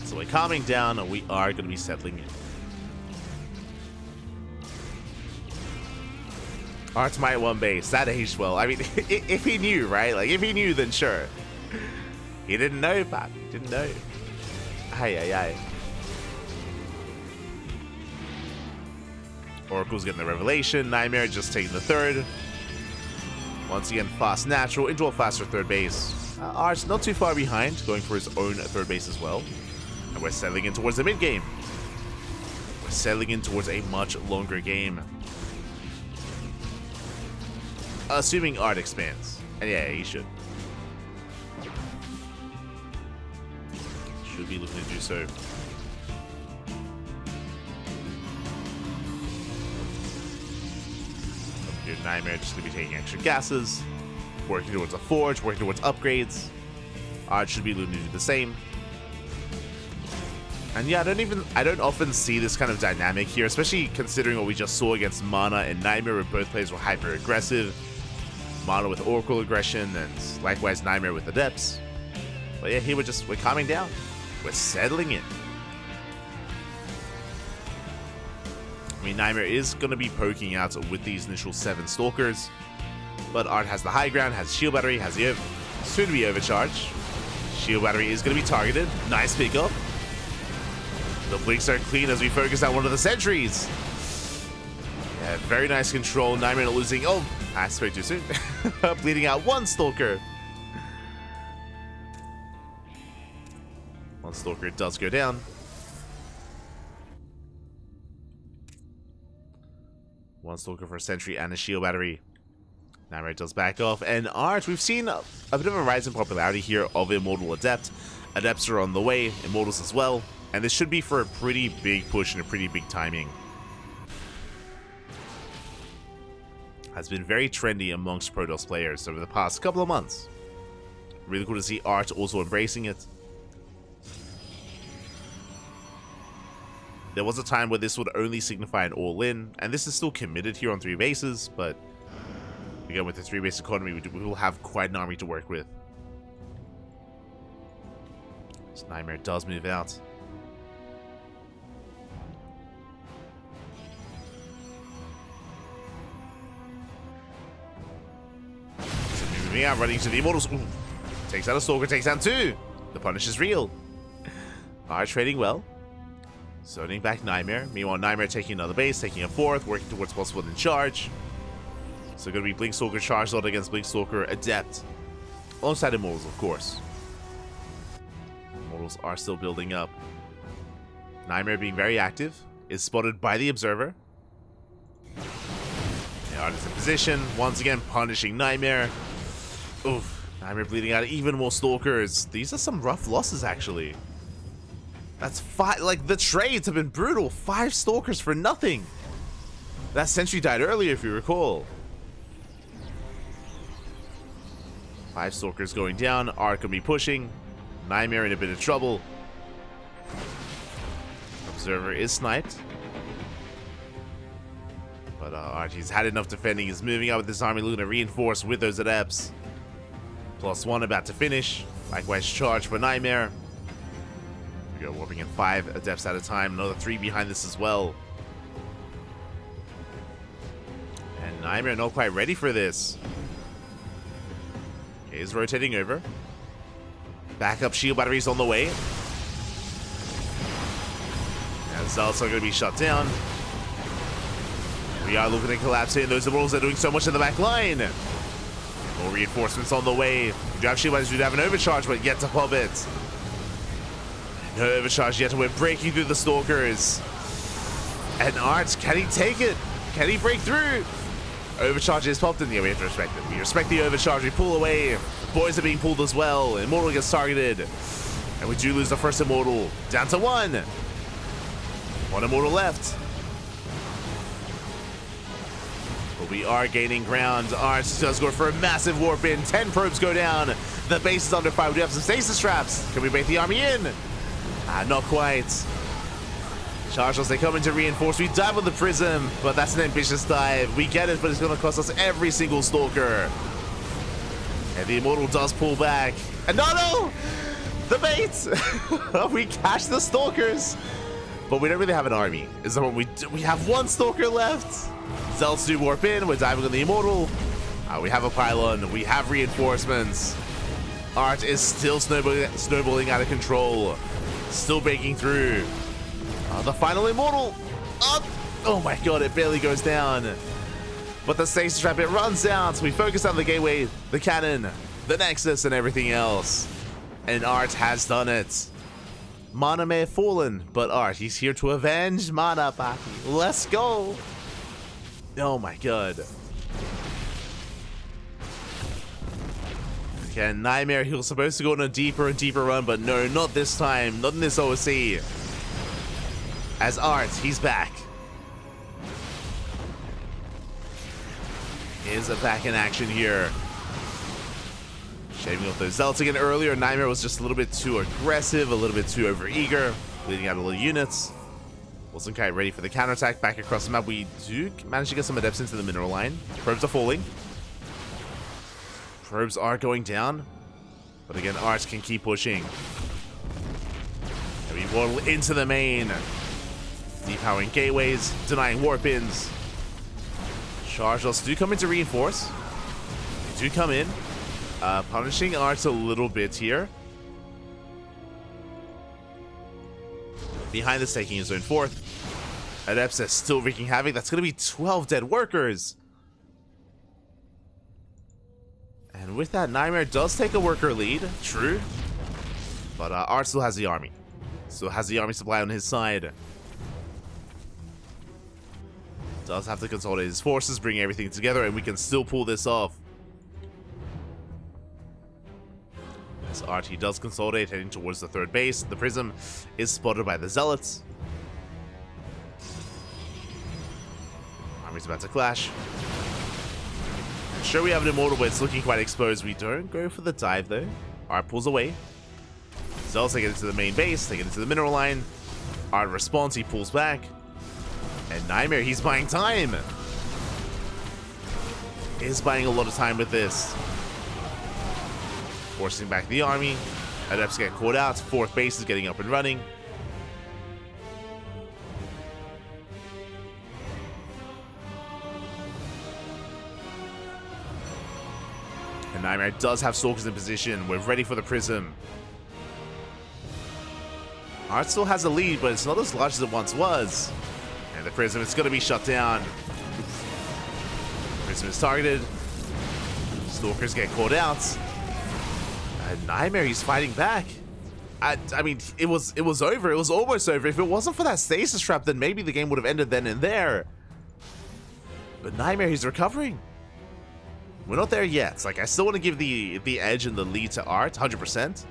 So we're calming down, and we are going to be settling in. Art's might one base. That aged well. I mean, if he knew, right? Like, if he knew, then sure. He didn't know, Pat. He didn't know. Aye. Oracle's getting the revelation. NightMare just taking the third. Once again, fast natural into a faster third base. Art's not too far behind, going for his own third base as well. And we're settling in towards the mid game. We're settling in towards a much longer game. Assuming Art expands. And yeah, he should. Should be looking to do so. Your NightMare just going to be taking extra gases. Working towards a forge, working towards upgrades. Art should be looking to do the same. And yeah, I don't often see this kind of dynamic here, especially considering what we just saw against Mana and NightMare, where both players were hyper aggressive. Mana with Oracle aggression, and likewise NightMare with Adepts. But yeah, here we're calming down. We're settling in. I mean, NightMare is going to be poking out with these initial 7 Stalkers. But Art has the high ground, has Shield Battery, has the soon to be overcharge. Shield Battery is going to be targeted. Nice pickup. The blinks are clean as we focus on one of the sentries. Yeah, very nice control. NightMare not losing. Oh, I spoke too soon. Bleeding out 1 Stalker. 1 Stalker does go down. One Stalker for a Sentry and a Shield Battery. NightMare does back off. And Art, we've seen a bit of a rise in popularity here of Immortal Adept. Adepts are on the way, Immortals as well. And this should be for a pretty big push and a pretty big timing. Has been very trendy amongst Protoss players over the past couple of months. Really cool to see Art also embracing it. There was a time where this would only signify an all-in, and this is still committed here on 3 bases, but again, with the 3-base economy, we will have quite an army to work with. So NightMare does move out. So moving out, running to the Immortals. Ooh. Takes out a Stalker, takes down 2. The punish is real. Art trading well. Zoning back NightMare. Meanwhile, NightMare taking another base, taking a 4th, working towards possible in charge. So going to be Blink Stalker charged out against Blink Stalker Adept. Alongside Immortals, of course. Immortals are still building up. NightMare being very active. Is spotted by the Observer. The Art is in position. Once again, punishing NightMare. Oof. NightMare bleeding out even more Stalkers. These are some rough losses, actually. That's 5. Like, the trades have been brutal. 5 Stalkers for nothing. That sentry died earlier, if you recall. 5 Stalkers going down. Art gonna be pushing. NightMare in a bit of trouble. Observer is sniped. But Art, he's had enough defending. He's moving out with this army, looking to reinforce with those adepts. +1 about to finish. Likewise charge for NightMare. We go warping in 5 adepts at a time. Another 3 behind this as well. And NightMare not quite ready for this. Okay, he's rotating over. Backup shield batteries on the way. And Zealots are going to be shut down. We are looking at collapsing. Those immortals are doing so much in the back line. More reinforcements on the way. We do have shield batteries, we do have an overcharge, but yet to pop it. No overcharge yet, we're breaking through the Stalkers. And Art, can he take it? Can he break through? Overcharge is popped in. Yeah, we have to respect it. We respect the overcharge. We pull away. The boys are being pulled as well. Immortal gets targeted. And we do lose the first Immortal. Down to 1. 1 Immortal left. But we are gaining ground. Art does go for a massive warp in. 10 probes go down. The base is under fire. We do have some stasis traps. Can we bait the army in? Not quite. Charge as they come in to reinforce. We dive with the prism, but that's an ambitious dive. We get it, but it's going to cost us every single Stalker. And the Immortal does pull back. And no! The bait! We catch the Stalkers. But we don't really have an army. Is that what we do? We have 1 Stalker left. Zealots do warp in. We're diving on the Immortal. We have a pylon. We have reinforcements. Art is still snowballing out of control. Still breaking through. The final Immortal. Oh my god, it barely goes down. But the stasis trap, it runs out. We focus on the gateway, the cannon, the nexus, and everything else. And Art has done it. Mana may have fallen, but Art, he's here to avenge Mana, Papi. Let's go. Oh my god. Okay, NightMare, he was supposed to go on a deeper and deeper run, but no, not this time. Not in this OSC. As Art, he's back. Is back in action here. Shaving off those Zealots again earlier. NightMare was just a little bit too aggressive, a little bit too overeager, leading out a little units. Wasn't quite ready for the counterattack. Back across the map, we do manage to get some adepts into the mineral line. Probes are falling. Probes are going down. But again, Art can keep pushing. And we waddle into the main. Depowering gateways, denying warp-ins. Chargers do come in to reinforce. They do come in. Punishing Art a little bit here. Behind this, taking his own 4th. Adepts are still wreaking havoc. That's going to be 12 dead workers. And with that, NightMare does take a worker lead. True. But Art still has the army. Still has the army supply on his side. Does have to consolidate his forces, bring everything together, and we can still pull this off. As Art, he does consolidate, heading towards the 3rd base. The prism is spotted by the Zealots. Army's about to clash. Sure, we have an Immortal, but it's looking quite exposed. We don't go for the dive, though. Art pulls away. Zealots take it into the main base, take it into the mineral line. Art responds, he pulls back. And NightMare, he's buying time. Is buying a lot of time with this. Forcing back the army. Adepts get caught out. 4th base is getting up and running. And NightMare does have Stalkers in position. We're ready for the prism. Art still has a lead, but it's not as large as it once was. And the prism is going to be shut down. Prism is targeted. Stalkers get caught out. And NightMare, he's fighting back. I mean, it was over. It was almost over. If it wasn't for that stasis trap, then maybe the game would have ended then and there. But NightMare, he's recovering. We're not there yet. Like, I still want to give the edge and the lead to Art, 100%.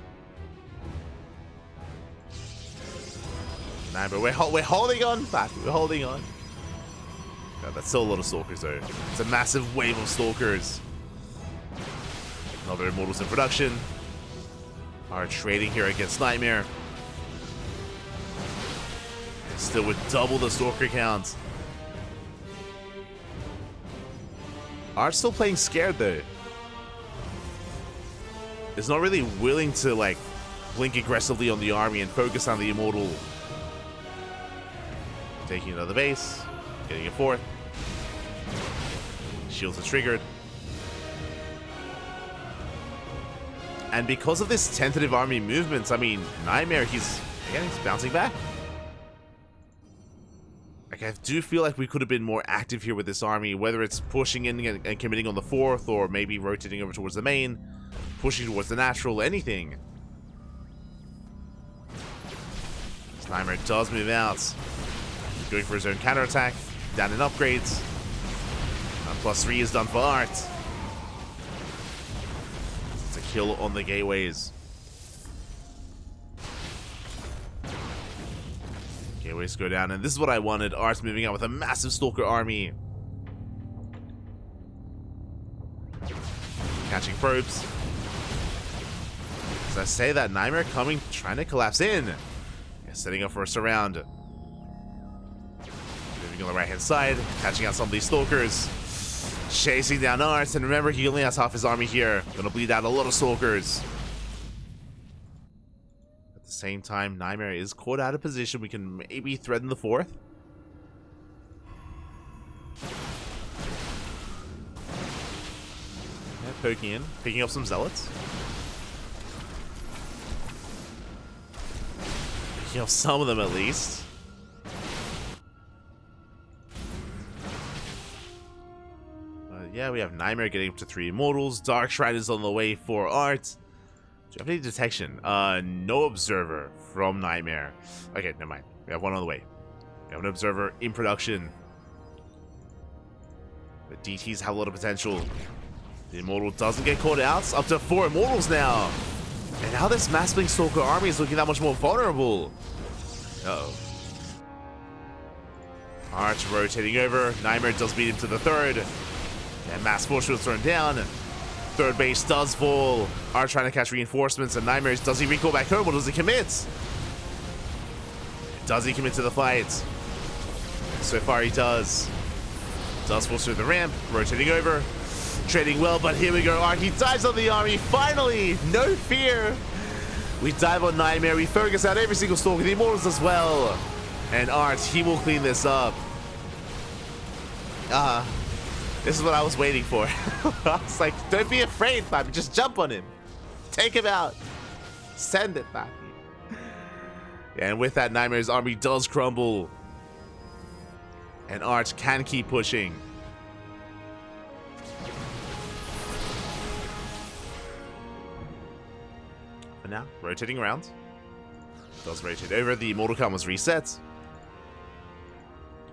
Nah, but we're holding on, Pappy. We're holding on. God, that's still a lot of Stalkers, though. It's a massive wave of Stalkers. Another Immortals in production. Are trading here against NightMare. Still with double the Stalker count. Art's still playing scared, though. Is not really willing to, like, blink aggressively on the army and focus on the Immortal. Taking another base. Getting a fourth. Shields are triggered. And because of this tentative army movements, I mean, NightMare, he's bouncing back. Like, I do feel like we could have been more active here with this army, whether it's pushing in and committing on the fourth, or maybe rotating over towards the main, pushing towards the natural, anything. NightMare does move out. Going for his own counterattack, down in upgrades. +3 is done for Art. It's a kill on the gateways. Gateways go down, and this is what I wanted. Art's moving out with a massive Stalker army. Catching probes. As I say that, NightMare coming, trying to collapse in. Yeah, setting up for a surround. Moving on the right-hand side, catching out some of these Stalkers. Chasing down Art, and remember, he only has half his army here. Gonna bleed out a lot of Stalkers. At the same time, NightMare is caught out of position. We can maybe threaten the fourth. Yeah, poking in, picking up some Zealots. Picking up some of them at least. Yeah, we have NightMare getting up to 3 Immortals. Dark Shrine is on the way for Art. Do you have any detection? No Observer from NightMare. Okay, never mind. We have one on the way. We have an Observer in production. The DTs have a lot of potential. The Immortal doesn't get caught out. It's up to 4 Immortals now. And now this Mass-Blink Stalker army is looking that much more vulnerable. Uh-oh. Art rotating over. NightMare does beat him to the 3rd. And Mass Force Shields thrown down. 3rd base does fall. Art trying to catch reinforcements, and NightMare, does he recall back home or does he commit? Does he commit to the fight? So far he does. Does force through the ramp, rotating over. Trading well, but here we go. Art, he dives on the army, finally! No fear! We dive on NightMare, we focus out every single Stalker, the Immortals as well. And Art, he will clean this up. This is what I was waiting for. I was like, don't be afraid, Papi. Just jump on him. Take him out. Send it, Papi. And with that, NightMare's army does crumble. And Art can keep pushing. For now, rotating around. Does rotate over. The Immortal Count was reset.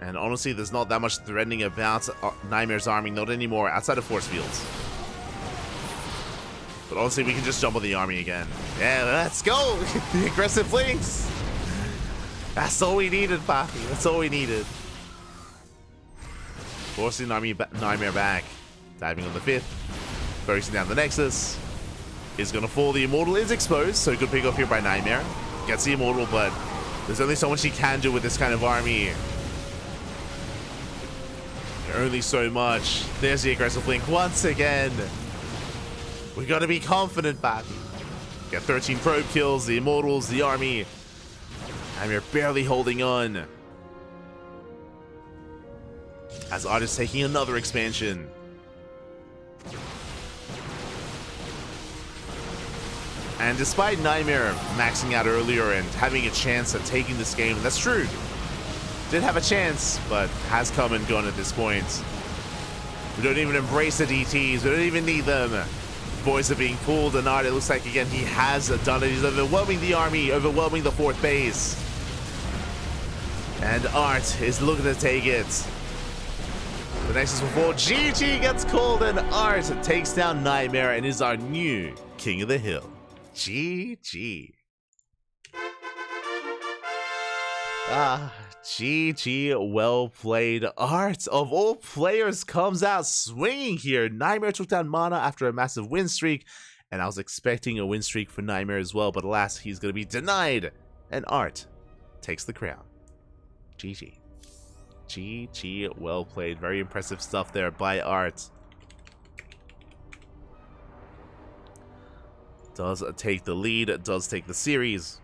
And honestly, there's not that much threatening about NightMare's army, not anymore, outside of force fields. But honestly, we can just jump on the army again. Yeah, let's go! The aggressive flanks! That's all we needed, Papi. That's all we needed. Forcing NightMare back. Diving on the 5th. Focusing down the Nexus. Is going to fall. The Immortal is exposed, so good pick up here by NightMare. Gets the Immortal, but there's only so much he can do with this kind of army. Only so much. There's the aggressive link once again. We gotta be confident, Papi. Got 13 probe kills, the Immortals, the army. And we're barely holding on. As Art is taking another expansion. And despite NightMare maxing out earlier and having a chance at taking this game, and that's true. Did have a chance, but has come and gone at this point. We don't even embrace the DTs. We don't even need them. Boys are being pulled, and Art, it looks like, again, he has done it. He's overwhelming the army, overwhelming the 4th base. And Art is looking to take it. The Nexus before GG gets called, and Art takes down NightMare and is our new King of the Hill. GG. GG, well played. Art, of all players, comes out swinging here. NightMare took down Mana after a massive win streak, and I was expecting a win streak for NightMare as well, but alas, he's going to be denied. And Art takes the crown. GG. GG, well played. Very impressive stuff there by Art. Does take the lead, does take the series.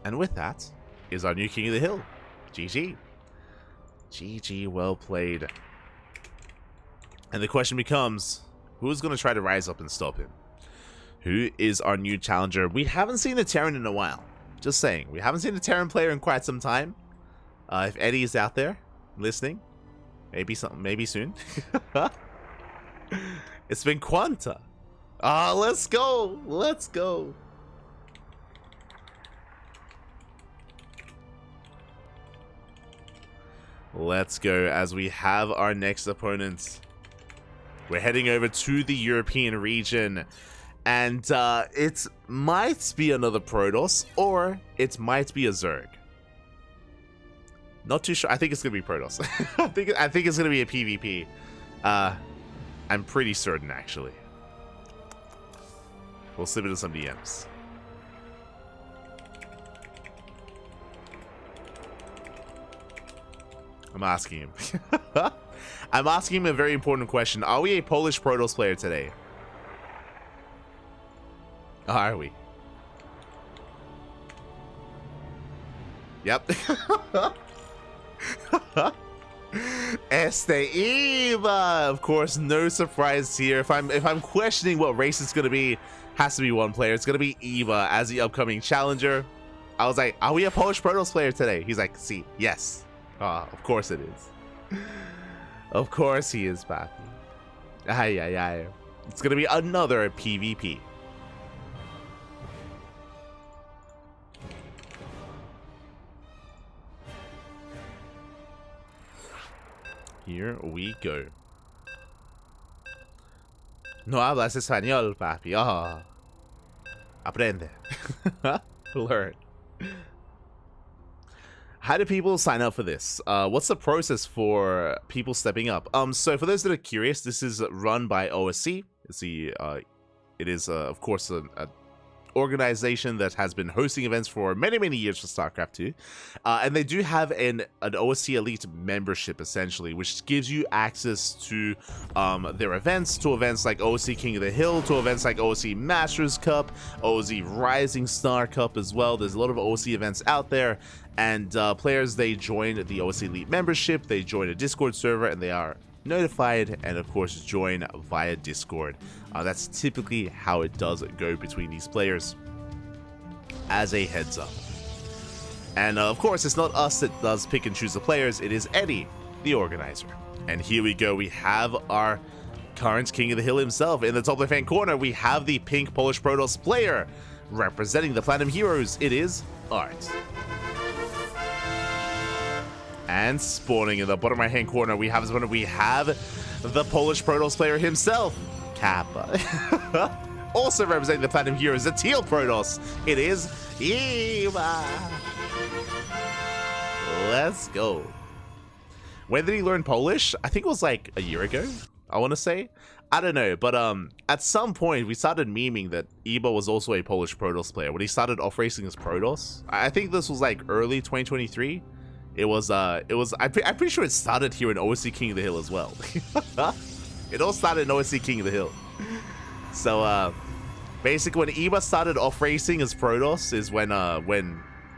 And with that is our new King of the Hill. GG. GG, well played. And the question becomes, who's going to try to rise up and stop him? Who is our new challenger? We haven't seen a Terran in a while. Just saying, we haven't seen a Terran player in quite some time. If Eddie is out there listening, maybe soon. It's been QuanTa. Let's go. Let's go. Let's go as we have our next opponent. We're heading over to the European region. And it might be another Protoss, or it might be a Zerg. Not too sure. I think it's going to be Protoss. I think it's going to be a PvP. I'm pretty certain, actually. We'll slip into some DMs. I'm asking him. I'm asking him a very important question. Are we a Polish Protoss player today? Are we? Yep. Este Eva. Of course, no surprise here. If I'm questioning what race it's gonna be, has to be one player. It's gonna be Eva as the upcoming challenger. I was like, are we a Polish Protoss player today? He's like, see, yes. Of course it is. Of course he is, Papi. Ay, ay, ay. It's gonna be another PvP. Here we go. No hablas español, papi. Oh. Aprende. Learn. How do people sign up for this? What's the process for people stepping up? So for those that are curious, this is run by OSC. It is of course an organization that has been hosting events for many years for StarCraft 2, and they do have an OSC Elite membership essentially, which gives you access to their events, to events like OSC King of the Hill, to events like OSC Masters Cup, OSC Rising Star Cup as well. There's a lot of OSC events out there, and players, they join the OSC Elite membership, they join a Discord server, and they are notified and of course join via Discord. That's typically how it does go between these players, as a heads up. And of course, it's not us that does pick and choose the players, it is Eddie, the organizer. And here we go, we have our current King of the Hill himself. In the top left hand corner, we have the pink Polish Protoss player representing the Platinum Heroes. It is Art. And spawning in the bottom right hand corner, we have the Polish Protoss player himself, Kappa. Also representing the Platinum Heroes, the teal Protoss, it is Eva. Let's go. When did he learn Polish? I think it was like a year ago, I want to say. I don't know, but at some point we started memeing that Eva was also a Polish Protoss player when he started off racing as Protoss. I think this was like early 2023. I'm pretty sure it started here in OSC King of the Hill as well. It all started in OSC King of the Hill. So basically when Eva started off racing as Protoss is when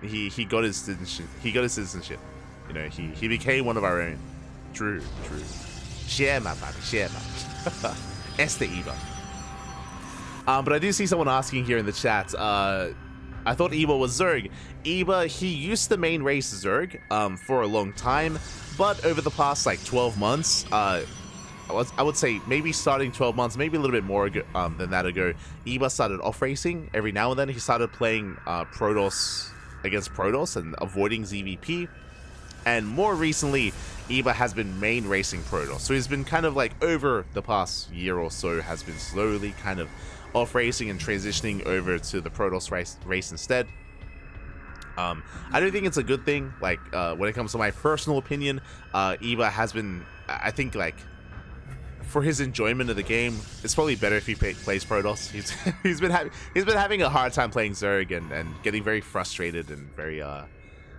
he got his citizenship. You know, he became one of our own. True. Shema, papi, shema. Este Eva. But I do see someone asking here in the chat, I thought Eva was Zerg. Eva, he used to main race Zerg for a long time, but over the past like 12 months, I would say maybe starting 12 months, maybe a little bit more ago, than that ago, Eva started off racing every now and then. He started playing Protoss against Protoss and avoiding ZVP. And more recently, Eva has been main racing Protoss. So he's been kind of like over the past year or so, has been slowly kind of off racing and transitioning over to the Protoss race instead. I don't think it's a good thing. Like, when it comes to my personal opinion, Eva has been, I think, like, for his enjoyment of the game, it's probably better if he plays Protoss. He's been having a hard time playing Zerg and getting very frustrated and very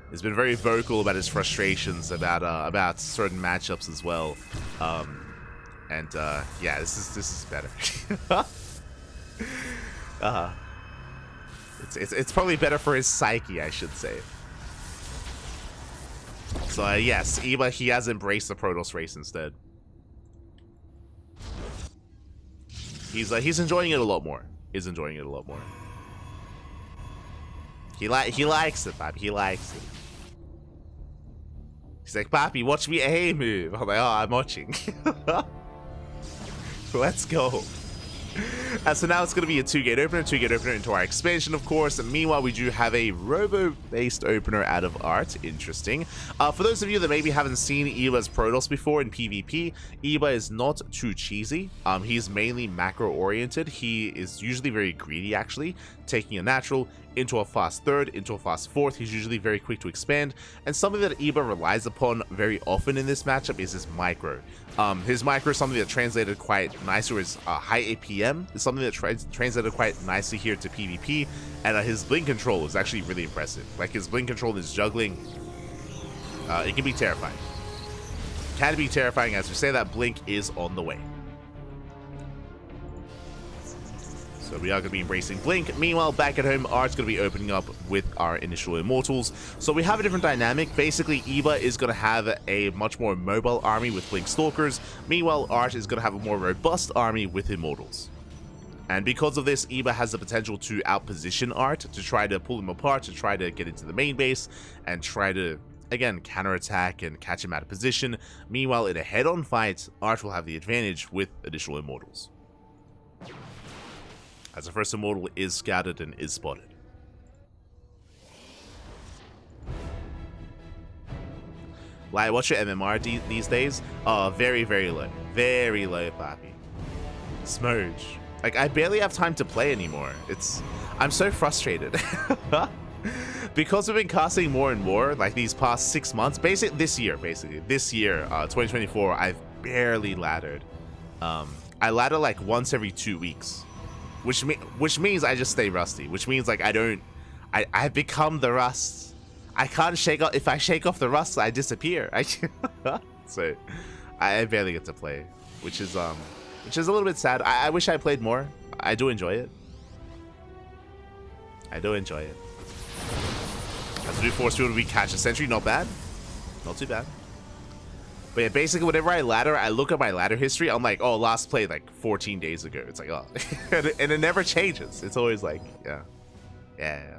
he's been very vocal about his frustrations about certain matchups as well. Yeah, this is better. It's probably better for his psyche, I should say. So yes, Eva, he has embraced the Protoss race instead. He's enjoying it a lot more. He's enjoying it a lot more. He likes it, Papi. He likes it. He's like, Papi, watch me A move. I'm like, oh, I'm watching. Let's go. So now it's going to be a 2-gate opener into our expansion, of course. And meanwhile, we do have a robo-based opener out of art. Interesting. For those of you that maybe haven't seen Eva's Protoss before in PvP, Eva is not too cheesy. He's mainly macro-oriented. He is usually very greedy, actually, taking a natural into a fast third, into a fast fourth. He's usually very quick to expand, and something that Eva relies upon very often in this matchup is his micro. His micro is something that translated quite nicely, or his high APM is something that translated quite nicely here to PvP, and his blink control is actually really impressive. Like, his blink control and his juggling, it can be terrifying. It can be terrifying, as we say that blink is on the way. So we are going to be embracing Blink. Meanwhile, back at home, Art's going to be opening up with our initial Immortals. So we have a different dynamic. Basically, Eva is going to have a much more mobile army with Blink Stalkers. Meanwhile, Art is going to have a more robust army with Immortals. And because of this, Eva has the potential to outposition Art, to try to pull him apart, to try to get into the main base, and try to, again, counterattack and catch him out of position. Meanwhile, in a head-on fight, Art will have the advantage with additional Immortals, as the first Immortal is scouted and is spotted. Like, what's your MMR these days? Very, very low. Very low, Papi. Smooge. Like, I barely have time to play anymore. I'm so frustrated. Because we've been casting more and more, like these past 6 months, this year, 2024, I've barely laddered. I ladder like once every 2 weeks. Which means I just stay rusty. Which means, like, I've become the rust. I can't shake off. If I shake off the rust, I disappear. So I barely get to play, which is a little bit sad. I wish I played more. I do enjoy it. As we do force field, we catch a sentry. Not bad. Not too bad. But yeah, basically, whenever I ladder, I look at my ladder history. I'm like, oh, last play like 14 days ago. It's like, oh, and it never changes. It's always like, yeah.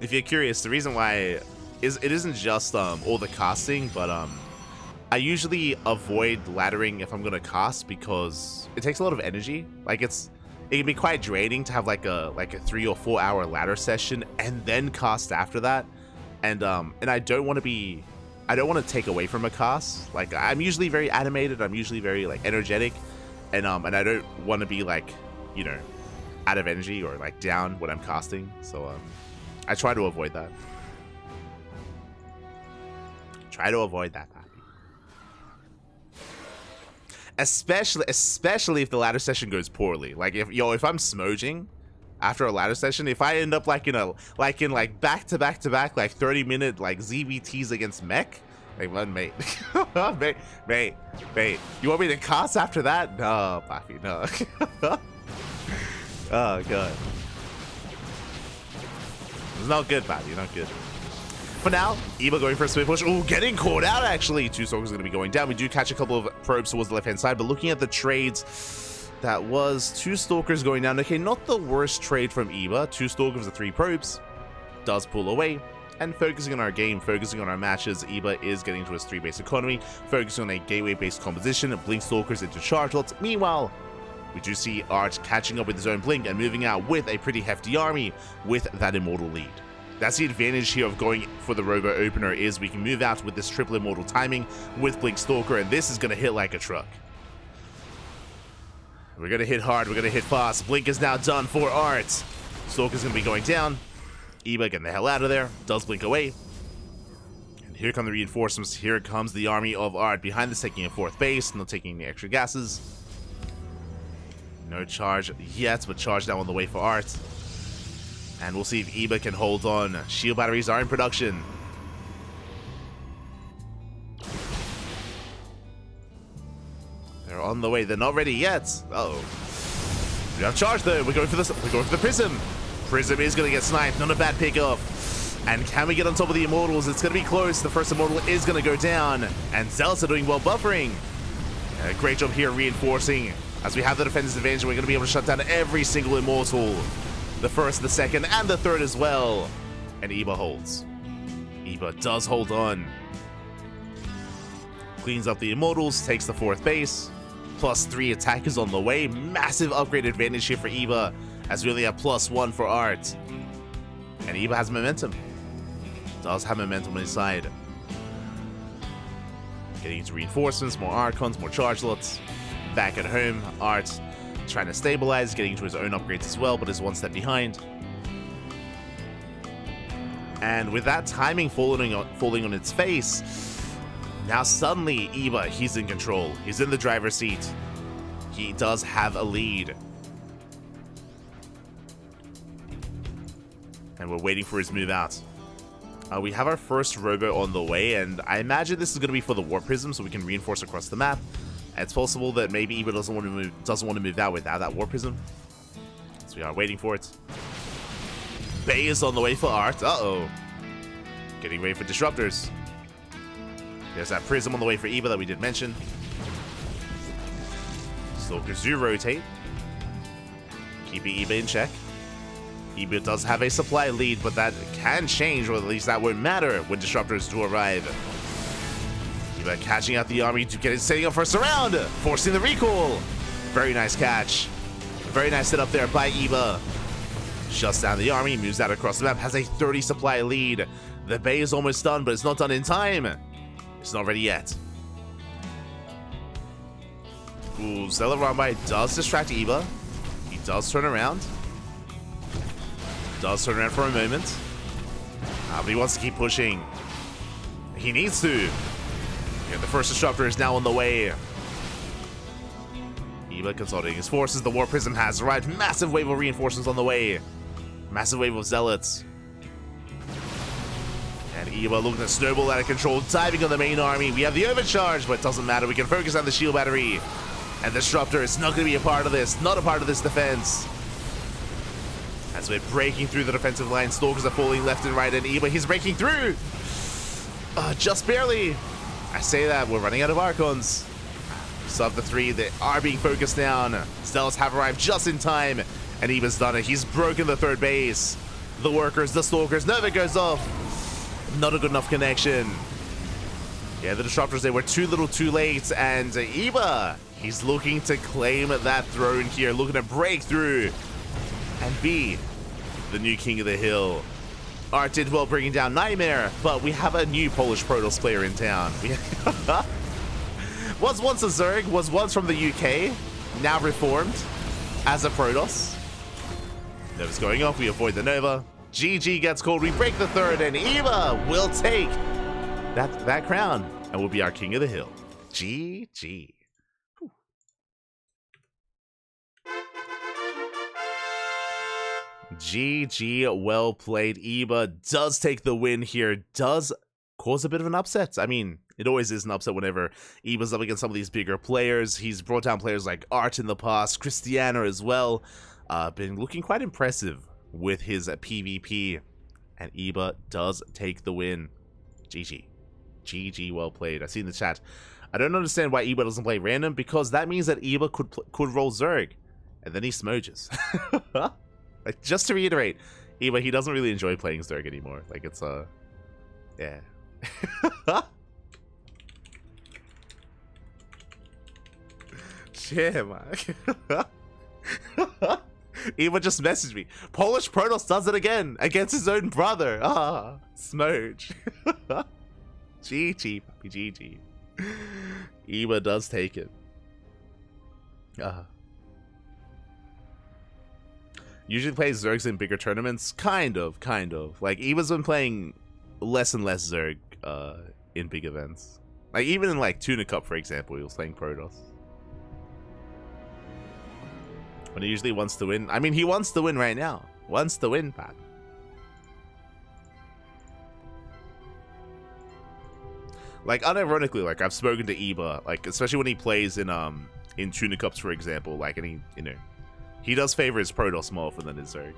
If you're curious, the reason why it isn't just all the casting, but I usually avoid laddering if I'm gonna cast because it takes a lot of energy. Like, it can be quite draining to have like a 3 or 4 hour ladder session and then cast after that. And I don't want to take away from a cast. Like, I'm usually very animated, I'm usually very like energetic, and I don't want to be like, you know, out of energy or like down when I'm casting. So I try to avoid that. Papi. Especially if the ladder session goes poorly. Like, if I'm smoging after a ladder session, if I end up like in back-to-back like 30-minute like ZVTs against mech, like, well, mate, mate, you want me to cast after that? No, Papi, no. Oh god, it's not good, Papi, not good. For now, Eva going for a split push. Oh, getting caught out, actually. 2 Stalkers going to be going down. We do catch a couple of probes towards the left-hand side, but looking at the trades, that was 2 Stalkers going down. Okay, not the worst trade from Eva. 2 Stalkers and 3 probes. Does pull away. And focusing on our game, focusing on our matches, Eva is getting to his 3-base economy, focusing on a gateway-based composition, Blink Stalkers into charge lots. Meanwhile, we do see Art catching up with his own Blink and moving out with a pretty hefty army with that Immortal lead. That's the advantage here of going for the Robo Opener, is we can move out with this triple Immortal timing with Blink Stalker, and this is going to hit like a truck. We're going to hit hard, we're going to hit fast. Blink is now done for Art. Stalker's gonna be going down. Eba getting the hell out of there. Does blink away. And here come the reinforcements. Here comes the army of Art behind this, taking a 4th base. Not taking any extra gases. No charge yet, but charge now on the way for Art. And we'll see if Eba can hold on. Shield batteries are in production. They're on the way. They're not ready yet. Uh-oh. We have charge though. We're going for this. We're going for the Prism. Prism is going to get sniped. Not a bad pickup. And can we get on top of the Immortals? It's going to be close. The first Immortal is going to go down. And Zealots are doing well buffering. Great job here reinforcing. As we have the defensive advantage, we're going to be able to shut down every single Immortal. The first, the second, and the third as well. And Eba holds. Eba does hold on. Cleans up the Immortals, takes the 4th base. +3 attackers on the way. Massive upgrade advantage here for Eba, as we only have +1 for Art. And Eba has momentum. Does have momentum on his side. Getting into reinforcements, more Archons, more charge lots. Back at home, Art trying to stabilize, getting into his own upgrades as well, but is 1 step behind. And with that timing falling on its face, now suddenly Eba, he's in control. He's in the driver's seat. He does have a lead. And we're waiting for his move out. We have our first robo on the way, and I imagine this is going to be for the Warp Prism, so we can reinforce across the map. It's possible that maybe Eba doesn't want to move out without that Warp Prism. So we are waiting for it. Bay is on the way for Art. Uh-oh. Getting ready for disruptors. There's that Prism on the way for Eba that we did mention. Stalkers do rotate. Keeping Eba in check. Eba does have a supply lead, but that can change, or at least that won't matter when disruptors do arrive. Eba catching out the army to get it, setting up for a surround, forcing the recall. Very nice catch. Very nice setup there by Eba. Shuts down the army, moves out across the map, has a 30 supply lead. The bay is almost done, but it's not done in time. It's not ready yet. Ooh, Zealot Rambai does distract Eba. He does turn around. Does turn around for a moment. But he wants to keep pushing. He needs to. Yeah, the first disruptor is now on the way. Eba consolidating his forces. The War Prism has arrived. Massive wave of reinforcements on the way. Massive wave of Zealots. And Eba looking to snowball out of control, diving on the main army. We have the overcharge, but it doesn't matter. We can focus on the shield battery. And the disruptor is not going to be a part of this. Not a part of this defense. As we're breaking through the defensive line, Stalkers are falling left and right, and Eba, he's breaking through! Just barely. I say that, we're running out of Archons. Sub the 3, they are being focused down. Zealots have arrived just in time, and Eba's done it. He's broken the 3rd base. The workers, the Stalkers, Nova goes off. Not a good enough connection. Yeah, the disruptors, they were too little too late, and Eba, he's looking to claim that throne here, looking to break through and be the new king of the hill. Art did well bringing down NightMare, but we have a new Polish Protoss player in town. Was once a Zerg, was once from the UK, now reformed as a Protoss. Nova's going off, we avoid the Nova. GG gets called, we break the 3rd, and Eba will take that crown and will be our king of the hill. GG. GG, well played. Eba does take the win here, does cause a bit of an upset. I mean, it always is an upset whenever Eba's up against some of these bigger players. He's brought down players like Art in the past, Cristiano as well. Been looking quite impressive with his PvP, and Eba does take the win. GG. GG, well played. I see in the chat. I don't understand why Eba doesn't play random, because that means that Eba could roll Zerg, and then he smoges. Like, just to reiterate, Eba, he doesn't really enjoy playing Zerg anymore. Like, it's, yeah. Shit, man. Eba just messaged me. Polish Protoss does it again against his own brother. Ah, smoge. GG, puppy, GG. Eba does take it. Usually plays Zergs in bigger tournaments. Kind of. Like, Eva's been playing less and less Zerg in big events. Like, even in, like, Tuna Cup, for example, he was playing Protoss. When he usually wants to win. I mean, he wants to win right now. Wants to win, Pat. Like, unironically, like, I've spoken to Eva, like, especially when he plays in Tuna Cups, for example, like, and he, you know, he does favor his Protoss more often than his Zerg.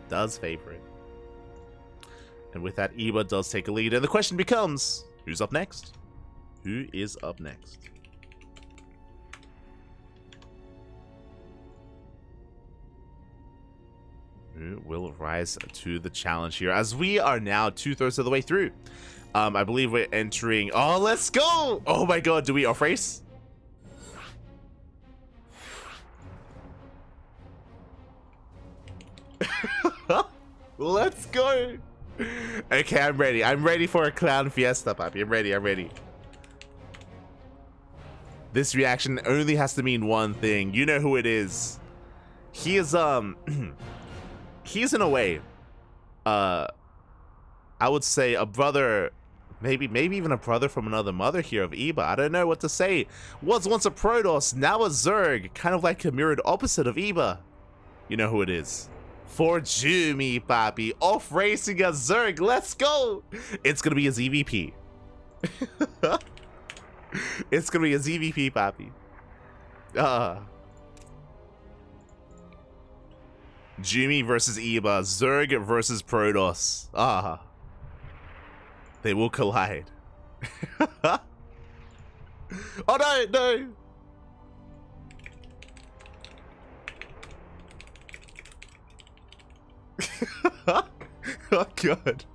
Does favor it. And with that, Eva does take a lead, and the question becomes, who's up next? Who is up next? Who will rise to the challenge here, as we are now 2/3 of the way through. I believe we're entering. Oh, let's go! Oh my god, do we off race? Let's go! Okay, I'm ready. I'm ready for a clown fiesta, Papi. I'm ready. This reaction only has to mean one thing. You know who it is. He is, he's in a way, I would say a brother, maybe even a brother from another mother here of Eva. I don't know what to say. Was once a Protoss, now a Zerg, kind of like a mirrored opposite of Eva. You know who it is. ForJumy, Papi, off racing a Zerg. Let's go. It's gonna be his EVP. It's gonna be his EVP, Papi. Jumy versus Eva, Zerg versus Protoss. They will collide. Oh no! Oh god.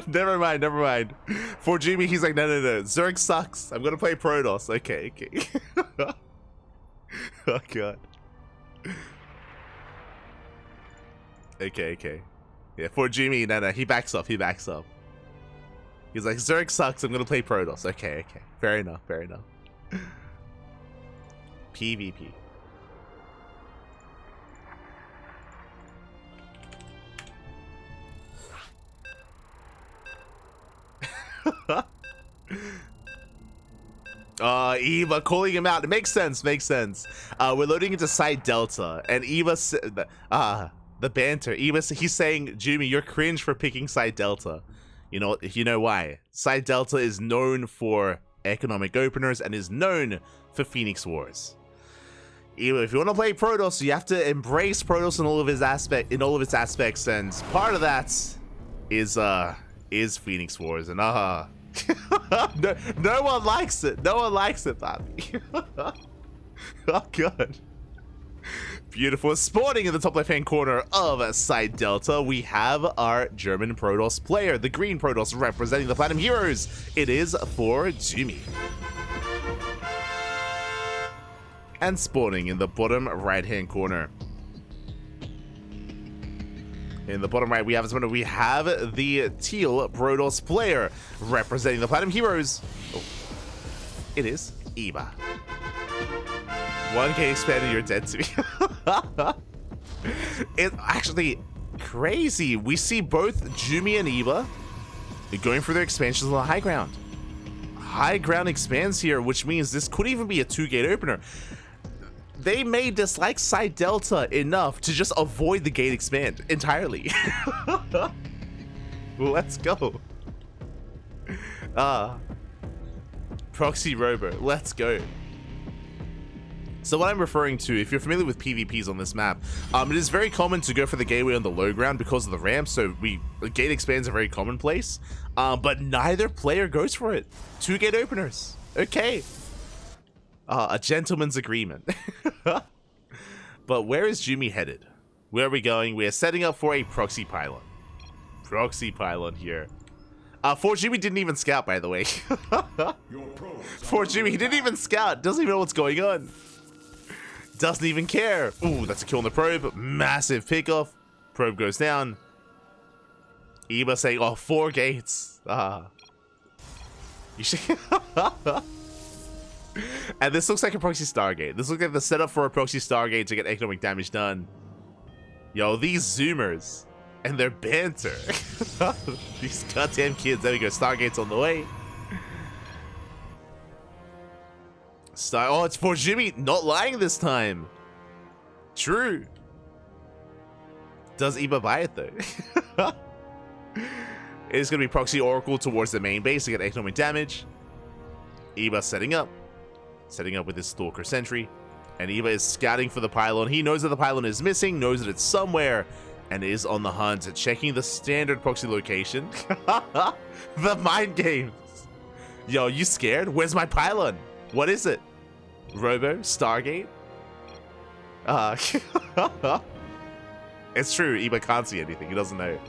Never mind. ForJumy, he's like, no. Zerg sucks. I'm gonna play Protoss. Okay. Oh god. Okay. Yeah, ForJumy, no, he backs up. He's like, Zerg sucks, I'm gonna play Protoss. Okay. Fair enough. PvP. Eva calling him out. It makes sense. We're loading into side Delta, and Eva, the banter. Eva, he's saying, Jumy, you're cringe for picking side Delta. You know why? Side Delta is known for economic openers and is known for Phoenix Wars. Eva, if you want to play Protoss, you have to embrace Protoss in all of its aspects, and part of that is Phoenix Wars, and no one likes it. Papi. Oh god. Beautiful. Spawning in the top left-hand corner of side Delta, we have our German Protoss player, the green Protoss representing the Platinum Heroes. It is ForJumy. And spawning in the bottom right-hand corner. In the bottom right, we have the teal Protoss player representing the Platinum Heroes. Oh, it is Eva. 1K expanded, you're dead to me. It's actually crazy. We see both Jumy and Eva going for their expansions on the high ground. High ground expands here, which means this could even be a 2-gate opener. They may dislike side Delta enough to just avoid the gate expand entirely. Let's go. Proxy Robo, let's go. So what I'm referring to, if you're familiar with PvPs on this map, it is very common to go for the gateway on the low ground because of the ramp, so gate expands are very commonplace, but neither player goes for it. 2-gate openers, okay. A gentleman's agreement. But where is Jumy headed? Where are we going? We are setting up for a proxy pylon. Proxy pylon here. ForJumy didn't even scout, by the way. ForJumy, he didn't even scout. Doesn't even know what's going on. Doesn't even care. Ooh, that's a kill on the probe. Massive pickoff. Probe goes down. Eva saying, oh, 4 gates. You should... And this looks like a proxy Stargate. This looks like the setup for a proxy Stargate to get economic damage done. Yo, these zoomers and their banter. These goddamn kids. There we go. Stargate's on the way. Oh, it's ForJumy. Not lying this time. True. Does Eba buy it though? It's going to be proxy Oracle towards the main base to get economic damage. Eba setting up with his Stalker Sentry. And Eba is scouting for the pylon. He knows that the pylon is missing, knows that it's somewhere, and is on the hunt, checking the standard proxy location. The mind games. Yo, you scared? Where's my pylon? What is it? Robo? Stargate? It's true, Eba can't see anything. He doesn't know.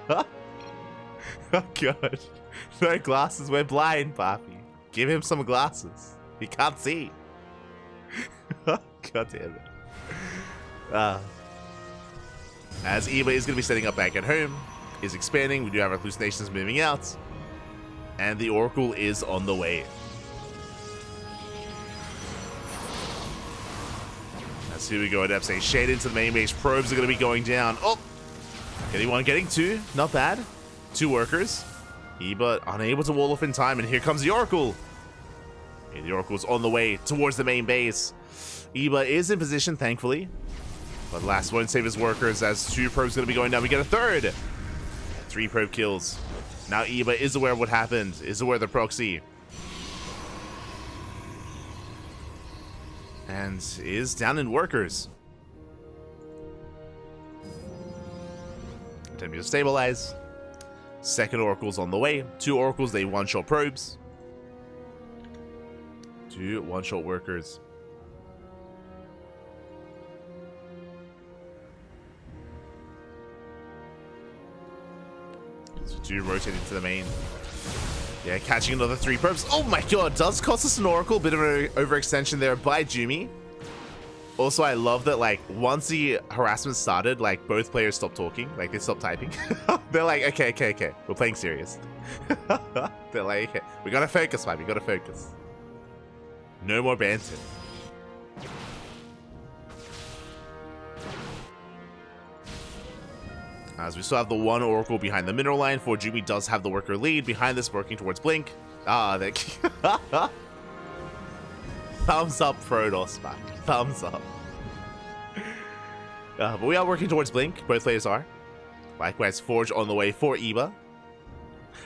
Oh god. No glasses, we're blind, Papi. Give him some glasses. He can't see. God damn it. As Eba is going to be setting up back at home, is expanding. We do have our hallucinations moving out. And the Oracle is on the way. As here we go, Adept saying shade into the main base. Probes are going to be going down. Oh! Getting one, getting two. Not bad. 2 workers. Eba unable to wall off in time, and here comes the Oracle. Okay, the Oracle's on the way towards the main base. Eba is in position, thankfully. But last won't save his workers as 2 probes going to be going down. We get a 3rd. 3 probe kills. Now Eba is aware of what happened, is aware of the proxy. And is down in workers. Attempt to stabilize. 2nd Oracle's on the way. 2 Oracles, they one-shot probes. 2 one-shot workers. So 2 rotating to the main. Yeah, catching another 3 probes. Oh my god, does cost us an Oracle. Bit of an overextension there by Jumy. Also, I love that, like, once the harassment started, like, both players stopped talking. Like, they stopped typing. They're like, okay. We're playing serious. They're like, okay. We gotta focus, man. We gotta focus. No more banter. As we still have the 1 Oracle behind the mineral line. ForJumy does have the worker lead. Behind this, working towards Blink. Thumbs up, Protoss, man. Thumbs up. But we are working towards Blink. Both players are. Likewise, Forge on the way for Eba.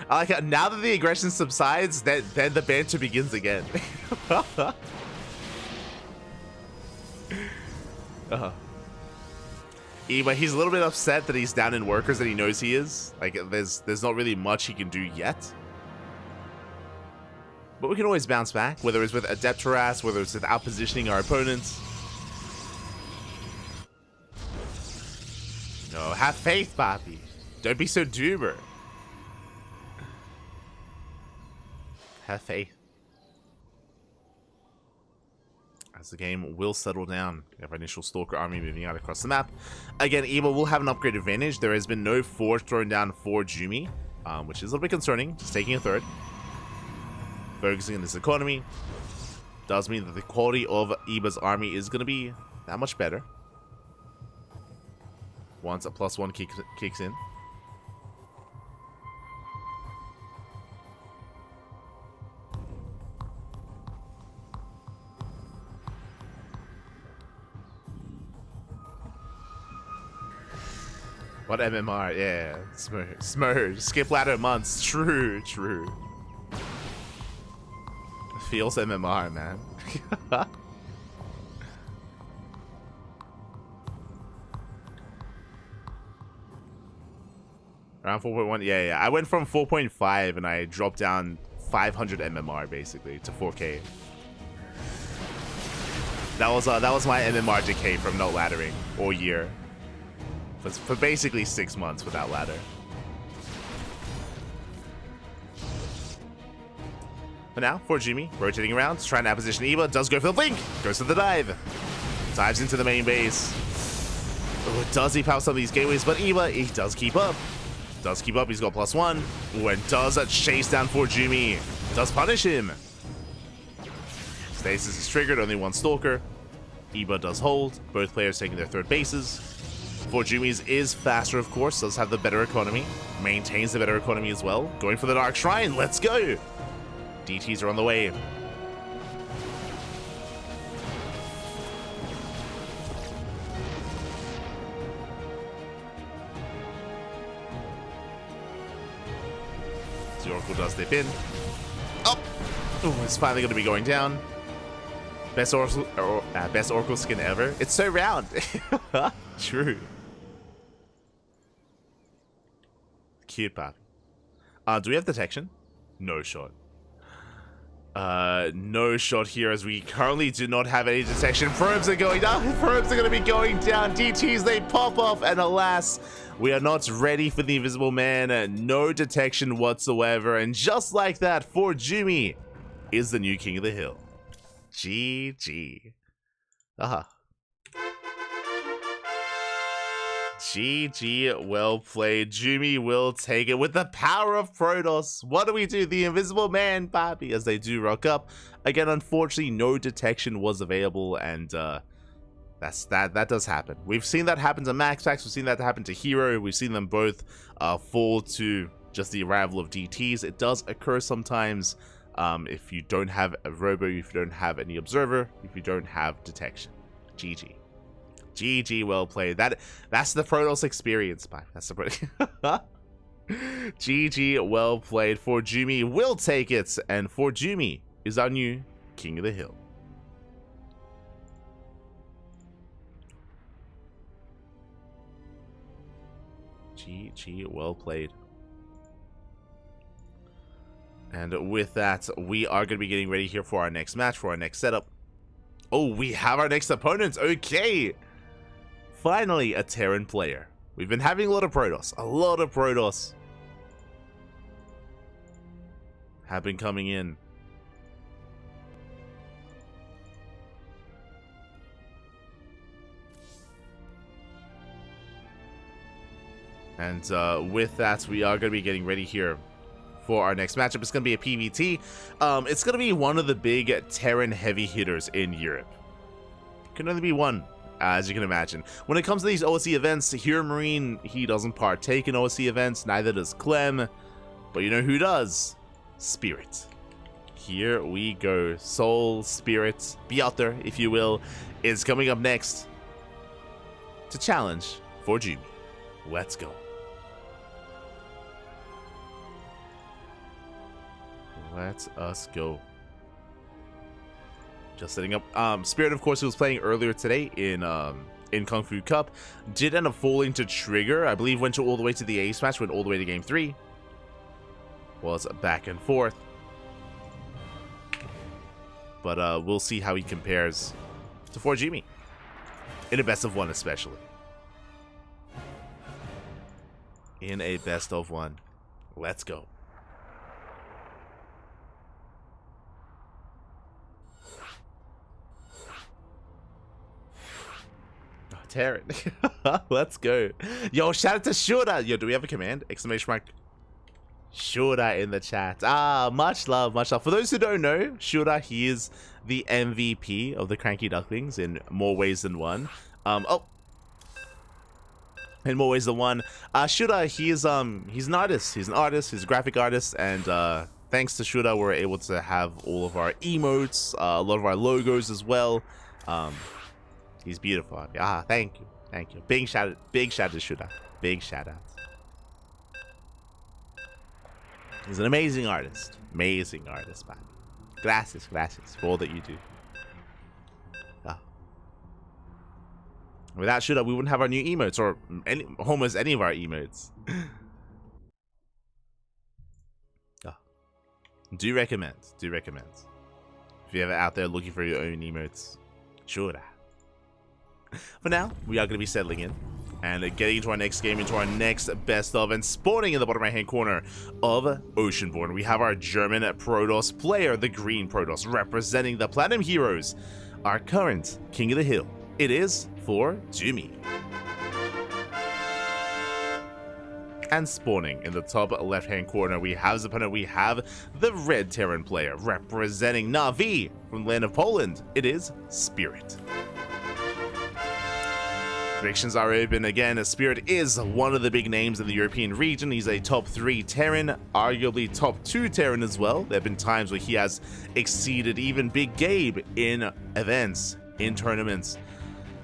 I like how now that the aggression subsides, then the banter begins again. Eba, he's a little bit upset that he's down in workers that he knows he is. Like, there's not really much he can do yet. But we can always bounce back, whether it's with Adept Harass, whether it's with out-positioning our opponents. No, have faith, Papi. Don't be so doomer. Have faith. As the game will settle down. We have our initial Stalker army moving out across the map. Again, Eba will have an upgrade advantage. There has been no Forge thrown down for Jumy, which is a little bit concerning. Just taking a 3rd. Focusing on this economy does mean that the quality of Eba's army is going to be that much better once a +1 kicks in. What MMR? Yeah, Smurge. Skip ladder months. True. Feels MMR, man. Around 4.1. Yeah. I went from 4.5 and I dropped down 500 MMR basically to 4K. That was my MMR decay from not laddering all year. For basically 6 months without ladder. But now, ForJumy, rotating around, trying to position Eba, does go for the blink, goes for the dive. Dives into the main base. Oh, does he power some of these gateways? But Eba, he does keep up. He's got +1. Oh, and does a chase down ForJumy. Does punish him. Stasis is triggered, only one Stalker. Eba does hold, both players taking their third bases. ForJumy's is faster, of course, does have the better economy, maintains the better economy as well. Going for the Dark Shrine, let's go! DTs are on the way. The Oracle does dip in. Oh! Oh, it's finally going to be going down. Best Oracle skin ever. It's so round. True. Cute puppy. Do we have detection? No shot. No shot here as we currently do not have any detection. Probes are going down. Probes are going to be going down. DTs, they pop off. And alas, we are not ready for the Invisible Man. No detection whatsoever. And just like that, ForJumy is the new King of the Hill. GG. GG, well played. Jumy will take it with the power of Protoss. What do we do? The Invisible Man, PAPI, as they do rock up. Again, unfortunately, no detection was available, and that does happen. We've seen that happen to Max Packs, we've seen that happen to Hero, we've seen them both fall to just the arrival of DTs. It does occur sometimes if you don't have a Robo, if you don't have any Observer, if you don't have detection. GG. GG, well played. That's the Protoss experience, man. That's the GG, well played. ForJumy will take it, and ForJumy is our new King of the Hill. GG, well played. And with that, we are going to be getting ready here for our next match, for our next setup. Oh, we have our next opponent. Okay. Finally, a Terran player. We've been having a lot of Protoss. A lot of Protoss have been coming in. And with that, we are going to be getting ready here for our next matchup. It's going to be a PvT. It's going to be one of the big Terran heavy hitters in Europe. Can only be one, as you can imagine. When it comes to these OSC events, Hero Marine, he doesn't partake in OSC events, neither does Clem. But you know who does? Spirit. Here we go. Soul, Spirit, be out there, if you will, is coming up next to challenge ForJumy. Let's go. Let us go. Just setting up. Spirit, of course, who was playing earlier today in Kung Fu Cup, did end up falling to Trigger. I believe went all the way to the ace match, went all the way to game 3. Was back and forth. But we'll see how he compares to ForJumy in a best of 1, especially. In a best of 1. Let's go. Terran. Let's go. Yo, shout out to Shura. Yo, do we have a command? Exclamation mark. Shura in the chat. Much love, much love. For those who don't know, Shura, he is the MVP of the CranKy Ducklings in more ways than one. In more ways than one. Shura, he's an artist. He's an artist. He's a graphic artist, and thanks to Shura, we're able to have all of our emotes, a lot of our logos as well. He's beautiful. Thank you. Thank you. Big shout out to Shura. Big shout out. He's an amazing artist. Amazing artist, man. Gracias for all that you do. Without Shura, we wouldn't have our new emotes, or almost any of our emotes. Do recommend. If you're ever out there looking for your own emotes, Shura. For now, we are going to be settling in and getting into our next game, into our next best of, and spawning in the bottom right hand corner of Oceanborn. We have our German Protoss player, the green Protoss, representing the Platinum Heroes, our current King of the Hill. It is ForJumy. And spawning in the top left-hand corner, we have his opponent. We have the red Terran player representing Na'Vi from the land of Poland. It is Spirit. Predictions are open again. Spirit is one of the big names in the European region. He's a top 3 Terran, arguably top 2 Terran as well. There have been times where he has exceeded even Big Gabe in events, in tournaments.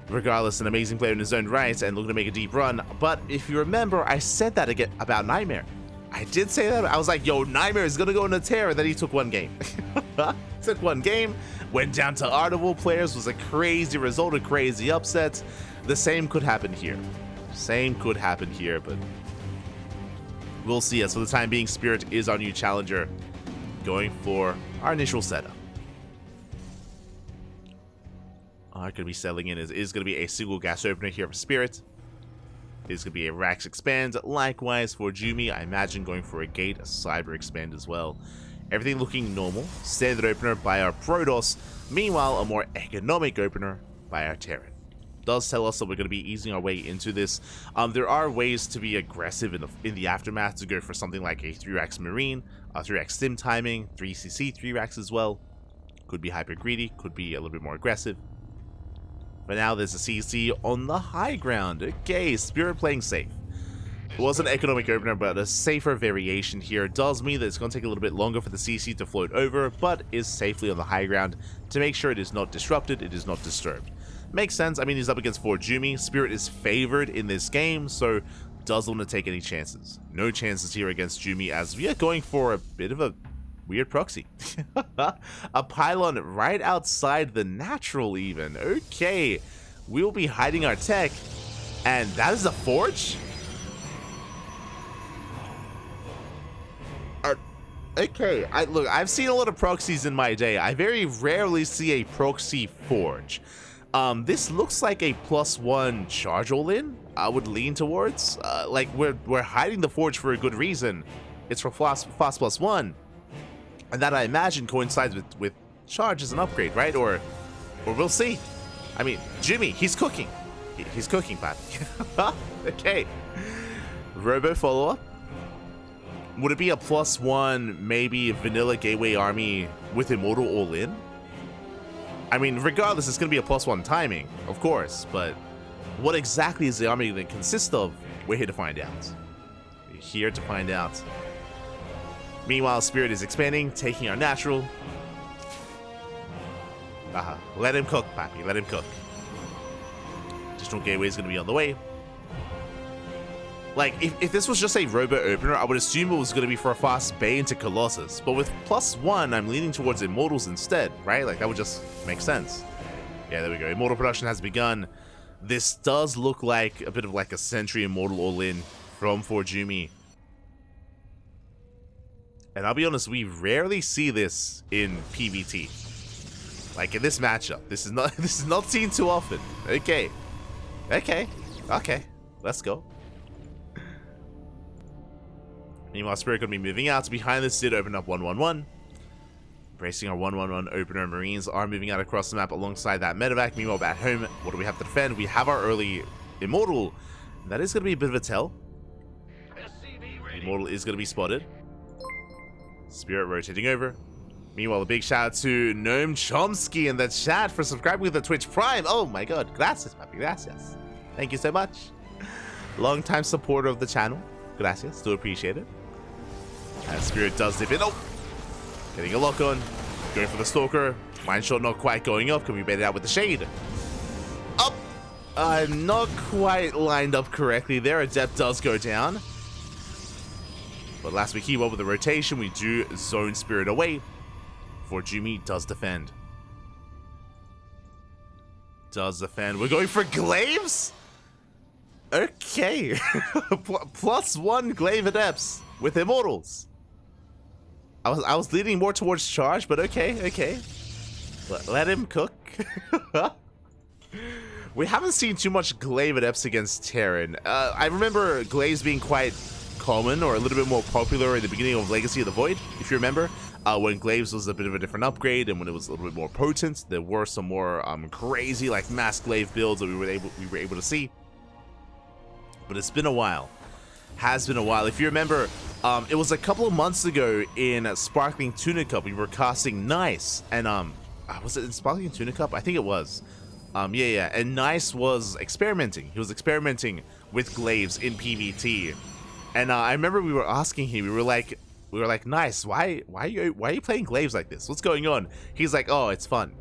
Regardless, an amazing player in his own right and looking to make a deep run. But if you remember, I said that again about NightMare. I did say that. I was like, yo, NightMare is going to go into terror. Then he took one game. Took one game, went down to Audible players, was a crazy result, a crazy upset. The same could happen here. Same could happen here, but we'll see. As for the time being, Spirit is our new challenger, going for our initial setup. Going to be settling in is going to be a single gas opener here for Spirit. It's going to be a Rax expand. Likewise for ForJumy, I imagine going for a gate, a cyber expand as well. Everything looking normal. Standard opener by our Protoss. Meanwhile, a more economic opener by our Terran. Does tell us that we're going to be easing our way into this. There are ways to be aggressive in the aftermath, to go for something like a 3-Rax Marine, 3-Rax Stim Timing, 3CC 3-Rax as well. Could be hyper greedy, could be a little bit more aggressive. But now there's a CC on the high ground. Okay, Spirit playing safe. It was an economic opener, but a safer variation here does mean that it's going to take a little bit longer for the CC to float over, but is safely on the high ground to make sure it is not disrupted, it is not disturbed. Makes sense. I mean, he's up against ForJumy. Spirit is favored in this game, so doesn't want to take any chances. No chances here against Jumy, as we are going for a bit of a weird proxy. A pylon right outside the natural even. Okay, we'll be hiding our tech, and that is a forge? Okay, look, I've seen a lot of proxies in my day. I very rarely see a proxy forge. This looks like a +1 charge all-in, I would lean towards. Like, we're hiding the forge for a good reason. It's for fast +1. And that, I imagine, coincides with charge as an upgrade, right? Or we'll see. I mean, Jimmy, he's cooking. He's cooking, Papi. Okay. Robo follow-up. Would it be a +1, maybe vanilla gateway army with Immortal all-in? I mean, regardless, it's going to be a +1 timing, of course, but what exactly is the army going to consist of? We're here to find out. We're here to find out. Meanwhile, Spirit is expanding, taking our natural. Let him cook, Papi. Let him cook. Additional gateway is going to be on the way. Like, if this was just a robo opener, I would assume it was going to be for a fast bay into Colossus. But with +1, I'm leaning towards Immortals instead, right? Like, that would just make sense. Yeah, there we go. Immortal production has begun. This does look like a bit of like a Sentry Immortal all-in from ForJumy. And I'll be honest, we rarely see this in PvT. Like in this matchup, this is not seen too often. Okay, let's go. Meanwhile, Spirit gonna be moving out. Behind this did open up 1-1-1. Bracing our 1-1-1 opener. Marines are moving out across the map alongside that medevac. Meanwhile, back home, what do we have to defend? We have our early Immortal. That is gonna be a bit of a tell. Immortal is gonna be spotted. Spirit rotating over. Meanwhile, a big shout out to Noam Chomsky in the chat for subscribing with the Twitch Prime. Oh my god, gracias, papi, gracias. Thank you so much. Long-time supporter of the channel. Gracias, do appreciate it. As Spirit does dip in. Oh! Getting a lock on. Going for the Stalker. Mine shot not quite going up. Can we bait it out with the Shade? Up! Not quite lined up correctly there. Adept does go down. But last we keep up with the rotation, we do zone Spirit away. ForJumy does defend. We're going for Glaives? Okay. +1 Glaive Adepts with Immortals. I was leaning more towards charge, but okay. Let him cook. We haven't seen too much Glaive Adepts against Terran. I remember Glaives being quite common or a little bit more popular in the beginning of Legacy of the Void, if you remember, when Glaives was a bit of a different upgrade and when it was a little bit more potent. There were some more crazy like mass Glaive builds that we were able to see. But it's been a while. Has been a while. If you remember, it was a couple of months ago in Sparkling Tuna Cup. We were casting Nice, and was it in Sparkling Tuna Cup? I think it was. Yeah. And Nice was experimenting. He was experimenting with glaives in PvT, and I remember we were asking him. We were like, Nice, why are you playing glaives like this? What's going on? He's like, oh, it's fun.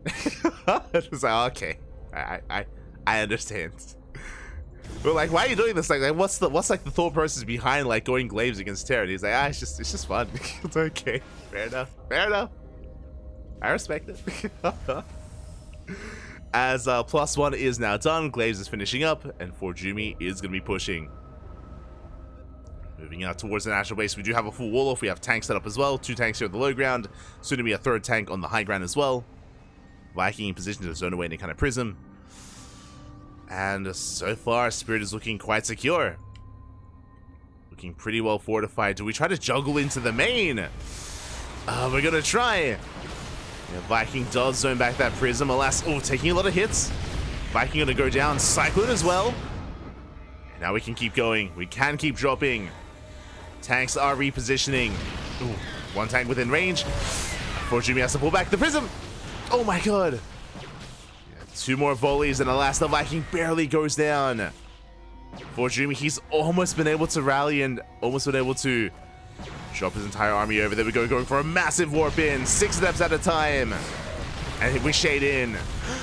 I was like, okay, I understand. We're like, why are you doing this? Like what's the thought process behind like going glaives against Terran? He's like, it's just fun. It's okay. Fair enough. I respect it. As +1 is now done, glaives is finishing up, and ForJumy is gonna be pushing. Moving out towards the national base, we do have a full wall off. We have tanks set up as well. 2 tanks here at the low ground. Soon to be a 3rd tank on the high ground as well. Viking in position to zone away any kind of prism. And so far, Spirit is looking quite secure. Looking pretty well fortified. Do we try to juggle into the main? We're gonna try. Yeah, Viking does zone back that prism. Alas, taking a lot of hits. Viking gonna go down. Cyclone as well. And now we can keep going. We can keep dropping. Tanks are repositioning. 1 tank within range. ForJumy has to pull back the prism. Oh my god. 2 more volleys, and alas, the Viking barely goes down. ForJumy, he's almost been able to rally and almost been able to drop his entire army over. There we go, going for a massive warp in. 6 steps at a time. And we shade in.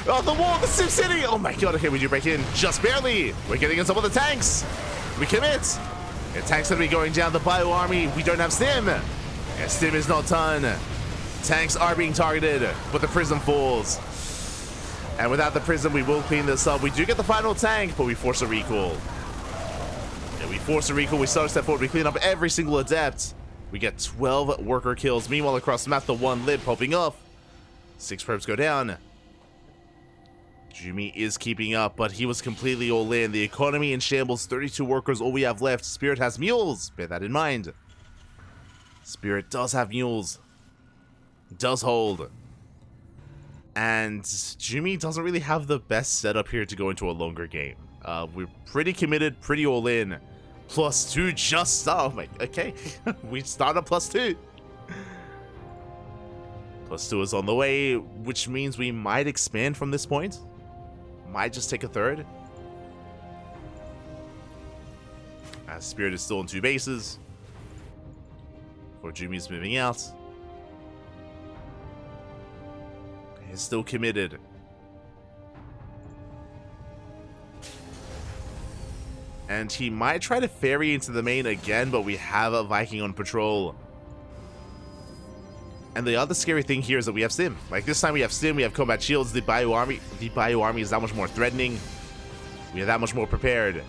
Oh, the wall, the Sim City. Oh my god, okay, we do break in. Just barely. We're getting in some of the tanks. We commit. The tanks gonna be going down. The Bio army, we don't have Stim. Yeah, Stim is not done. Tanks are being targeted, but the prism falls. And without the prism, we will clean this up. We do get the final tank, but we force a recall. Yeah, we force a recall. We start a step forward. We clean up every single adept. We get 12 worker kills. Meanwhile, across the map, the 1 lid popping off. 6 probes go down. Jumy is keeping up, but he was completely all in. The economy in shambles. 32 workers, all we have left. Spirit has mules. Bear that in mind. Spirit does have mules. Does hold. And Jumy doesn't really have the best setup here to go into a longer game. We're pretty committed, pretty all in. +2 just start. Oh my, okay. We start at +2. +2 is on the way, which means we might expand from this point. Might just take a 3rd. As Spirit is still in 2 bases. ForJumy's moving out. Is still committed. And he might try to ferry into the main again, but we have a Viking on patrol. And the other scary thing here is that we have Stim. Like this time we have Stim, we have combat shields. The Bio army is that much more threatening. We are that much more prepared.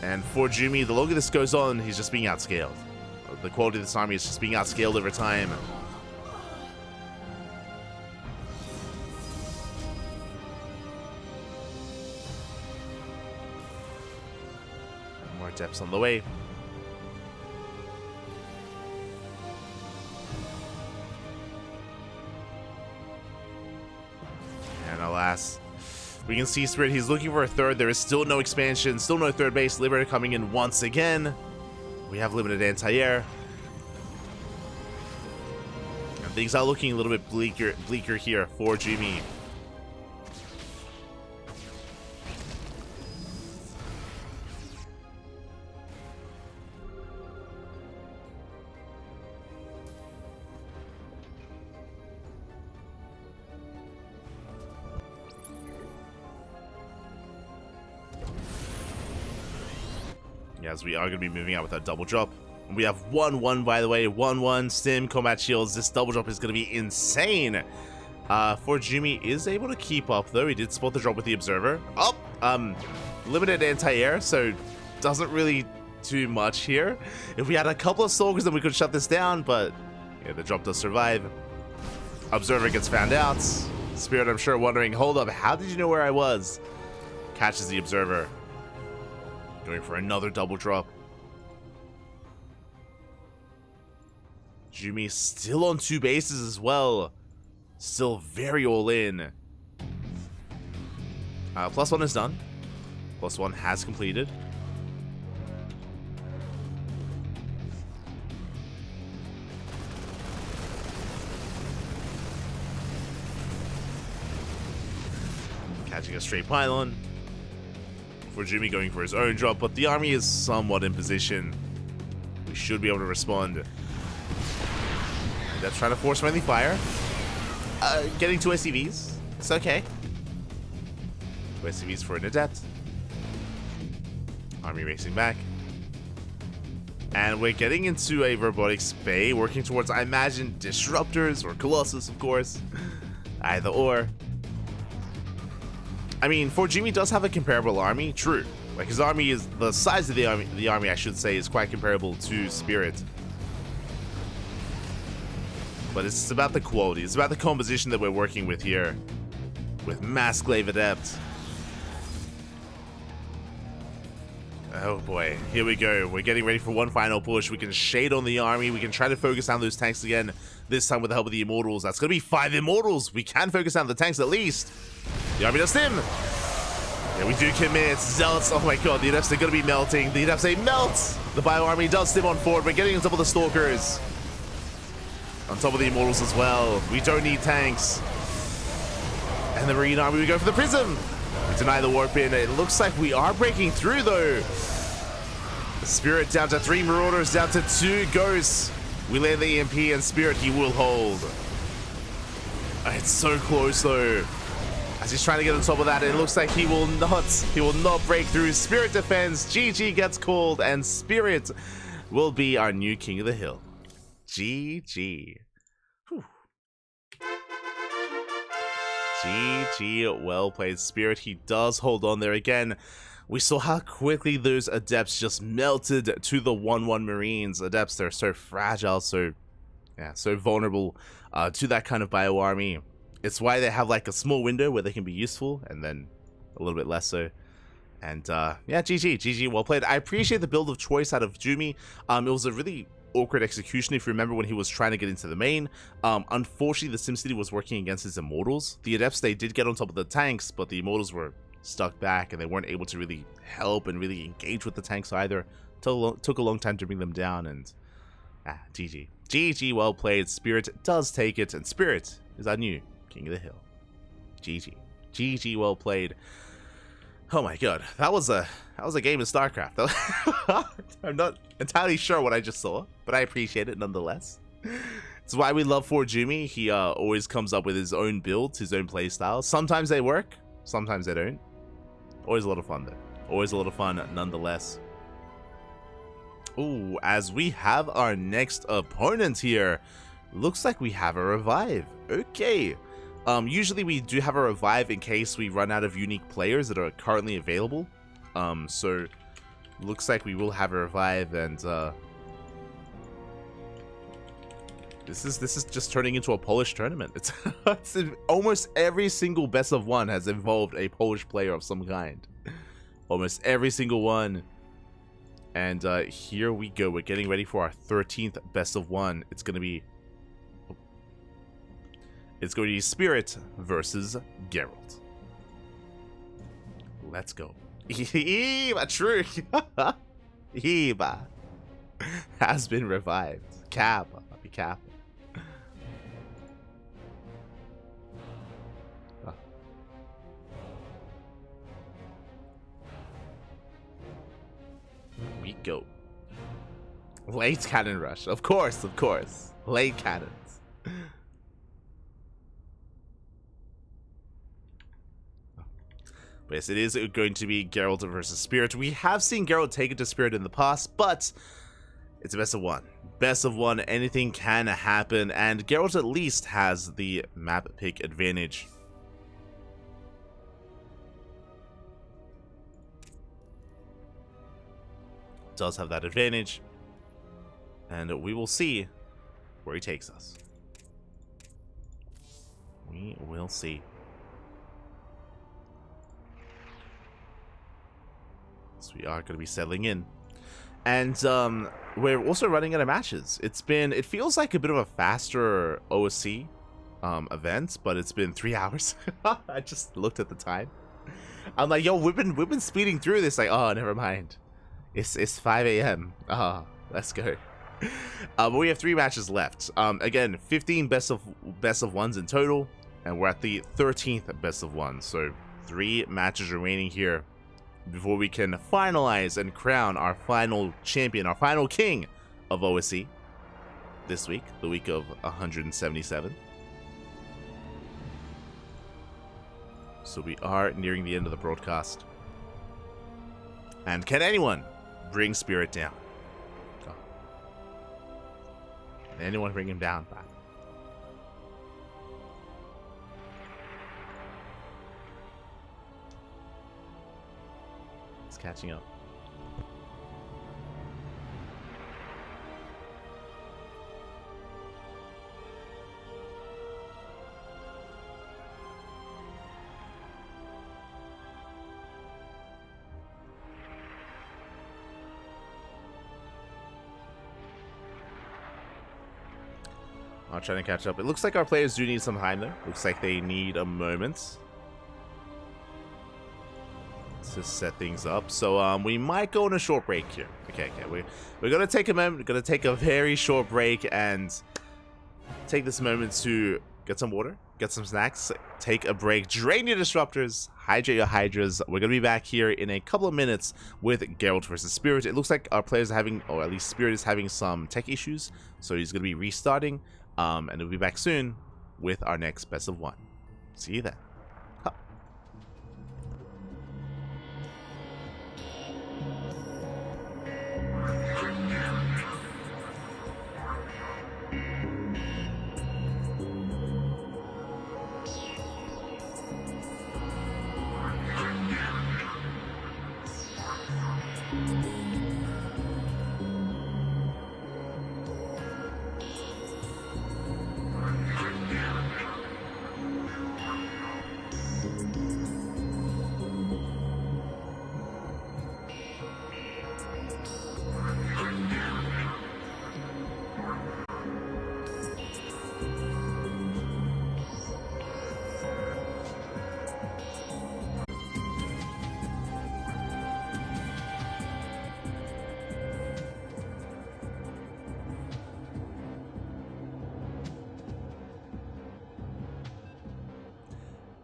And ForJumy, the longer this goes on, he's just being outscaled. The quality of this army is just being outscaled over time. More depths on the way. And alas, we can see Spirit, he's looking for a 3rd. There is still no expansion, still no 3rd base. Liberator coming in once again. We have limited anti-air. And things are looking a little bit bleaker here for ForJumy. As we are going to be moving out with that double drop. We have 1-1, by the way. 1-1, Stim, combat shields. This double drop is going to be insane. ForJumy is able to keep up, though. He did spot the drop with the Observer. Limited anti-air, so doesn't really do much here. If we had a couple of Soldiers, then we could shut this down, but yeah, the drop does survive. Observer gets found out. Spirit, I'm sure, wondering, hold up, how did you know where I was? Catches the Observer. Going for another double drop. Jumy still on 2 bases as well. Still very all in. +1 is done. +1 has completed. Catching a straight pylon. ForJumy going for his own drop, but the army is somewhat in position. We should be able to respond. That's trying to force friendly fire. Getting 2 SCVs. It's okay. 2 SCVs for an adept. Army racing back. And we're getting into a robotics bay, working towards, I imagine, disruptors or Colossus, of course. Either or. I mean, ForJumy does have a comparable army, true. Like, his army is, the size of the army, I should say, is quite comparable to Spirit. But it's about the quality, it's about the composition that we're working with here. With Massglaive Adept. Oh boy, here we go. We're getting ready for one final push. We can shade on the army. We can try to focus down those tanks again. This time with the help of the Immortals. That's going to be 5 Immortals. We can focus down the tanks at least. The army does stim. Yeah, we do commit. Zealots. Oh my god, the Adepts are going to be melting. The Adepts, they melt. The Bio Army does stim on forward. We're getting on top of the Stalkers. On top of the Immortals as well. We don't need tanks. And the Marine Army, we go for the Prism. We deny the warp in. It looks like we are breaking through though. The Spirit down to 3 Marauders, down to 2 Ghosts. We land the EMP and Spirit, he will hold. It's so close though. As he's trying to get on top of that, it looks like he will not break through. Spirit defends, GG gets called, and Spirit will be our new King of the Hill. GG. Whew. GG, well played, Spirit. He does hold on there again. We saw how quickly those Adepts just melted to the 1-1 Marines. Adepts, they're so fragile, so vulnerable to that kind of bio army. It's why they have like a small window where they can be useful, and then a little bit less so. And yeah, GG, well played. I appreciate the build of choice out of Jumy. It was a really awkward execution if you remember when he was trying to get into the main. Unfortunately, the SimCity was working against his Immortals. The Adepts, they did get on top of the tanks, but the Immortals were stuck back and they weren't able to really help and really engage with the tanks either. Took a long time to bring them down, and GG, well played. Spirit does take it, and Spirit is our new King of the Hill. GG, well played. Oh my god, that was a game of StarCraft. I'm not entirely sure what I just saw, but I appreciate it nonetheless. It's why we love ForJumy. He always comes up with his own builds, his own playstyles. Sometimes they work, sometimes they don't. Always a lot of fun though. Always a lot of fun nonetheless. Ooh, as we have our next opponent here, looks like we have a revive. Okay. Usually we do have a revive in case we run out of unique players that are currently available. So looks like we will have a revive, and this is just turning into a Polish tournament. It's almost every single best of one has involved a Polish player of some kind. Almost every single one. And here we go. We're getting ready for our 13th best of one. It's going to be Spirit versus Gerald. Let's go. True. Eba has been revived. Kappa. Be careful. We go. Late cannon rush. Of course. Late cannons. But yes, it is going to be Gerald versus Spirit. We have seen Gerald take it to Spirit in the past, but it's a best of one. Best of one, anything can happen, and Gerald at least has the map pick advantage. Does have that advantage, and we will see where he takes us. We will see. So we are going to be settling in, and we're also running out of matches. It feels like a bit of a faster OSC event, but it's been 3 hours. I just looked at the time. I'm like, yo, we've been speeding through this. Like, oh, never mind. It's 5 a.m. Oh, let's go. But we have 3 matches left. Again, 15 best of ones in total, and we're at the 13th best of one. So 3 matches remaining here before we can finalize and crown our final champion, our final king of OSC this week, the week of 177. So we are nearing the end of the broadcast. And can anyone bring Spirit down? Oh. Can anyone bring him down, Pat? It's catching up. I'm trying to catch up. It looks like our players do need some time though. Looks like they need a moment to set things up. So we might go on a short break here. Okay, we're gonna take a moment. We're gonna take a very short break and take this moment to get some water, get some snacks, take a break, drain your disruptors, hydrate your hydras. We're gonna be back here in a couple of minutes with Gerald versus Spirit. It looks like our players are having, or at least Spirit is having some tech issues, so he's gonna be restarting. And we'll be back soon with our next best of 1. See you then. Huh.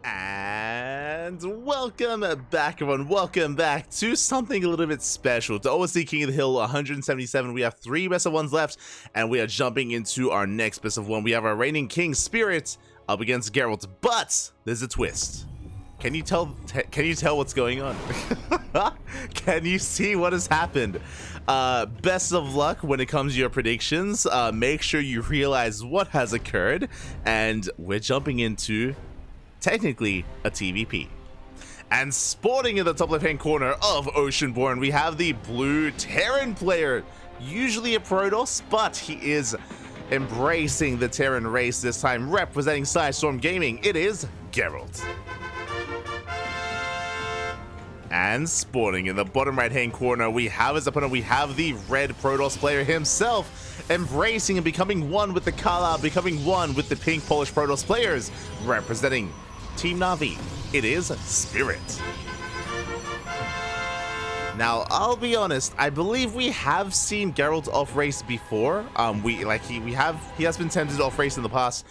And welcome back, everyone. Welcome back to something a little bit special. To OSC King of the Hill 177. We have 3 best of 1s left, and we are jumping into our next best of 1. We have our reigning king Spirit up against Gerald, but there's a twist. Can you tell what's going on? Can you see what has happened? Best of luck when it comes to your predictions. Make sure you realize what has occurred, and we're jumping into technically a TVP. And sporting in the top left hand corner of Oceanborn, we have the blue Terran player, usually a Protoss, but he is embracing the Terran race this time, representing Sidestorm Gaming. It is Gerald. And sporting in the bottom right hand corner, we have his opponent. We have the red Protoss player himself, embracing and becoming one with the Kala, becoming one with the pink Polish Protoss players, representing Team Na'Vi. It is Spirit. Now, I'll be honest, I believe we have seen Gerald off race before. He has been tempted off race in the past.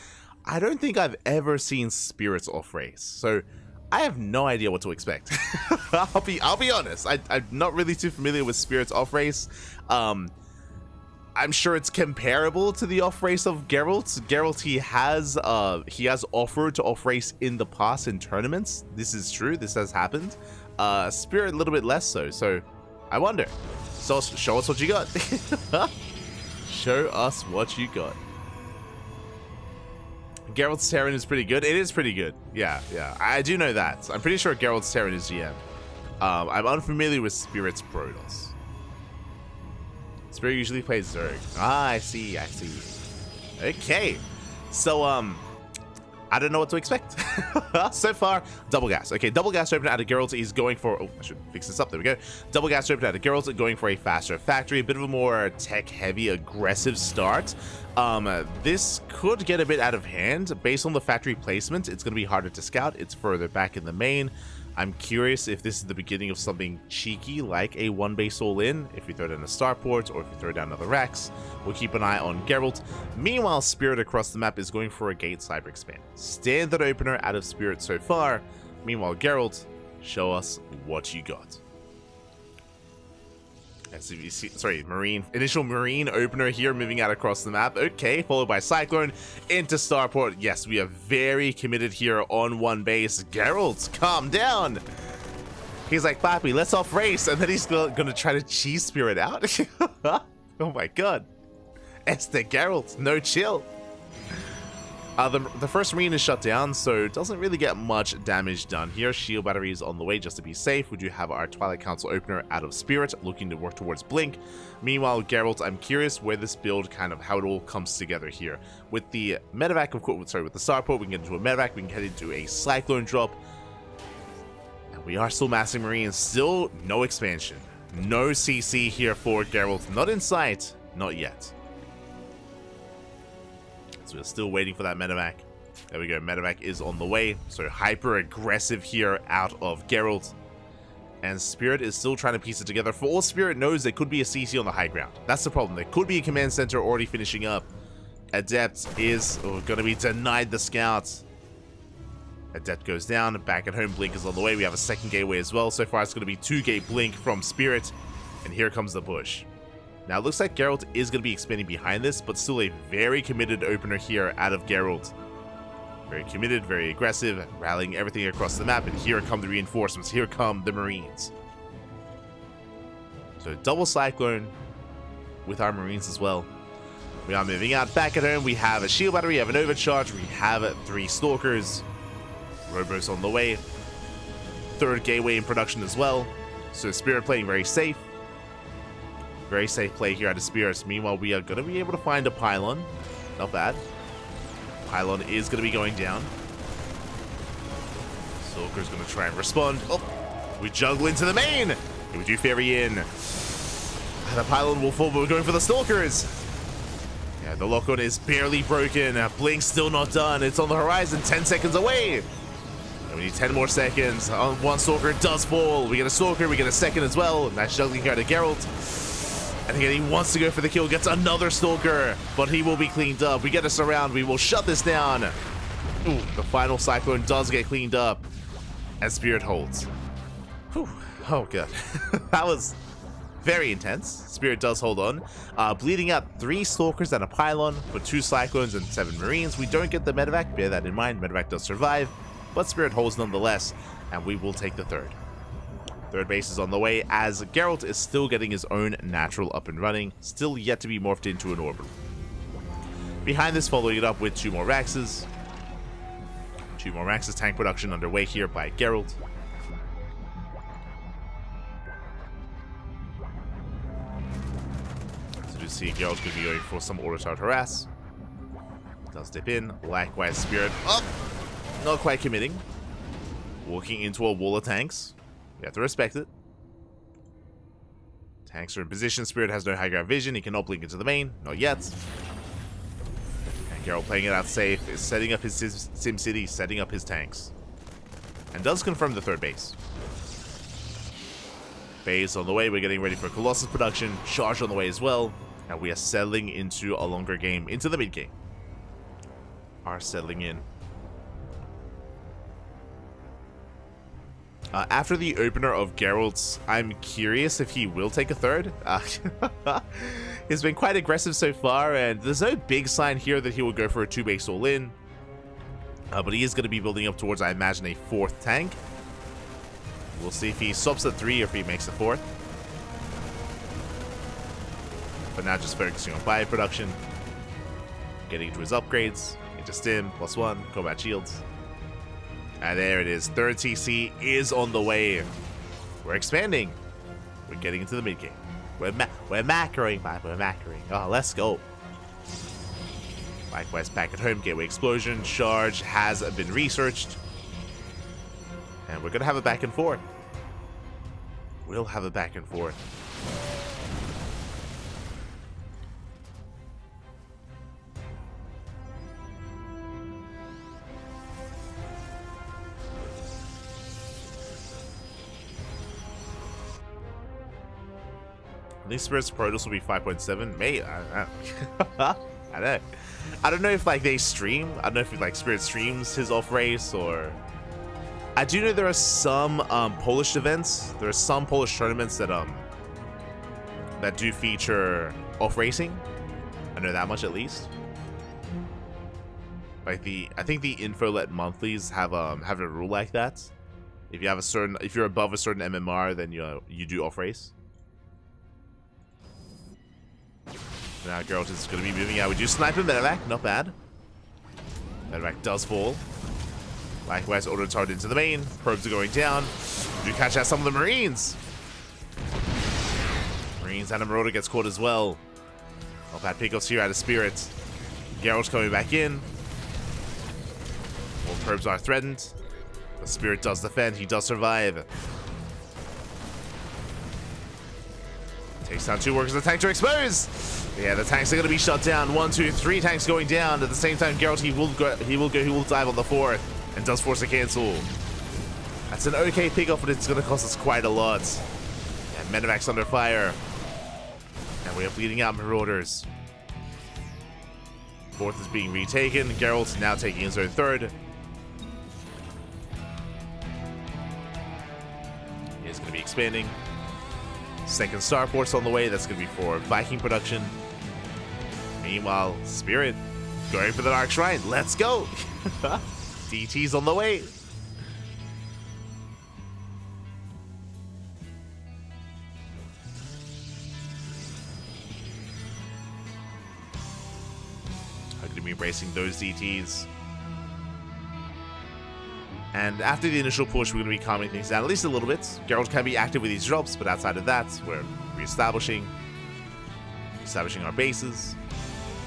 I don't think I've ever seen Spirit off race, so I have no idea what to expect. I'll be honest. I'm not really too familiar with Spirit's off race. I'm sure it's comparable to the off race of Gerald. Gerald, he has offered to off race in the past in tournaments. This is true. This has happened. Spirit a little bit less so. So I wonder. So show us what you got. Show us what you got. Gerald's Terran is pretty good. It is pretty good. Yeah. I do know that. I'm pretty sure Gerald's Terran is GM. I'm unfamiliar with Spirit's Protoss. Spirit usually plays Zerg. Ah, I see. Okay. So, I don't know what to expect. So far, double gas. Okay, double gas open out of Gerald. He's going for... Oh, I should fix this up. There we go. Double gas open out of Gerald, going for a faster factory. A bit of a more tech-heavy, aggressive start. This could get a bit out of hand. Based on the factory placement, it's going to be harder to scout. It's further back in the main. I'm curious if this is the beginning of something cheeky like a one base all in, if we throw down a starport or if we throw down another Rex. We'll keep an eye on Gerald. Meanwhile, Spirit across the map is going for a gate cyber expand. Standard opener out of Spirit so far, Meanwhile, Gerald, show us what you got. As you see, sorry, initial Marine opener here, moving out across the map. Okay, followed by Cyclone into Starport. Yes, we are very committed here on one base. Gerald, calm down. He's like, Papi, let's off race. And then he's gonna try to cheese Spirit out. Oh my god. Gerald, no chill. The first Marine is shut down, so it doesn't really get much damage done here. Shield batteries on the way just to be safe. We do have our Twilight Council opener out of Spirit, looking to work towards Blink. Meanwhile, Geralt, I'm curious where this build how it all comes together here. With the medevac, of course, sorry, with the Starport, we can get into a medevac, we can head into a Cyclone drop. And we are still massing Marines, still no expansion. No CC here for Geralt, not in sight, not yet. So we're still waiting for that medevac. There we go, medevac is on the way. So hyper aggressive here out of Geralt. And Spirit is still trying to piece it together. For all Spirit knows, there could be a CC on the high ground. That's the problem. There could be a command center already finishing up. Adept is going to be denied the scouts. Adept goes down. Back at home, Blink is on the way. We have a second gateway as well. So far, it's going to be 2-gate Blink from Spirit. And here comes the push. Now, it looks like Geralt is going to be expanding behind this, but still a very committed opener here out of Geralt. Very committed, very aggressive, rallying everything across the map, and here come the reinforcements. Here come the Marines. So, double Cyclone with our Marines as well. We are moving out. Back at home, we have a shield battery, we have an overcharge, we have 3 Stalkers. Robos on the way. 3rd gateway in production as well. So, Spirit playing very safe. Very safe play here out of Spirits. Meanwhile, we are going to be able to find a pylon. Not bad. Pylon is going to be going down. Stalker's going to try and respond. Oh, we juggle into the main. We do ferry in. The pylon will fall, but we're going for the Stalkers. Yeah, the lock-on is barely broken. Blink's still not done. It's on the horizon, 10 seconds away. And we need 10 more seconds. One Stalker does fall. We get a Stalker, we get a second as well. Nice juggling here to Geralt. And again, he wants to go for the kill, gets another Stalker, but he will be cleaned up. We get a surround, we will shut this down. Ooh, the final Cyclone does get cleaned up, as Spirit holds. Whew. Oh, God. That was very intense. Spirit does hold on. Bleeding out 3 Stalkers and a Pylon for 2 Cyclones and 7 Marines. We don't get the medevac, bear that in mind. Medevac does survive, but Spirit holds nonetheless, and we will take the 3rd. 3rd base is on the way, as Geralt is still getting his own natural up and running, still yet to be morphed into an orbital. Behind this, following it up with 2 more Raxes. 2 more Raxes, tank production underway here by Geralt. So you see Geralt could be going for some auto-tard harass. Does dip in, likewise Spirit. Oh! Not quite committing. Walking into a wall of tanks. You have to respect it. Tanks are in position. Spirit has no high ground vision. He cannot blink into the main. Not yet. And Geralt playing it out safe is setting up his Sim City, setting up his tanks. And does confirm the 3rd base. Base on the way. We're getting ready for Colossus production. Charge on the way as well. And we are settling into a longer game. Into the mid game. Are settling in. After the opener of Geralt's, I'm curious if he will take a 3rd. He's been quite aggressive so far, and there's no big sign here that he will go for a 2-base all-in. But he is going to be building up towards, I imagine, a 4th tank. We'll see if he stops at 3 or if he makes a 4th. But now just focusing on bio production. Getting into his upgrades. Into Stim, +1, combat shields. And there it is. 3rd TC is on the way. We're expanding. We're getting into the mid game. We're macroing, man. We're macroing. Oh, let's go. Likewise, back at home, gateway explosion. Charge has been researched. And we're going to have a back and forth. We'll have a back and forth. I think Spirit's Protoss will be 5.7. May I don't know if like they stream. I don't know if like Spirit streams his off race or I do know there are some Polish events. There are some Polish tournaments that do feature off racing. I know that much at least. Like I think the Infolet monthlies have a rule like that. If you're above a certain MMR, then you do off race. Now Gerald is going to be moving out. We do snipe him, medevac, not bad. Medevac does fall. Likewise, auto turret into the main. Probes are going down. We do catch out some of the Marines. Marines and a Marauder gets caught as well. Not bad pickups here out of Spirit. Gerald's coming back in. All probes are threatened. The Spirit does defend. He does survive. Takes down 2 workers. The tanks are exposed. Yeah, the tanks are going to be shut down. 1, 2, 3 tanks going down. At the same time, Gerald, he will dive on the 4th and does force a cancel. That's an okay pickup, but it's going to cost us quite a lot. And medevac's under fire. And we are bleeding out Marauders. 4th is being retaken. Gerald's now taking his own 3rd. He's going to be expanding. 2nd starport's on the way. That's going to be for Viking production. Meanwhile, Spirit going for the Dark Shrine. Let's go! DT's on the way. I'm going to be embracing those DTs. And after the initial push, we're going to be calming things down at least a little bit. Gerald can be active with these drops, but outside of that, we're reestablishing our bases,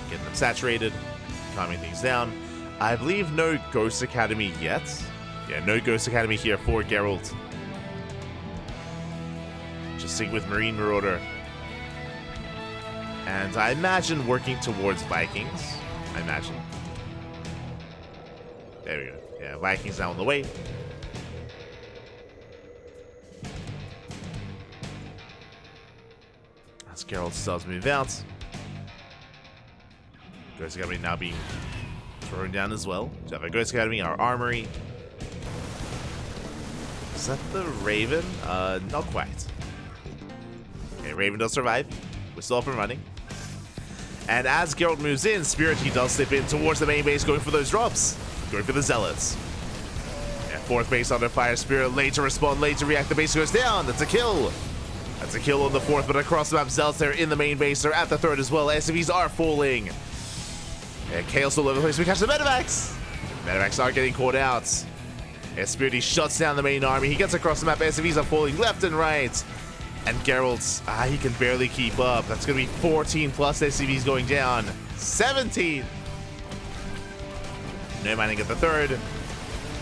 getting them saturated, calming things down. I believe no Ghost Academy yet. Yeah, no Ghost Academy here for Gerald. Just sync with Marine Marauder. And I imagine working towards Vikings. I imagine. There we go. Yeah, Vikings now on the way. As Gerald does move out. Ghost Academy now being thrown down as well. So have a Ghost Academy, our armory. Is that the Raven? Not quite. Okay, Raven does survive. We're still up and running. And as Gerald moves in, Spirit, he does slip in towards the main base, going for those drops. Going for the Zealots. Yeah, 4th base under fire. Spirit late to respond, late to react. The base goes down. That's a kill. That's a kill on the 4th, but across the map, Zealots there in the main base. They're at the 3rd as well. SCVs are falling. Yeah, Chaos all over the place. We catch the medevacs. Medevacs are getting caught out. Yeah, Spirit, he shuts down the main army. He gets across the map. SCVs are falling left and right. And Gerald's, he can barely keep up. That's going to be 14 plus SCVs going down. 17. No mining at the 3rd.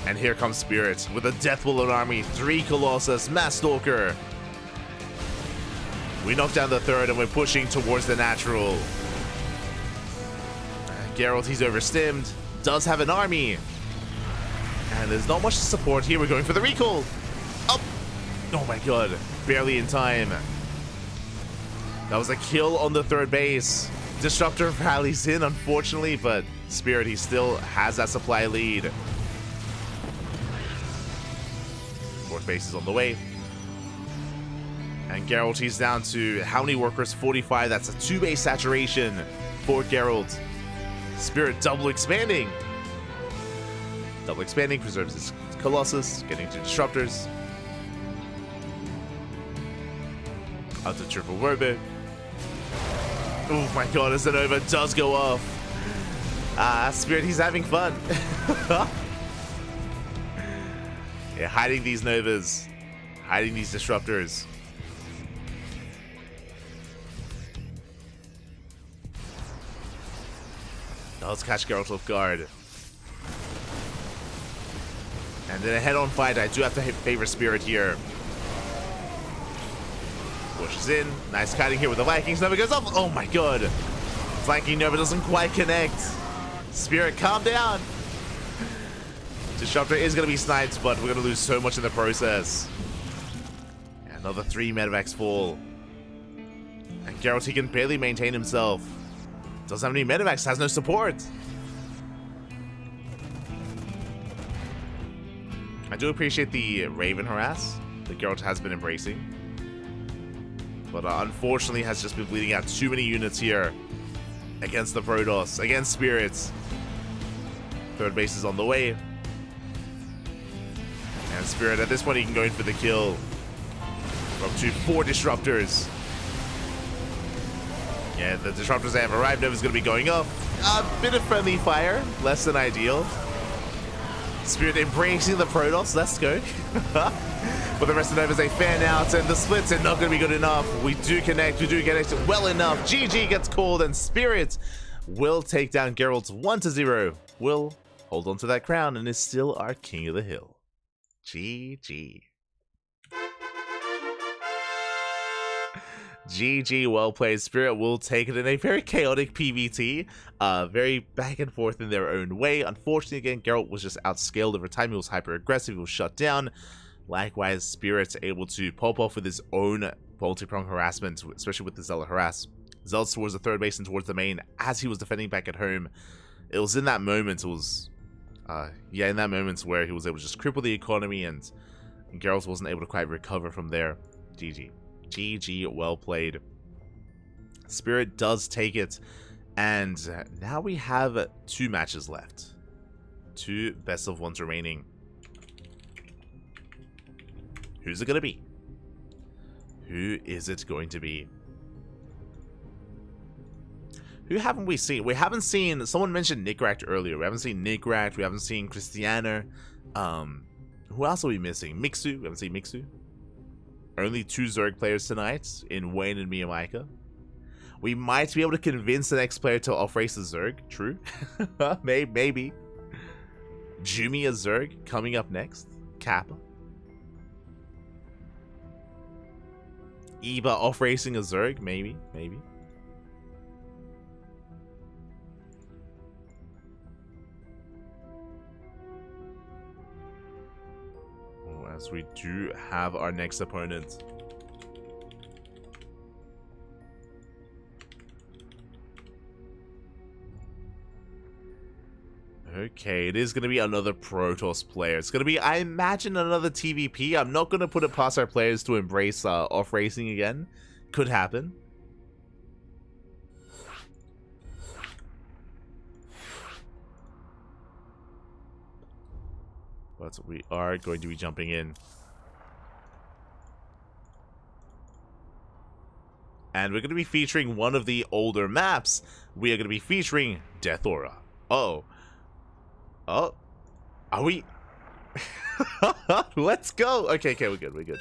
And here comes Spirit with a Death Bullet army. 3 Colossus, Mass Stalker. We knock down the 3rd and we're pushing towards the natural. Gerald, he's overstimmed. Does have an army. And there's not much support here. We're going for the recall. Up. Oh my god. Barely in time. That was a kill on the 3rd base. Disruptor rallies in, unfortunately, but Spirit, he still has that supply lead. 4th base is on the way. And Gerald, he's down to how many workers? 45. That's a 2-base saturation for Gerald. Spirit double expanding. Double expanding preserves his Colossus, getting to Disruptors. Out to triple Robo. Oh my god, as the Nova does go off. Spirit, he's having fun. Yeah, hiding these Novas. Hiding these Disruptors. Now let's catch Geralt off guard. And in a head-on fight, I do have to favor Spirit here. Pushes in. Nice kiting here with the Vikings. Nova goes up. Oh my god. Flanking Nova doesn't quite connect. Spirit, calm down. Disruptor is going to be sniped, but we're going to lose so much in the process. Another 3 medevacs fall. And Geralt, he can barely maintain himself. Doesn't have any medevacs, has no support. I do appreciate the Raven harass that Gerald has been embracing. But unfortunately has just been bleeding out too many units here against the Protoss, against Spirits. Third base is on the way. And Spirit, at this point, he can go in for the kill. We're up to 4 Disruptors. Yeah, the Disruptors that have arrived, Nova's going to be going up. A bit of friendly fire, less than ideal. Spirit embracing the Protoss, let's go. But the rest of Novas, they fan out, and the splits are not going to be good enough. We do connect it well enough. GG gets called, and Spirit will take down Gerald's 1-0. Will hold on to that crown and is still our King of the Hill. GG. GG, well played. Spirit will take it in a very chaotic PvT, very back and forth in their own way. Unfortunately, again, Gerald was just outscaled over time. He was hyper aggressive, he was shut down. Likewise, Spirit's able to pop off with his own multi-prong harassment, especially with the Zealot harass. Zealots towards the third base and towards the main as he was defending back at home. It was in that moment, in that moment where he was able to just cripple the economy, and Geralt wasn't able to quite recover from there. GG. GG, well played. Spirit does take it, and now we have 2 matches left. 2 best of 1s remaining. Who's it going to be? Who is it going to be? Who haven't we seen? We haven't seen... Someone mentioned Nickrat earlier. We haven't seen Nickrat. We haven't seen Christiana. Who else are we missing? Mixu. We haven't seen Mixu. Only 2 Zerg players tonight in Wayne and MeomaikA. We might be able to convince the next player to off-race the Zerg. True. Maybe. Jumi a Zerg coming up next. Kappa. Eba off-racing a Zerg. Maybe. As we do have our next opponent. Okay, it is going to be another Protoss player. It's going to be, I imagine, another TVP. I'm not going to put it past our players to embrace off-racing again. Could happen. But we are going to be jumping in. And we're going to be featuring one of the older maps. We are going to be featuring Death Aura. Oh, are we? Let's go. Okay, we're good.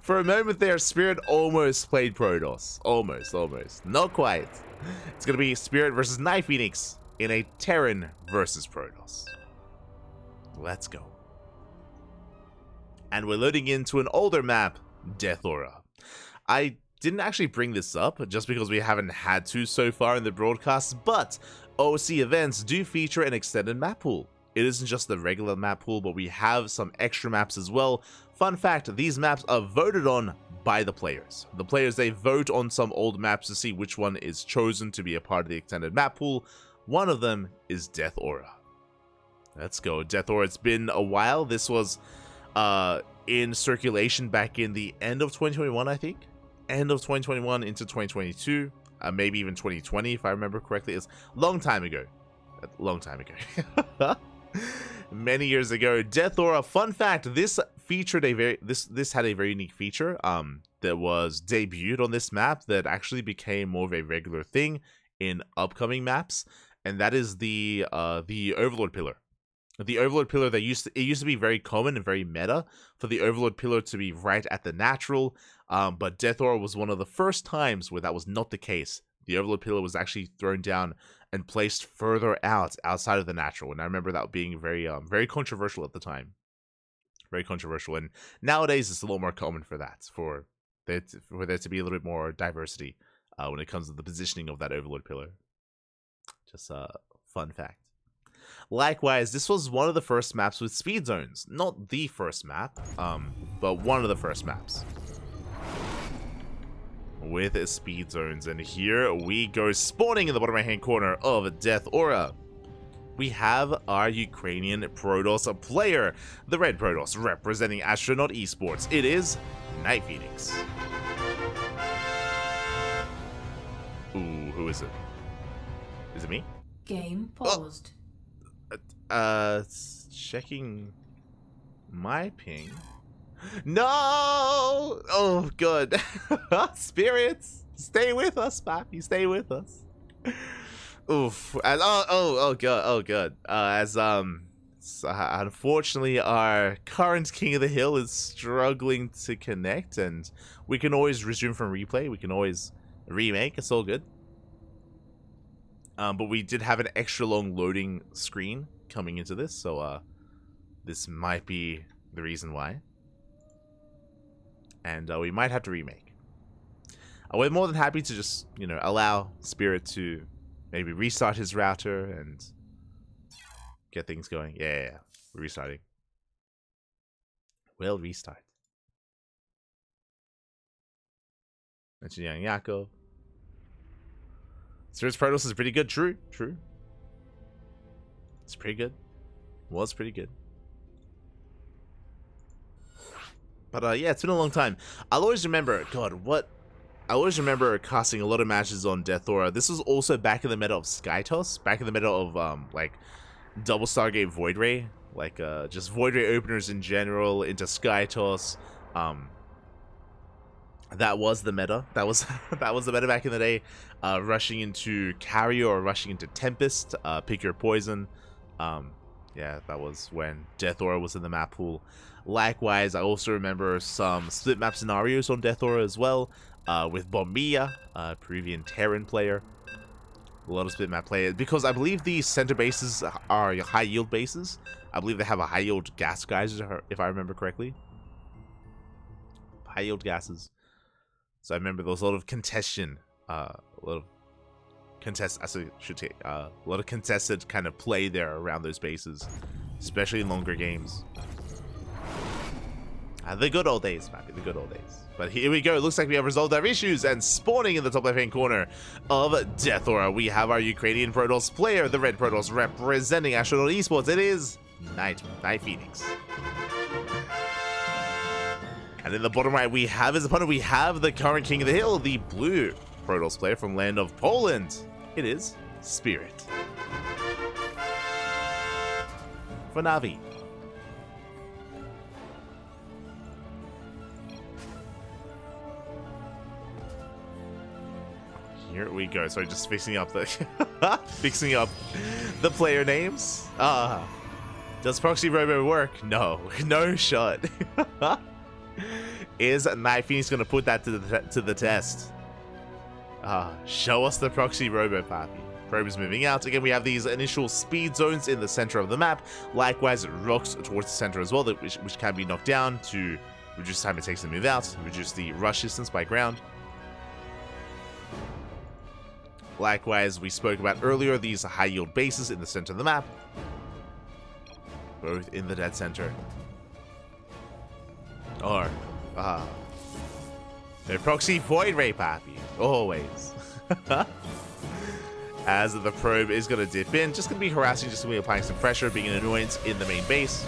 For a moment there, Spirit almost played Protoss. Almost. Not quite. It's going to be Spirit versus NightPhoenix in a Terran versus Protoss. Let's go. And we're loading into an older map, Death Aura. I didn't actually bring this up just because we haven't had to so far in the broadcast, but OSC events do feature an extended map pool. It isn't just the regular map pool, but we have some extra maps as well. Fun fact, these maps are voted on by the players. The players, they vote on some old maps to see which one is chosen to be a part of the extended map pool. One of them is Death Aura. Let's go. Death Aura, it's been a while. This was in circulation back in the end of 2021, I think. End of 2021 into 2022. Maybe even 2020, if I remember correctly. It's a long time ago. Many years ago. Death Aura, fun fact, this featured this had a very unique feature that was debuted on this map that actually became more of a regular thing in upcoming maps, and that is the Overlord Pillar. The Overlord Pillar, it used to be very common and very meta for the Overlord Pillar to be right at the natural, but Death Aura was one of the first times where that was not the case. The Overlord Pillar was actually thrown down and placed further outside of the natural, and I remember that being very controversial at the time. Very controversial, and nowadays it's a lot more common for that, for there to be a little bit more diversity when it comes to the positioning of that Overlord Pillar. Just a fun fact. Likewise, this was one of the first maps with speed zones. Not the first map, but one of the first maps with speed zones. And here we go, spawning in the bottom right hand corner of Death Aura. we have our Ukrainian Protoss player, the Red Protoss, representing Astronaut Esports. It is NightPhoenix. Ooh, who is it? Is it me? Game paused. Checking my ping. No! Oh, good. Spirits, stay with us, Papi. Stay with us. Oof. As oh good. Unfortunately, our current King of the Hill is struggling to connect, and we can always resume from replay. We can always remake. It's all good. But we did have an extra long loading screen coming into this, so this might be the reason why. And we might have to remake. We're more than happy to just, you know, allow Spirit to maybe restart his router and get things going. Yeah. We're restarting. We'll restart. Mention Young Yako. Spirit's Protoss is pretty good. True. It's pretty good. Was pretty good. But yeah, it's been a long time. I'll always remember, I always remember casting a lot of matches on Death Aura. This was also back in the meta of Skytoss, back in the meta of like double Stargate Void Ray, like just Void Ray openers in general into Skytoss. That was the meta. That was the meta back in the day. Rushing into Carrier or rushing into Tempest, pick your poison. Yeah, that was when Death Aura was in the map pool. Likewise, I also remember some split map scenarios on Death Aura as well, with Bombilla, Peruvian Terran player. A lot of split map players, because I believe the center bases are high yield bases. I believe they have a high yield gas geyser, if I remember correctly. High yield gases. So I remember there was a lot of contested kind of play there around those bases, especially in longer games. The good old days, Pappy, the good old days. But here we go. It looks like we have resolved our issues, and spawning in the top left-hand corner of Death Aura, we have our Ukrainian Protoss player, the Red Protoss, representing Astronaut Esports. It is NightPhoenix. And in the bottom right, we have his opponent. We have the current King of the Hill, the blue Protoss player from land of Poland. It is Spirit. For Navi. Here we go. So just fixing up the player names. Does Proxy Robo work? No, no shot. Is NightPhoenix gonna put that to the test? Show us the Proxy Robo, Pappy. Probe is moving out. Again, we have these initial speed zones in the center of the map. Likewise, rocks towards the center as well, which can be knocked down to reduce time it takes to move out, reduce the rush distance by ground. Likewise, we spoke about earlier these high yield bases in the center of the map, both in the dead center. Or, no proxy void ray, Pappy, always. As the probe is going to dip in, just going to be harassing, just going to be applying some pressure, being an annoyance in the main base.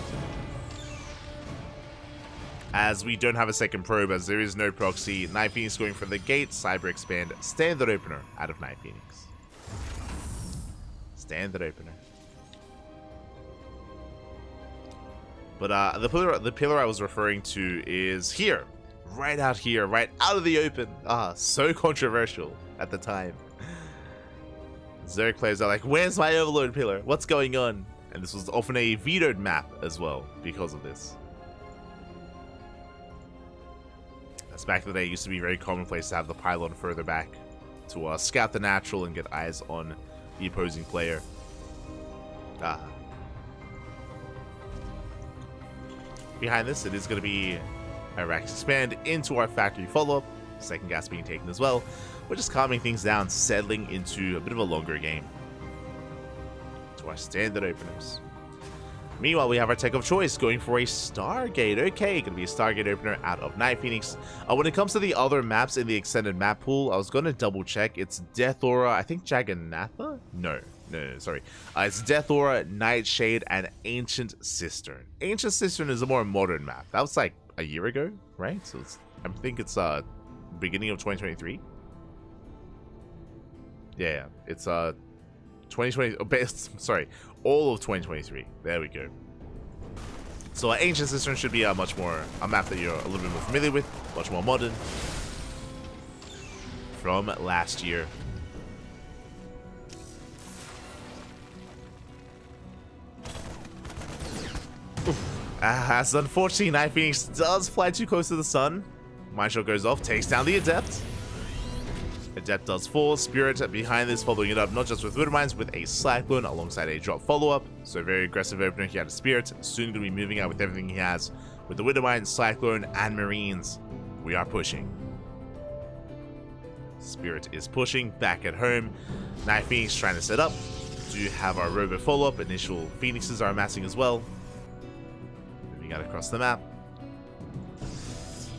As we don't have a second probe, as there is no proxy, NightPhoenix going for the gate, Cyber Expand, standard opener out of NightPhoenix. Standard opener. But the pillar I was referring to is here. Right out here, right out of the open. So controversial at the time. Zerg players are like, where's my Overlord pillar? What's going on? And this was often a vetoed map as well because of this. As back in the day, it used to be very commonplace to have the pylon further back to scout the natural and get eyes on the opposing player. Behind this, it is going to be a Rax Expand into our factory follow-up. Second gas being taken as well. We're just calming things down, settling into a bit of a longer game. To our standard openers. Meanwhile, we have our tech of choice going for a Stargate. Okay, going to be a Stargate opener out of NightPhoenix. When it comes to the other maps in the extended map pool, I was going to double check. It's Death Aura, I think Jagannatha? No, No, sorry. It's Death Aura, Nightshade, and Ancient Cistern. Ancient Cistern is a more modern map. That was like a year ago, right? So I think it's beginning of 2023. Yeah, it's 2020. Oh, sorry, all of 2023. There we go. So Ancient Cistern should be a map that you're a little bit more familiar with, much more modern, from last year. As unfortunately, NightPhoenix does fly too close to the sun. Mind Shot goes off, takes down the Adept. Adept does fall. Spirit behind this, following it up not just with Widowmines, with a Cyclone alongside a drop follow-up. So very aggressive opener. He had a Spirit. Soon going to be moving out with everything he has. With the Widowmines, Cyclone, and Marines. We are pushing. Spirit is pushing back at home. NightPhoenix trying to set up. Do have our Robo follow-up. Initial Phoenixes are amassing as well. Moving out across the map.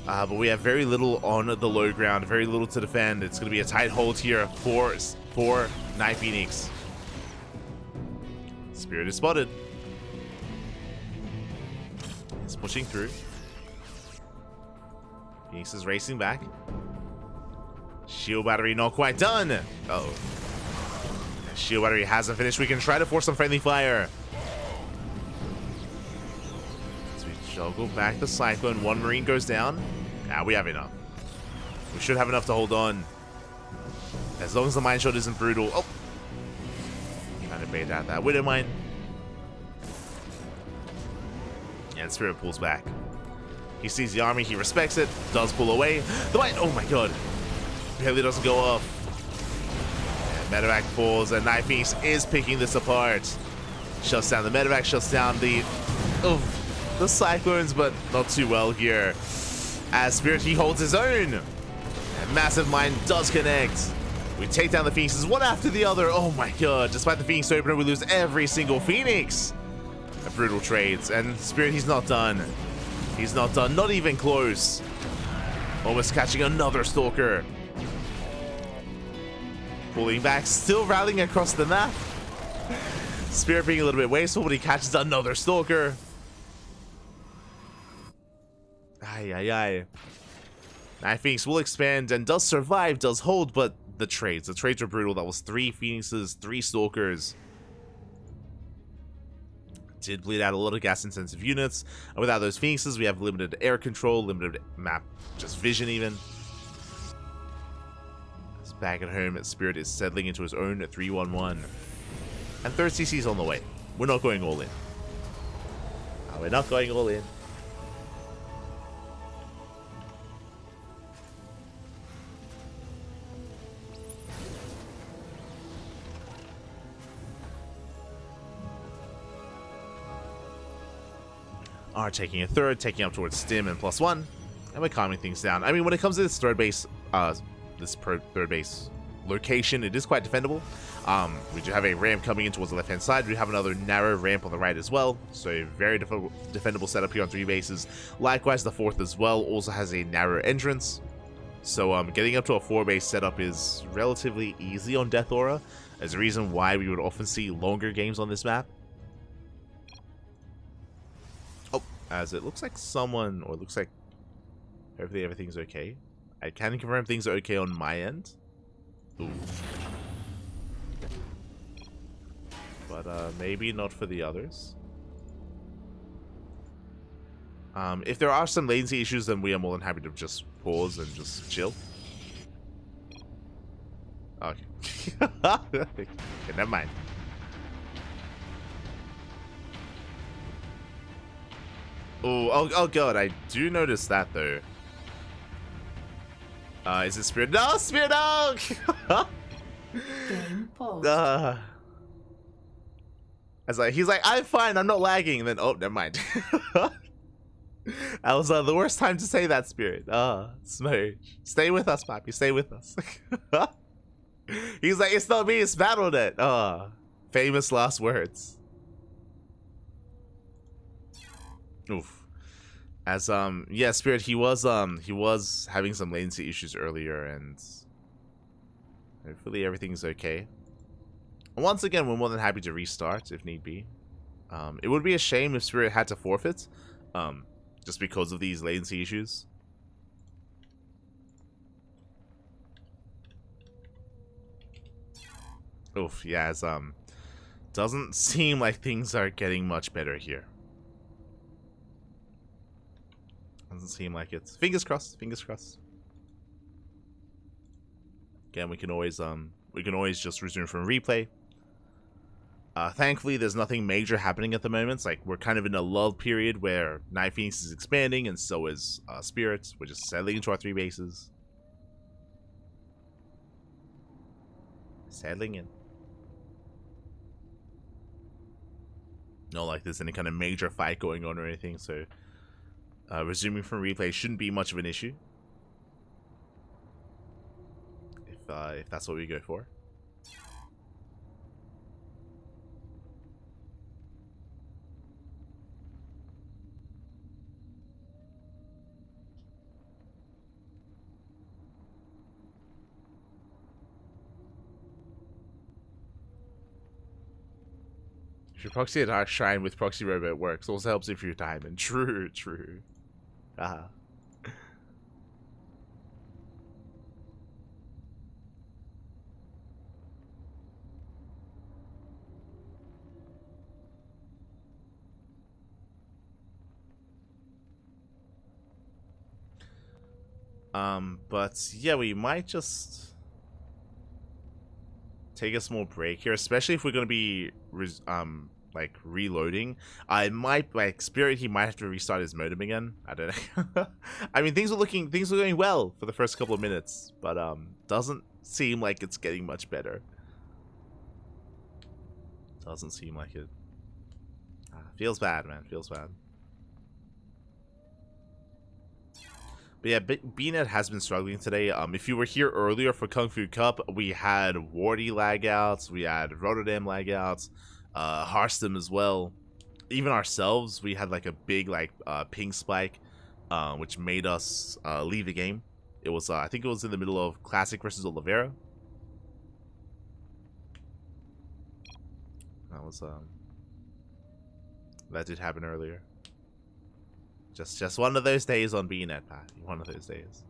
But we have very little on the low ground, very little to defend. It's going to be a tight hold here for NightPhoenix. Spirit is spotted. He's pushing through. Phoenix is racing back. Shield battery not quite done. Uh-oh. Shield battery hasn't finished. We can try to force some friendly fire. Juggle back the Cyclone. One Marine goes down. Nah, we have enough. We should have enough to hold on. As long as the Mind Shot isn't brutal. Oh! Trying to bait out that Widow Mine. And Spirit pulls back. He sees the army. He respects it. Does pull away. The Mine. Oh my god. Barely doesn't go off. And Medevac falls. And NightPhoenix is picking this apart. Shuts down the Medevac. Shuts down the Cyclones, but not too well here. As Spirit, he holds his own. And Massive Mine does connect. We take down the Phoenixes one after the other. Oh my god. Despite the Phoenix opener, we lose every single Phoenix. A brutal trades. And Spirit, he's not done. He's not done. Not even close. Almost catching another Stalker. Pulling back. Still rallying across the map. Spirit being a little bit wasteful, but he catches another Stalker. NightPhoenix will expand and does survive, does hold, but the trades are brutal. That was 3 Phoenixes, 3 Stalkers. Did bleed out a lot of gas intensive units, and without those Phoenixes we have limited air control, limited map, just vision even. As back at home, Spirit is settling into his own 3-1-1. And third CC's on the way. We're not going all in. We're not going all in. Are taking a third, taking up towards Stim and +1, and we're calming things down. I mean, when it comes to this third base, third base location, it is quite defendable. We do have a ramp coming in towards the left-hand side. We have another narrow ramp on the right as well, so a very defendable setup here on 3 bases. Likewise, the 4th as well also has a narrow entrance. So getting up to a 4-base setup is relatively easy on Death Aura. There's a reason why we would often see longer games on this map. As it looks like someone, or it looks like hopefully everything's okay. I can confirm things are okay on my end. Ooh. But maybe not for the others. If there are some latency issues, then we are more than happy to just pause and just chill. Okay. Okay, never mind. Oh god, I do notice that though. Is it Spirit? No, Spirit, no! Game paused. He's like, I'm fine, I'm not lagging. And then, oh, never mind. That was the worst time to say that, Spirit. Smooch. Stay with us, Papi, stay with us. He's like, it's not me, it's BattleNet. Famous last words. Oof. As yeah, Spirit, he was having some latency issues earlier, and hopefully everything's okay. And once again, we're more than happy to restart if need be. It would be a shame if Spirit had to forfeit, just because of these latency issues. Oof, yeah, it's, doesn't seem like things are getting much better here. Doesn't seem like it. Fingers crossed, fingers crossed. Again, we can always just resume from replay. Thankfully, there's nothing major happening at the moment. It's like we're kind of in a lull period where NightPhoenix is expanding, and so is Spirit. We're just settling into our 3 bases. Settling in. Not like there's any kind of major fight going on or anything, so resuming from replay shouldn't be much of an issue. If that's what we go for. If you proxy a dark shrine with proxy robot works, also helps if you're diamond. True, true. Haha. But yeah, we might just take a small break here, especially if we're gonna be like reloading. I might, like, Spirit, he might have to restart his modem again. I don't know. I mean, things were going well for the first couple of minutes, but doesn't seem like it's getting much better. Doesn't seem like it. Feels bad, man. Feels bad. But yeah, BNet has been struggling today. If you were here earlier for Kung Fu Cup, we had Wardy lagouts, we had Rotterdam lagouts, Hearthstone as well. Even ourselves, we had like a big ping spike, which made us leave the game. It was I think it was in the middle of Classic versus Oliveira. That did happen earlier. Just one of those days on BNet, PAPI. One of those days.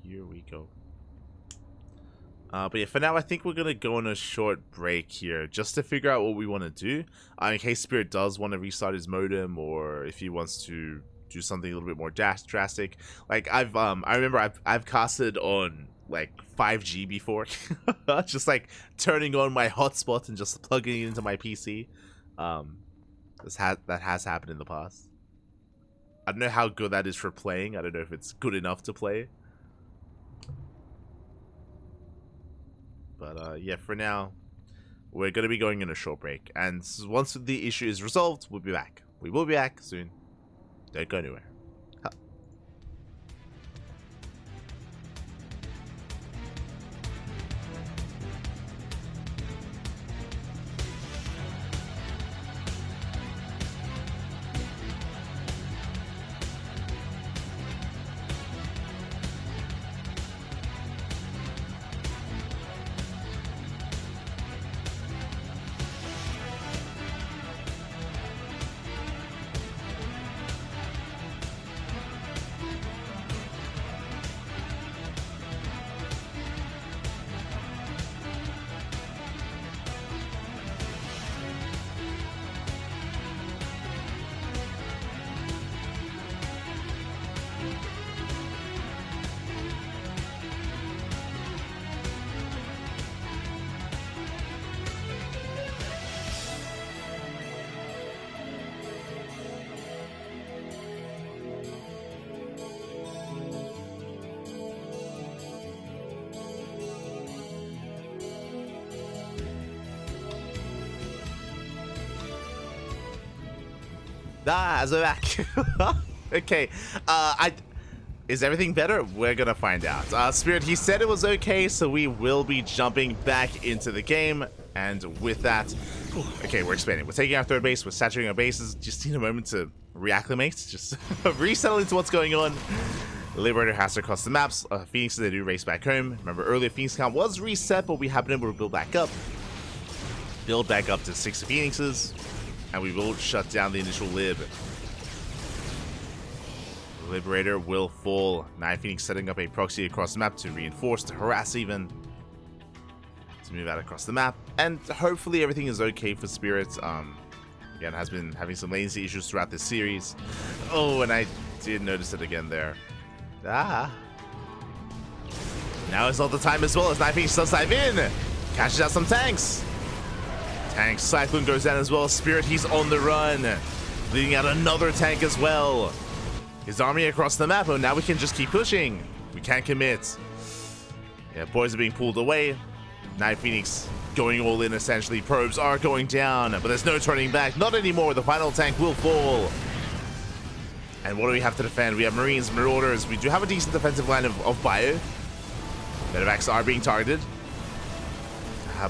Here we go. But yeah, for now, I think we're going to go on a short break here just to figure out what we want to do. In case Spirit does want to restart his modem, or if he wants to do something a little bit more drastic. Like, I remember I've casted on like 5G before. Just like turning on my hotspot and just plugging it into my PC. That has happened in the past. I don't know how good that is for playing. I don't know if it's good enough to play. But yeah, for now, we're going to be going in a short break. And once the issue is resolved, we'll be back. We will be back soon. Don't go anywhere. So back. Okay. Is everything better? We're gonna find out. Spirit, he said it was okay, so we will be jumping back into the game. And with that, okay, we're expanding. We're taking our third base. We're saturating our bases. Just need a moment to reacclimate. Just resettle into what's going on. Liberator has to cross the maps. Phoenix, they do race back home. Remember, earlier Phoenix count was reset, but we have been able to build back up. Build back up to 6 Phoenixes. And we will shut down the initial lib. Liberator will fall. NightPhoenix setting up a proxy across the map to reinforce, to harass even. To move out across the map. And hopefully everything is okay for Spirit. Again, has been having some latency issues throughout this series. Oh, and I did notice it again there. Ah. Now is not the time as well as NightPhoenix does dive in. Catches out some tanks. Tank Cyclone goes down as well. Spirit, he's on the run. Leading out another tank as well. His army across the map. Oh, now we can just keep pushing. We can't commit. Yeah, boys are being pulled away. NightPhoenix going all in essentially. Probes are going down, but there's no turning back. Not anymore. The final tank will fall. And what do we have to defend? We have Marines, Marauders. We do have a decent defensive line of bio. Medevacs are being targeted.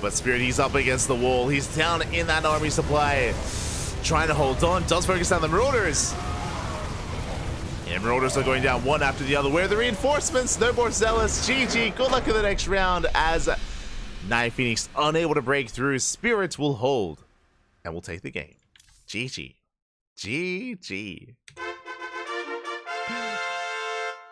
But Spirit, he's up against the wall. He's down in that army supply. Trying to hold on. Does focus on the Marauders. And Marauders are going down one after the other. Where are the reinforcements? No more Zealous. GG. Good luck in the next round as NightPhoenix unable to break through. Spirit will hold and will take the game. GG. GG.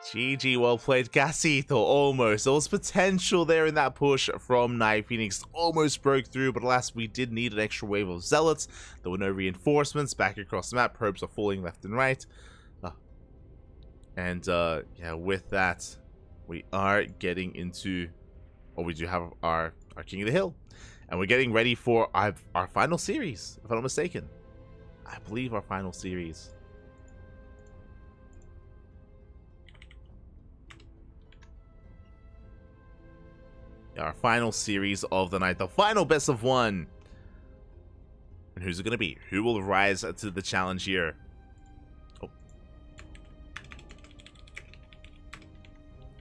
GG, well played. Gasito, almost. There was potential there in that push from NightPhoenix. Almost broke through, but alas, we did need an extra wave of Zealots. There were no reinforcements back across the map. Probes are falling left and right. Yeah, with that, we are getting into, or we do have our King of the Hill. And we're getting ready for our final series, if I'm not mistaken. I believe our final series. Our final series of the night, the final best of one. And who's it going to be? Who will rise to the challenge here? Oh.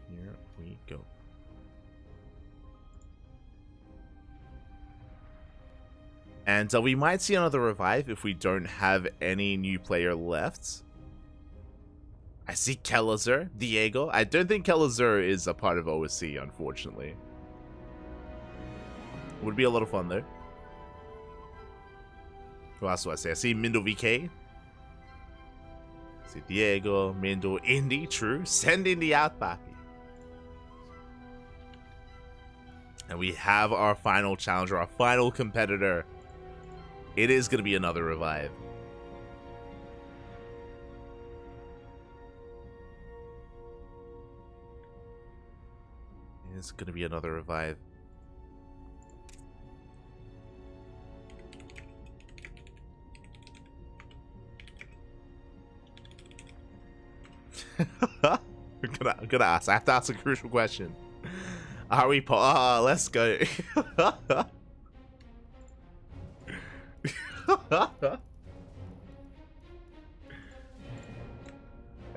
Here we go. And we might see another revive if we don't have any new player left. I see Kelazur, Diego. I don't think Kelazur is a part of OSC, unfortunately. Would be a lot of fun though. Who else do I say? I see Mindo VK. I see Diego, Mindo, Indy, true. Send Indy out, Papi. And we have our final challenger, our final competitor. It is going to be another revive. It is going to be another revive. I'm gonna ask. I have to ask a crucial question. Are we let's go.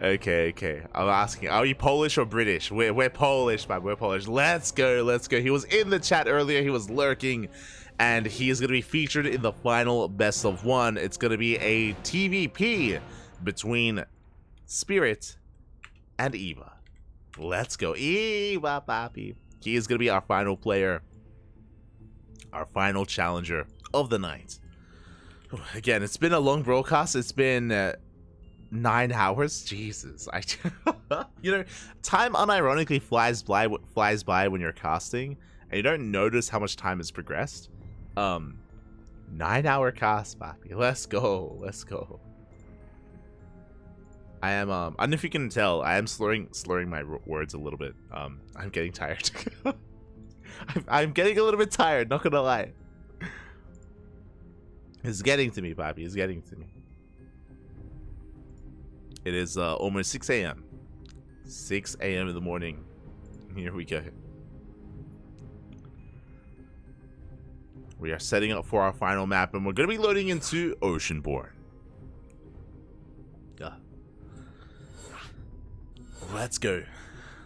Okay. I'm asking, are we Polish or British? We're Polish, man. We're Polish. Let's go. He was in the chat earlier. He was lurking. And he is going to be featured in the final best of one. It's going to be a TVP between Spirit and Eva. Let's go. Eva, papi. He is going to be our final player. Our final challenger of the night. Again, it's been a long broadcast. It's been 9 hours. Jesus. You know, time unironically flies by when you're casting, and you don't notice how much time has progressed. 9-hour cast, papi. Let's go. I am, I don't know if you can tell, I am slurring my words a little bit. I'm getting tired. I'm getting a little bit tired, not gonna lie. It's getting to me, papi. It's getting to me. It is almost 6 a.m. 6 a.m. in the morning. Here we go. We are setting up for our final map, and we're going to be loading into Oceanborn. Let's go.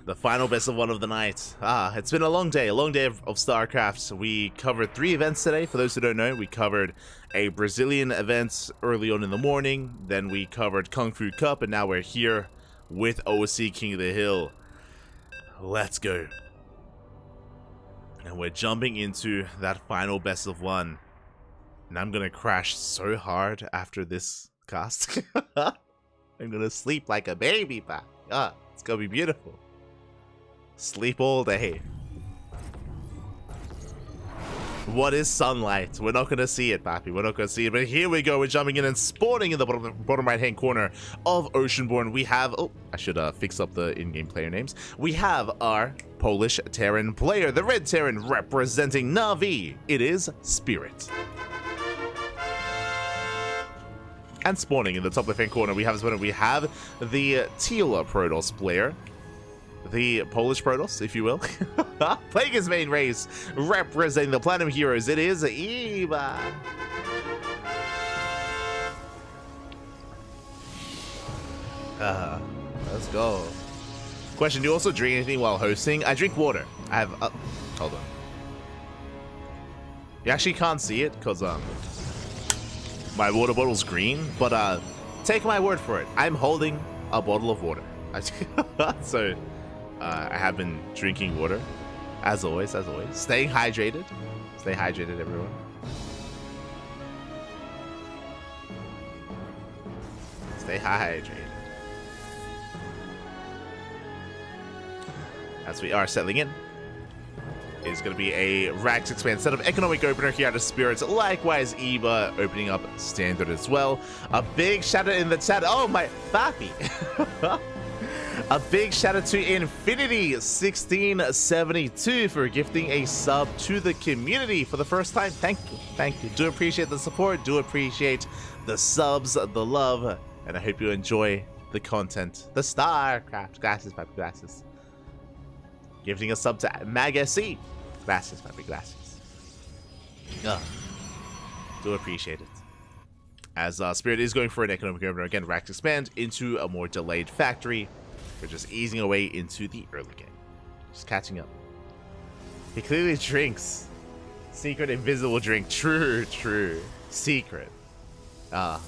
The final best of one of the night. It's been a long day of StarCraft. We covered 3 events today. For those who don't know, we covered a Brazilian event early on in the morning. Then we covered Kung Fu Cup, and now we're here with OSC King of the Hill. Let's go. And we're jumping into that final best of one. And I'm gonna crash so hard after this cast. I'm gonna sleep like a baby, but it's gonna be beautiful. Sleep all day. What is sunlight? We're not gonna see it, Papi. We're not gonna see it. But here we go. We're jumping in and spawning in the bottom right-hand corner of Oceanborn. We have... Oh, I should fix up the in-game player names. We have our Polish Terran player, the Red Terran representing Na'Vi. It is Spirit. And spawning in the top left-hand corner, we have the Teal Protoss player, the Polish Protoss, if you will, playing his main race, representing the Platinum Heroes. It is Eva. Let's go. Question: do you also drink anything while hosting? I drink water. I have. Hold on. You actually can't see it because my water bottle's green, but take my word for it. I'm holding a bottle of water. So I have been drinking water, as always. Staying hydrated. Stay hydrated, everyone. Stay hydrated. As we are settling in, is going to be a Rax Expand set of Economic Opener here out of Spirits. Likewise, Eva opening up Standard as well. A big shout out in the chat. Oh, my Papi. A big shout out to Infinity1672 for gifting a sub to the community for the first time. Thank you. Thank you. Do appreciate the support. Do appreciate the subs, the love. And I hope you enjoy the content. The StarCraft. Glasses, Papi, glasses. Gifting a sub to MeomaikA. Glasses, Papi, glasses. Do appreciate it. As Spirit is going for an Economic Opener again, Rax Expand into a more delayed factory. We're just easing away into the early game. Just catching up. He clearly drinks. Secret invisible drink. True. Secret. The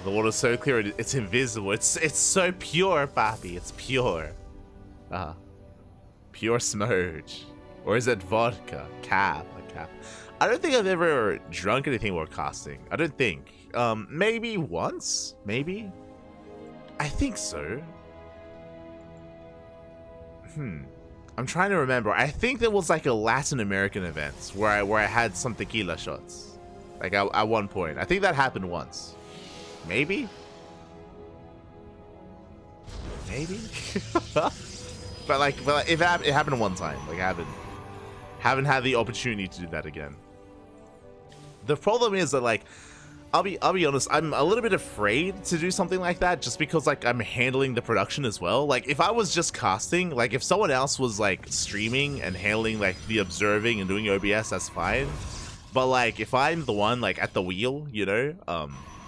water's so clear, it's invisible. It's so pure, Papi. It's pure. Pure smudge. Or is it vodka? Cap. I don't think I've ever drunk anything while casting. I don't think. Maybe once? Maybe? I think so. I'm trying to remember. I think there was like a Latin American event where I had some tequila shots. Like at one point. I think that happened once. Maybe? but if it happened one time. Like I haven't had the opportunity to do that again. The problem is that, like, I'll be honest, I'm a little bit afraid to do something like that just because, like, I'm handling the production as well. Like, if I was just casting, like, if someone else was, like, streaming and handling, like, the observing and doing OBS, that's fine. But, like, if I'm the one, like, at the wheel, you know,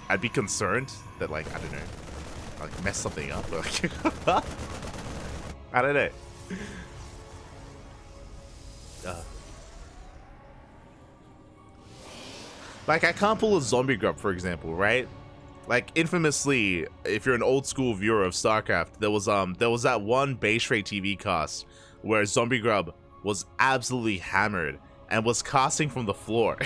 I'd be concerned that, like, I don't know, like, mess something up. I don't know. Like, I can't pull a zombie grub, for example, right? Like, infamously, if you're an old school viewer of StarCraft, there was that one base rate TV cast where Zombie Grub was absolutely hammered and was casting from the floor.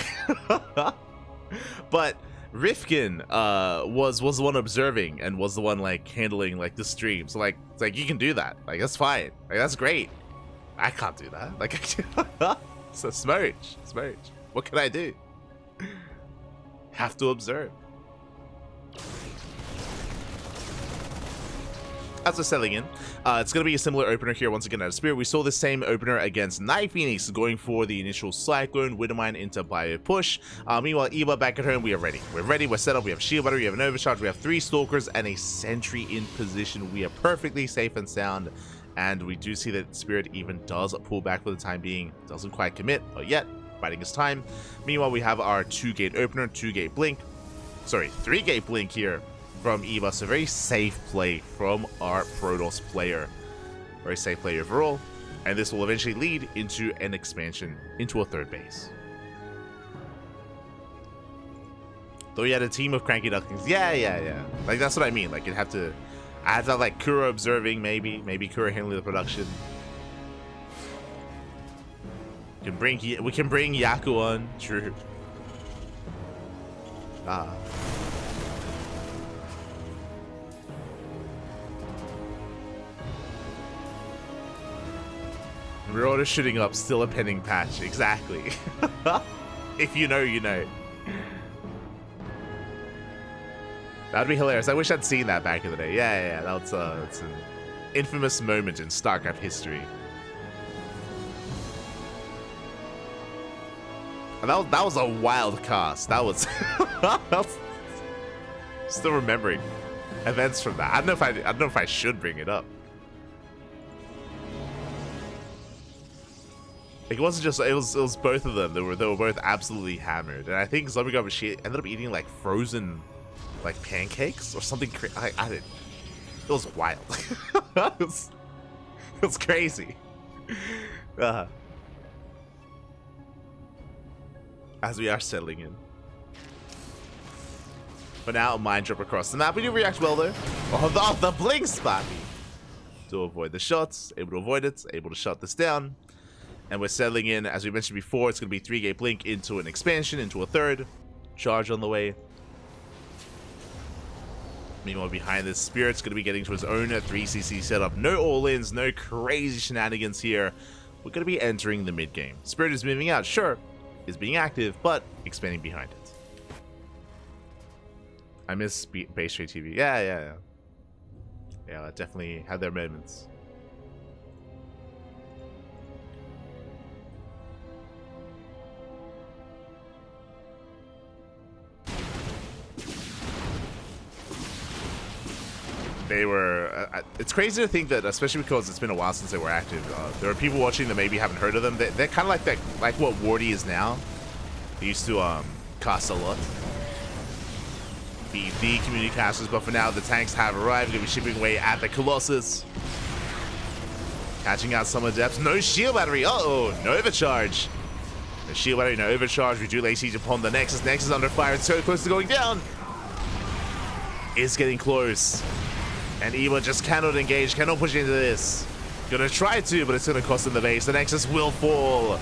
But Rifkin was the one observing and was the one, like, handling, like, the stream. So, like, it's like, you can do that. Like, that's fine. Like, that's great. I can't do that. Like, it's a smudge. What can I do? Have to observe. As we're settling in, it's going to be a similar opener here once again out of Spirit. We saw the same opener against NightPhoenix going for the initial Cyclone, Widowmine into Bio Push. Meanwhile, Eva back at home, we are ready. We're set up, we have Shield Battery, we have an Overcharge, we have 3 Stalkers and a Sentry in position. We are perfectly safe and sound, and we do see that Spirit even does pull back for the time being. Doesn't quite commit, but yet, biding his time. Meanwhile, we have our 2-gate opener, 2-gate blink. Sorry, 3-gate blink here from Eva, so very safe play from our Protoss player. Very safe play overall, and this will eventually lead into an expansion into a third base. Though you had a team of CranKy Ducklings, yeah. Like that's what I mean. Like I had to have like Kura observing, maybe Kura handling the production. We can bring Yaku on, true. Reorder shooting up, still a pending patch. Exactly. If you know, you know. That'd be hilarious. I wish I'd seen that back in the day. Yeah. That's an infamous moment in StarCraft history. And that was a wild cast. That was still remembering events from that. I don't know if I should bring it up. It wasn't just it was both of them. They were both absolutely hammered, and I think Zombie God Machine ended up eating like frozen, like pancakes or something. I didn't. It was wild. it was crazy. As we are settling in. But now a mine drop across the map. We do react well though. Oh, the blink spot to avoid the shots. Able to avoid it. Able to shut this down. And we're settling in, as we mentioned before, it's going to be 3-gate blink into an expansion, into a third. Charge on the way. Meanwhile, behind this, Spirit's going to be getting to his own 3cc setup. No all-ins, no crazy shenanigans here. We're going to be entering the mid-game. Spirit is moving out, sure, is being active, but expanding behind it. I miss base trade TV. Yeah, definitely had their moments. They were, it's crazy to think that, especially because it's been a while since they were active, there are people watching that maybe haven't heard of them. They're kind of like that, like what Wardy is now. They used to cast a lot, be the community casters, but for now the tanks have arrived. Going to be chipping away at the Colossus, catching out some of the depths. No shield battery. Uh-oh, no overcharge. No shield battery, no overcharge. We do lay siege upon the Nexus. Nexus under fire. It's so close to going down. It's getting close. And Eva just cannot engage, cannot push into this. Gonna try to, but it's gonna cost him the base. The Nexus will fall.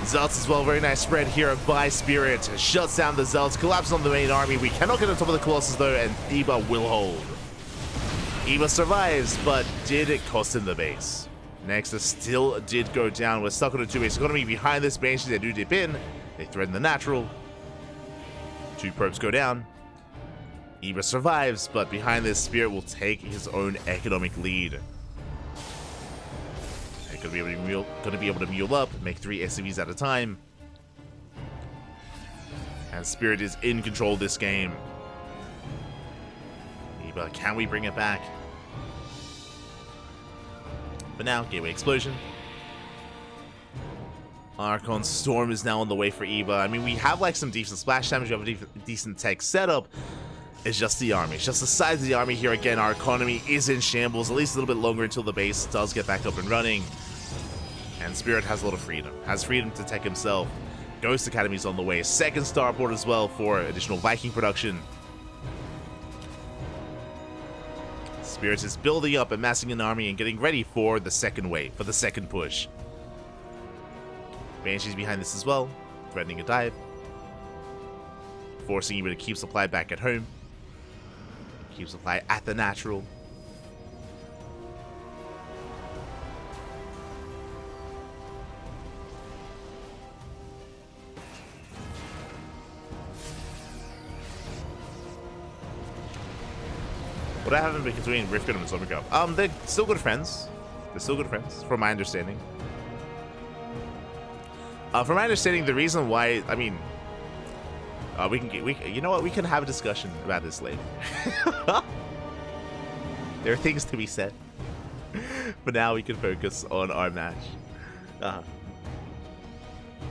Zelts as well, very nice spread here by Spirit. Shuts down the Zelts, collapses on the main army. We cannot get on top of the Colossus though, and Eva will hold. Eva survives, but did it cost him the base? Nexus still did go down. We're stuck on a 2-base. It's gonna be behind this Banshee. They do dip in. They threaten the natural. 2 probes go down. Eva survives, but behind this, Spirit will take his own economic lead. They're gonna be able to mule up, make 3 SCVs at a time. And Spirit is in control of this game. Eva, can we bring it back? But now, Gateway Explosion. Archon Storm is now on the way for Eva. I mean, we have like some decent splash damage, we have a decent tech setup. It's just the army. It's just the size of the army here. Again, our economy is in shambles, at least a little bit longer until the base does get back up and running. And Spirit has a lot of freedom. Has freedom to tech himself. Ghost Academy's on the way. Second starport as well for additional Viking production. Spirit is building up, amassing an army, and getting ready for the second wave, for the second push. Banshee's behind this as well, threatening a dive. Forcing Eva to keep supply back at home. Keep supply at the natural. What I haven't been between Riftgun and Zombie God? They're still good friends. They're still good friends, from my understanding. From my understanding, the reason why, I mean, you know what? We can have a discussion about this later. There are things to be said. But now we can focus on our match.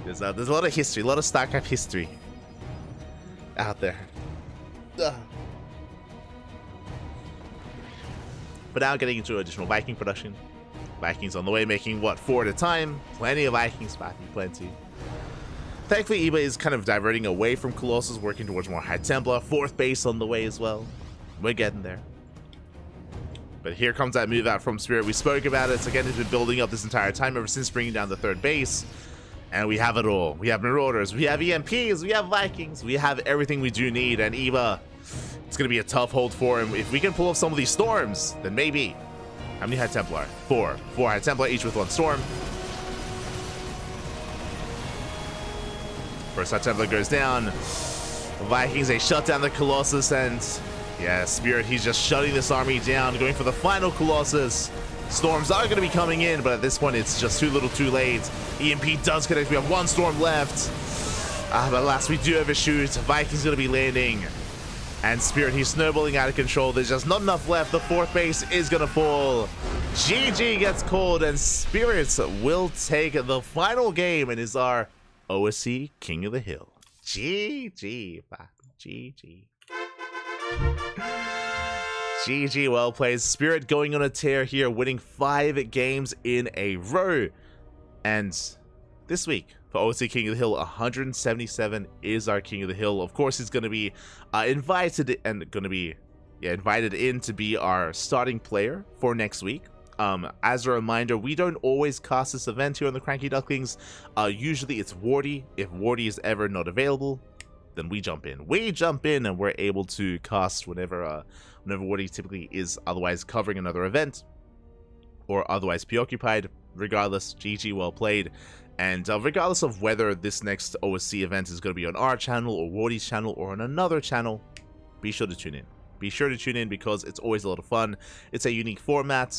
There's a lot of history, a lot of StarCraft history out there. But now getting into additional Viking production. Vikings on the way, making what, 4 at a time? Plenty of Vikings, Papi, plenty. Thankfully, Eba is kind of diverting away from Colossus, working towards more High Templar. 4th base on the way as well. We're getting there. But here comes that move out from Spirit. We spoke about it. Again, it's been building up this entire time ever since bringing down the 3rd base. And we have it all. We have Marauders, we have EMPs, we have Vikings, we have everything we do need. And Eba, it's going to be a tough hold for him. If we can pull off some of these storms, then maybe. How many High Templar? 4. 4 High Templar, each with 1 storm. First High Templar goes down. Vikings, they shut down the Colossus, and yeah, Spirit, he's just shutting this army down, going for the final Colossus. Storms are going to be coming in, but at this point, it's just too little too late. EMP does connect. We have 1 storm left. But alas, we do have a shoot. Vikings going to be landing. And Spirit, he's snowballing out of control. There's just not enough left. The 4th base is going to fall. GG gets called, and Spirits will take the final game and is our OSC King of the Hill. GG, GG. GG, well played. Spirit going on a tear here, winning 5 games in a row. And this week, for OSC King of the Hill, 177 is our King of the Hill. Of course, he's going to be invited in to be our starting player for next week. As a reminder, we don't always cast this event here on the CranKy Ducklings. Usually it's Wardy. If Wardy is ever not available, then we jump in. We jump in and we're able to cast whenever Wardy typically is otherwise covering another event or otherwise preoccupied. Regardless, GG, well played. And regardless of whether this next OSC event is going to be on our channel or Wardy's channel or on another channel, be sure to tune in. Be sure to tune in because it's always a lot of fun. It's a unique format.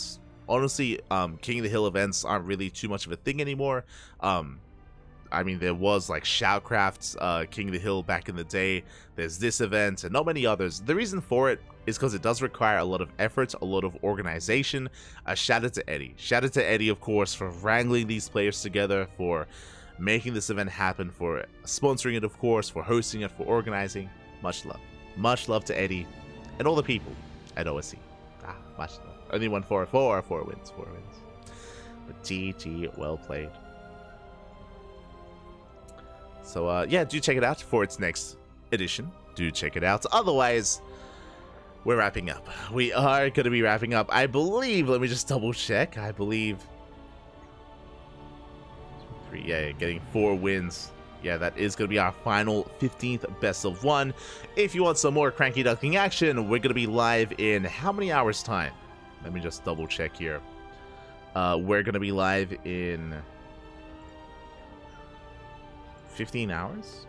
Honestly, King of the Hill events aren't really too much of a thing anymore. I mean, there was like Shoutcraft's King of the Hill back in the day. There's this event and not many others. The reason for it is because it does require a lot of effort, a lot of organization. Shout out to Eddie. Shout out to Eddie, of course, for wrangling these players together, for making this event happen, for sponsoring it, of course, for hosting it, for organizing. Much love. Much love to Eddie and all the people at OSC. Much love. Only 4 wins. But GG, well played. So, yeah, do check it out for its next edition. Do check it out. Otherwise, we're wrapping up. We are going to be wrapping up. I believe, let me just double check. I believe, yeah, getting 4 wins. Yeah, that is going to be our final 15th best of 1. If you want some more CranKy Duckling action, we're going to be live in how many hours time? Let me just double check here. We're going to be live in 15 hours?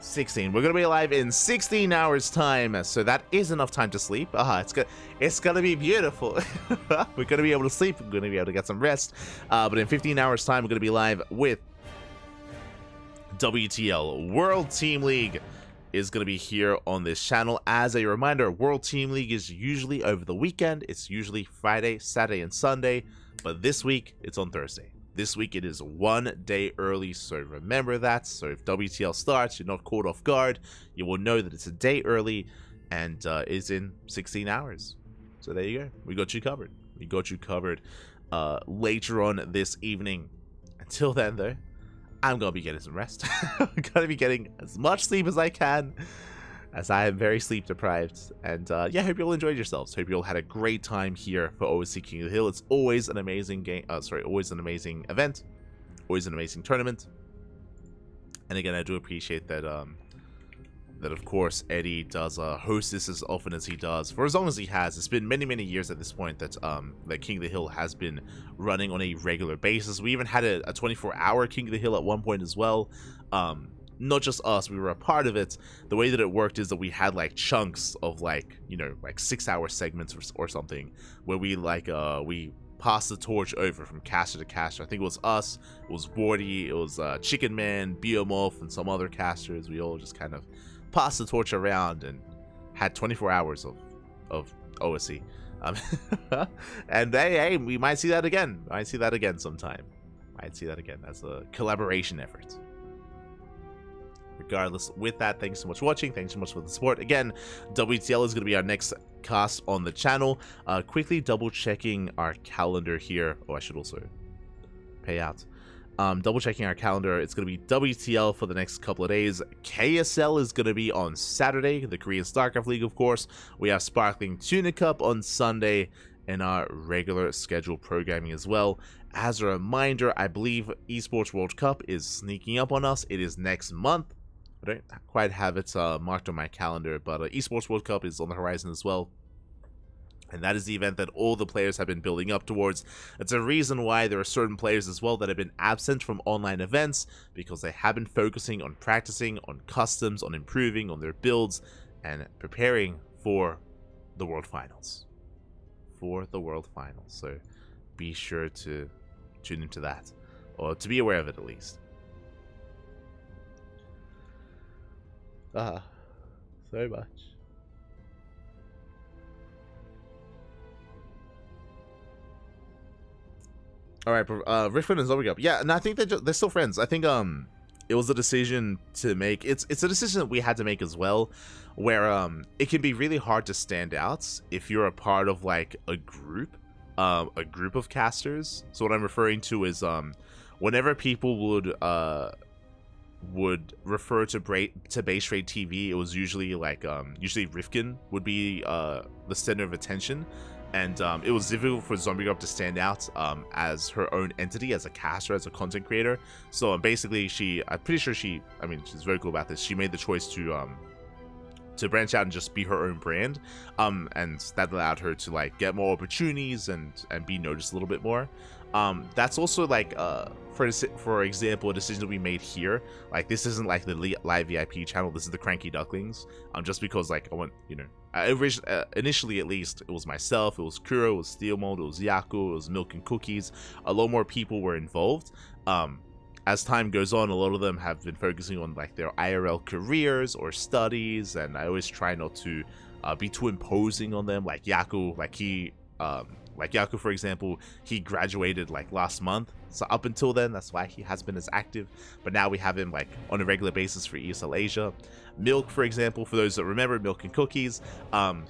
16. We're going to be live in 16 hours time, so that is enough time to sleep. It's going to be beautiful. We're going to be able to sleep. We're going to be able to get some rest. But in 15 hours time, we're going to be live with WTL. World Team League is going to be here on this channel. As a reminder, World Team League is usually over the weekend. It's usually Friday, Saturday, and Sunday. But this week, it's on Thursday. This week it is 1 day early, so remember that. So if WTL starts, you're not caught off guard. You will know that it's a day early and is in 16 hours. So there you go. We got you covered. We got you covered later on this evening. Until then, though, I'm going to be getting some rest. I'm going to be getting as much sleep as I can, as I am very sleep deprived. And yeah, hope you all enjoyed yourselves. Hope you all had a great time here for OSC King of the Hill. It's always an amazing game. Always an amazing event. Always an amazing tournament. And again, I do appreciate that that of course Eddie does host this as often as he does, for as long as he has. It's been many years at this point that that King of the Hill has been running on a regular basis. We even had a 24-hour King of the Hill at one point as well. Not just us, we were a part of it. The way that it worked is that we had like chunks of like, you know, like 6-hour segments or something, where we like we passed the torch over from caster to caster. I think it was us, it was Wardy, it was Chicken Man, Biomorph, and some other casters. We all just kind of passed the torch around and had 24 hours of OSC. And hey, we might see that again. Might see that again sometime. Might see that again as a collaboration effort. regardless, with that, thanks so much for watching. Thanks so much for the support. Again, WTL is going to be our next cast on the channel. Quickly double checking our calendar here. Oh, I should also pay out. Double checking our calendar. It's going to be WTL for the next couple of days. KSL is going to be on Saturday, the Korean StarCraft League, of course. We have Sparkling Tuna Cup on Sunday, and our regular scheduled programming as well. As a reminder, I believe Esports World Cup is sneaking up on us. It is next month. I don't quite have it marked on my calendar, but Esports World Cup is on the horizon as well. And that is the event that all the players have been building up towards. It's a reason why there are certain players as well that have been absent from online events, because they have been focusing on practicing, on customs, on improving, on their builds, and preparing for the World Finals. So be sure to tune into that, or to be aware of it at least. So much. All right, Riffin and Zombie Up. Yeah, and I think they're still friends. I think it was a decision to make. It's a decision that we had to make as well, where it can be really hard to stand out if you're a part of like a group of casters. So what I'm referring to is whenever people would refer to base rate TV, it was usually like usually Rifkin would be the center of attention. And it was difficult for Zombie Girl to stand out as her own entity, as a caster, as a content creator. So basically, I'm pretty sure she's very cool about this. She made the choice to branch out and just be her own brand, and that allowed her to like get more opportunities and be noticed a little bit more. That's also like for example, a decision that we made here. Like, this isn't like the live VIP channel, this is the CranKy Ducklings, just because like I want, initially at least, it was myself, it was Kuro, it was Steel Mold, it was Yaku, it was Milk and Cookies. A lot more people were involved. As time goes on, a lot of them have been focusing on like their IRL careers or studies, and I always try not to be too imposing on them. Like Yaku, like Yaku, for example, he graduated like last month, so up until then, that's why he has been as active. But now we have him like on a regular basis for ESL Asia. Milk, for example, for those that remember Milk and Cookies,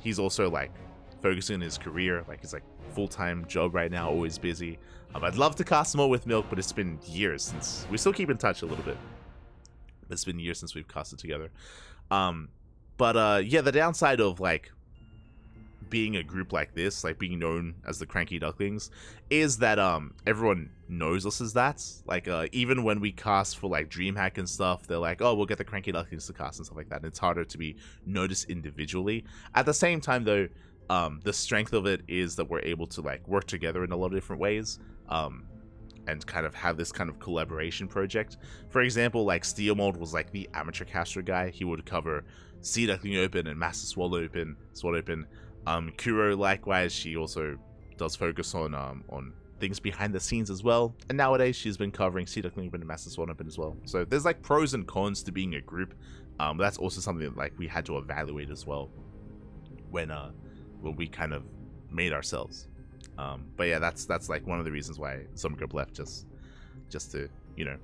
he's also like focusing on his career. Like, he's like full-time job right now, always busy. I'd love to cast more with Milk, but it's been years since we still keep in touch a little bit. It's been years since we've casted together. Yeah, the downside of like being a group like this, like being known as the CranKy Ducklings, is that everyone knows us as that. Like even when we cast for like DreamHack and stuff, they're like, oh, we'll get the CranKy Ducklings to cast and stuff like that, and it's harder to be noticed individually. At the same time though, the strength of it is that we're able to like work together in a lot of different ways, and kind of have this kind of collaboration project. For example, like Steel Mold was like the amateur caster guy. He would cover Sea Duckling Open and Master Sword Open. Kuro, likewise, she also does focus on things behind the scenes as well. And nowadays, she's been covering Sea Duckling Open and Master Sword Open as well. So there's like pros and cons to being a group. That's also something that like we had to evaluate as well when we kind of made ourselves. But yeah, that's like one of the reasons why some group left, just to, in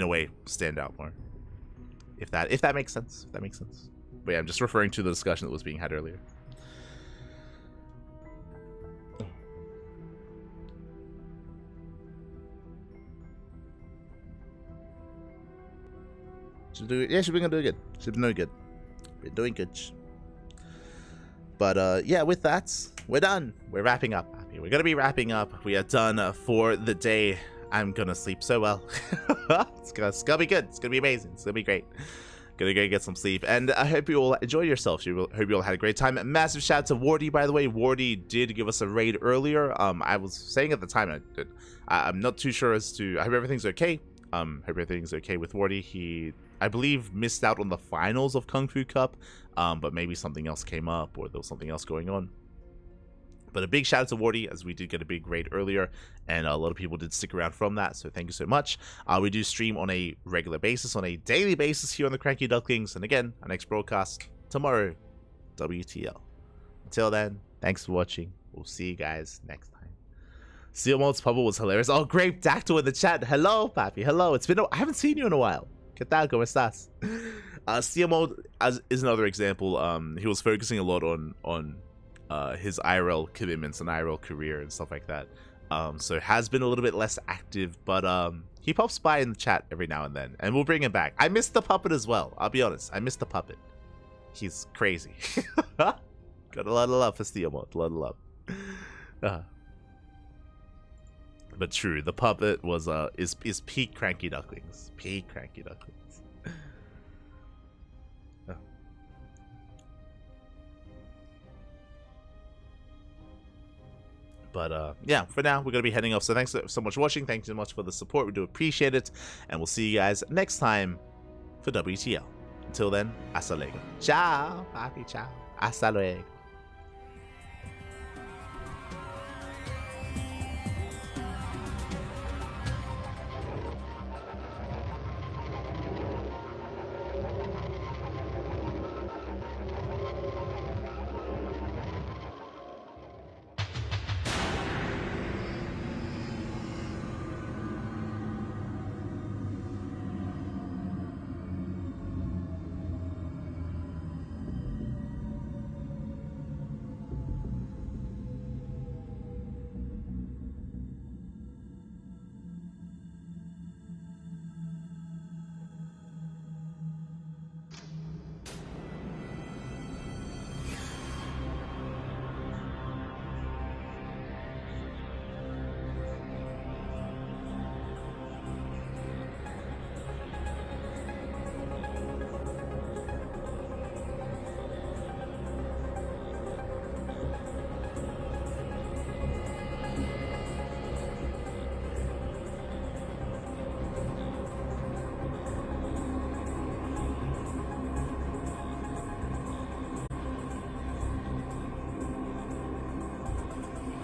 a way, stand out more. If that makes sense. But yeah, I'm just referring to the discussion that was being had earlier. Yeah, she's been doing good. She's been doing good. Been doing good. But yeah, with that, we're done. We're wrapping up. We're gonna be wrapping up. We are done for the day. I'm gonna sleep so well. It's gonna be good. It's gonna be amazing. It's gonna be great. Gonna go get some sleep, and I hope you all enjoy yourselves. Hope you all had a great time. Massive shout out to Wardy, by the way. Wardy did give us a raid earlier. I was saying at the time, I'm not too sure as to. I hope everything's okay. Hope everything's okay with Wardy. He, I believe, missed out on the finals of Kung Fu Cup, but maybe something else came up, or there was something else going on. But a big shout out to Wardy, as we did get a big raid earlier, and a lot of people did stick around from that, so thank you so much. We do stream on a regular basis, on a daily basis here on the CranKy Ducklings, and again, our next broadcast tomorrow, WTL. Until then, thanks for watching. We'll see you guys next time. Sealmold's puppet was hilarious. Oh, Grape Dactyl in the chat. Hello, Papi. Hello. It's been. I haven't seen you in a while. ¿Qué tal? ¿Cómo estás? Sealmold is another example. He was focusing a lot on his IRL commitments and IRL career and stuff like that. So has been a little bit less active, but he pops by in the chat every now and then, and we'll bring him back. I missed the puppet as well. I'll be honest. I missed the puppet. He's crazy. Got a lot of love for Sealmold. A lot of love. But true, the puppet was is peak CranKy Ducklings. Peak CranKy Ducklings. But yeah, for now we're gonna be heading off. So thanks so much for watching. Thank you so much for the support. We do appreciate it, and we'll see you guys next time for WTL. Until then, hasta luego. Ciao, papi. Ciao. Hasta luego.